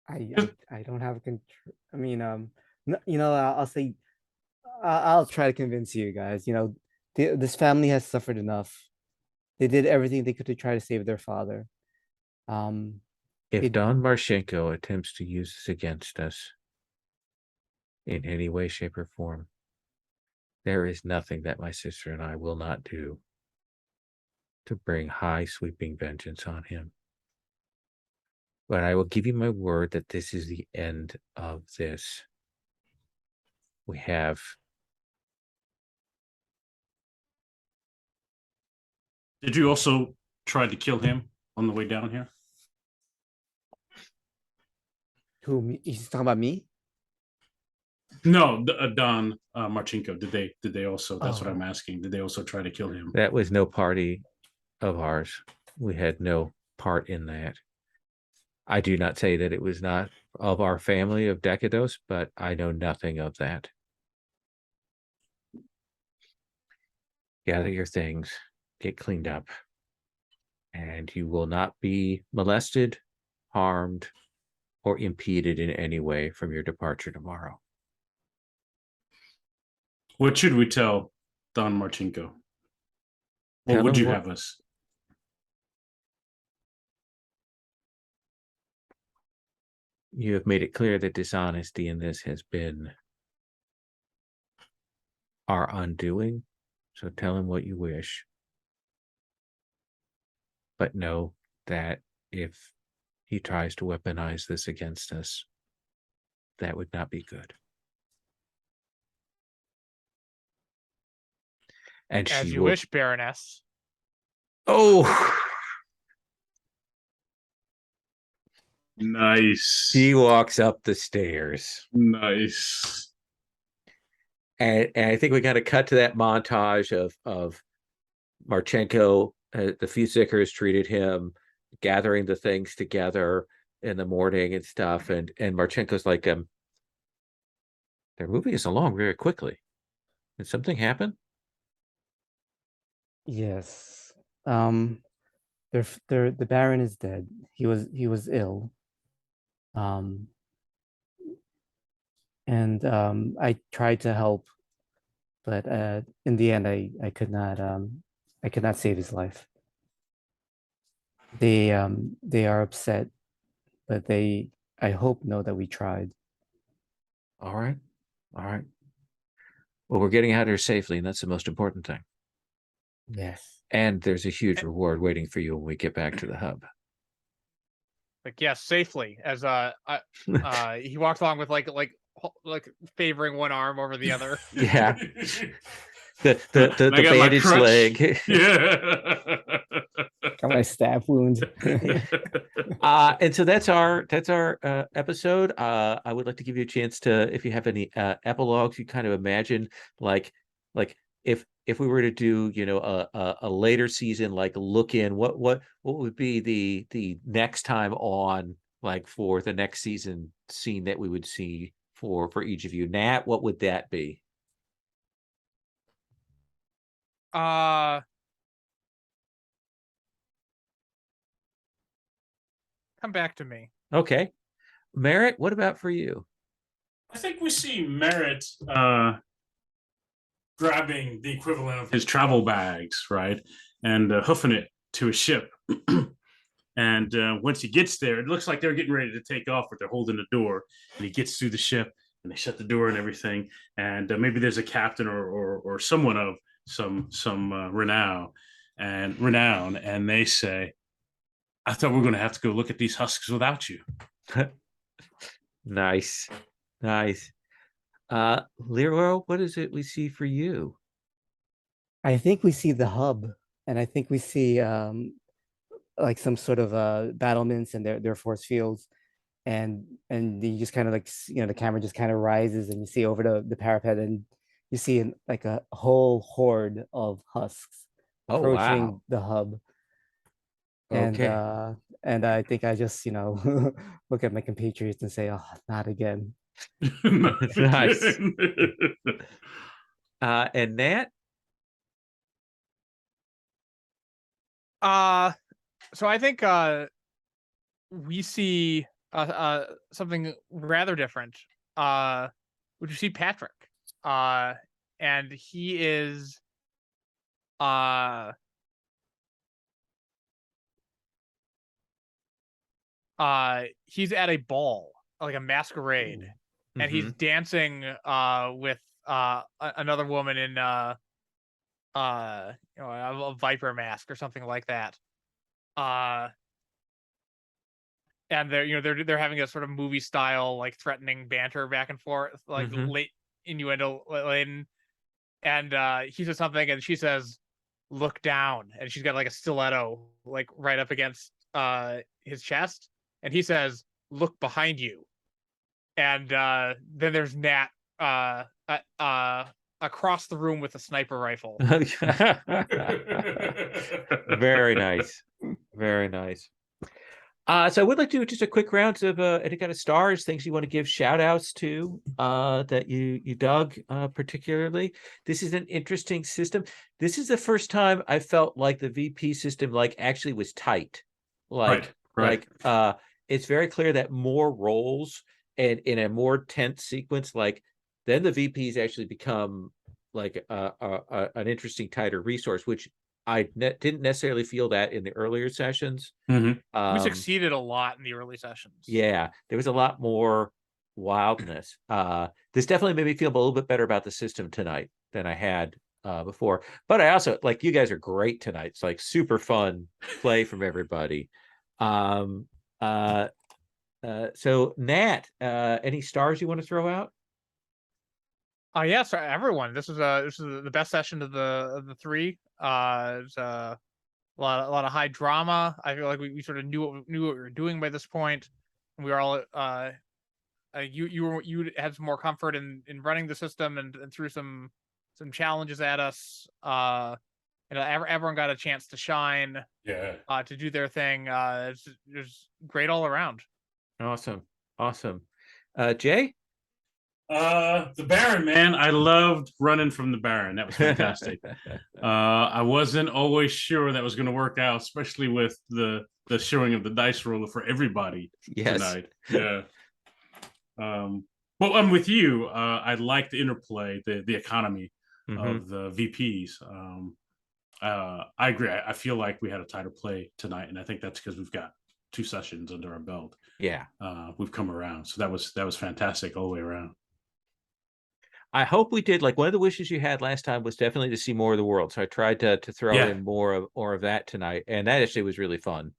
I don't have control. I mean, I'll say I'll try to convince you guys. This family has suffered enough. They did everything they could to try to save their father. Um, If it Don Marchenko attempts to use this against us in any way, shape, or form, there is nothing that my sister and I will not do to bring high sweeping vengeance on him. But I will give you my word that this is the end of this. We have... Did you also try to kill him on the way down here? Who? He's talking about me? No, Don Marchenko. Did they also? That's what I'm Oh. asking. Did they also try to kill him? That was no party of ours. We had no part in that. I do not say that it was not of our family of Decados, but I know nothing of that. Gather your things, get cleaned up, and you will not be molested, harmed, or impeded in any way from your departure tomorrow. What should we tell Don Marchenko? What Tell would him you what- have us? You have made it clear that dishonesty in this has been our undoing, so tell him what you wish. But know that if he tries to weaponize this against us, that would not be good. And As she you will... wish, Baroness. Oh! Nice. He walks up the stairs. Nice. And I think we got to cut to that montage of Marchenko, the Fusickers treated him, gathering the things together in the morning and stuff. And Marchenko's like, they're moving us along very quickly. Did something happen? Yes. The Baron is dead. He was ill. And I tried to help, but in the end I could not save his life. They are upset, but I hope know that we tried. All right. Well, we're getting out of here safely, and that's the most important thing. Yes. And there's a huge reward waiting for you when we get back to the hub. Like, yes, safely. As he walks along with like favoring one arm over the other. Yeah. The bandaged leg. Yeah. Got my stab wound. And so that's our episode. I would like to give you a chance to, if you have any epilogues, you kind of imagine like if we were to do, a later season, like look in, what would be the next time on, like for the next season scene that we would see for each of you. Nat, what would that be? Come back to me. Okay. Merritt, what about for you? I think we see Merritt grabbing the equivalent of his travel bags, right? And hoofing it to a ship. And once he gets there, it looks like they're getting ready to take off, but they're holding the door. And he gets through the ship, and they shut the door and everything. And maybe there's a captain or someone of some renown, and they say, "I thought we were going to have to go look at these husks without you." Nice. Lero, what is it we see for you? I think we see the hub, and I think we see like some sort of battlements and their force fields, and you just kind of like, the camera just kind of rises and you see over the parapet, and you see like a whole horde of husks approaching the hub. Okay. And I think I just look at my compatriots and say, "Oh, not again." Nice. And Nat? So I think we see something rather different. Would you see Patrick? And he is he's at a ball, like a masquerade, and he's dancing with another woman in a viper mask or something like that. and they're having a sort of movie style like threatening banter back and forth, like late innuendo laden. And he says something, and she says, "Look down," and she's got like a stiletto like right up against his chest, and he says, "Look behind you." And then there's Nat across the room with a sniper rifle. Very nice, very nice. So I would like to do just a quick round of any kind of stars, things you want to give shout outs to that you dug particularly. This is an interesting system. This is the first time I felt like the VP system like actually was tight. Like it's very clear that more roles and in a more tense sequence, like then the VPs actually become like an interesting tighter resource, which I didn't necessarily feel that in the earlier sessions. We succeeded a lot in the early sessions. Yeah, there was a lot more wildness. This definitely made me feel a little bit better about the system tonight than I had before. But I also, like, you guys are great tonight. It's like super fun play from everybody. So Nat, any stars you want to throw out? Yeah, so everyone. This is the best session of the three. It's a lot of high drama. I feel like we sort of knew what we were doing by this point. We were all you had some more comfort in running the system and threw some challenges at us. Everyone got a chance to shine. Yeah. To do their thing. It's great all around. Awesome. Jay? The Baron, man. I loved running from the Baron. That was fantastic. I wasn't always sure that was going to work out, especially with the showing of the dice roller for everybody tonight. Yeah. Well, I'm with you. I like the interplay, the economy of the VPs. I agree. I feel like we had a tighter play tonight, and I think that's because we've got 2 sessions under our belt. Yeah. We've come around. So that was fantastic all the way around. I hope we did. Like, one of the wishes you had last time was definitely to see more of the world. So I tried to throw in more of that tonight, and that actually was really fun.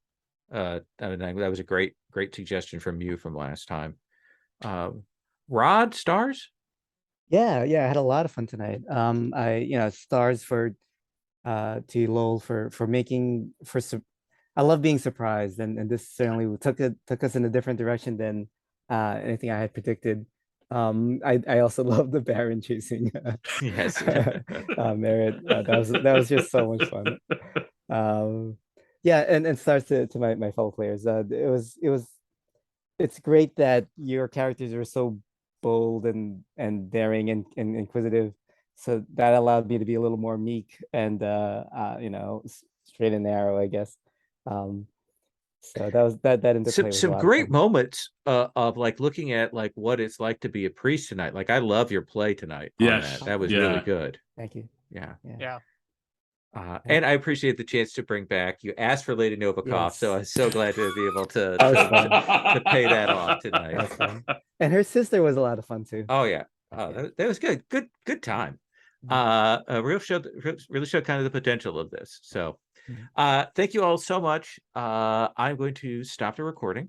I mean, that was a great suggestion from you from last time. Rod, stars? Yeah, I had a lot of fun tonight. Stars for to Lowell for making I love being surprised, and this certainly took us in a different direction than anything I had predicted. I also love the Baron chasing Yes. Merritt. That was just so much fun. And stars to my fellow players. It's great that your characters are so bold and daring and inquisitive. So that allowed me to be a little more meek and straight and narrow, I guess. So that interplay was some great moments of like looking at like what it's like to be a priest tonight. Like, I love your play tonight. Yes, that was really good. Thank you. Yeah. And I appreciate the chance to bring back. You asked for Lady Novikov, so I was so glad to be able to pay that off tonight. And her sister was a lot of fun too. Oh yeah, that was good. Good time. Really showed kind of the potential of this. So, thank you all so much. I'm going to stop the recording.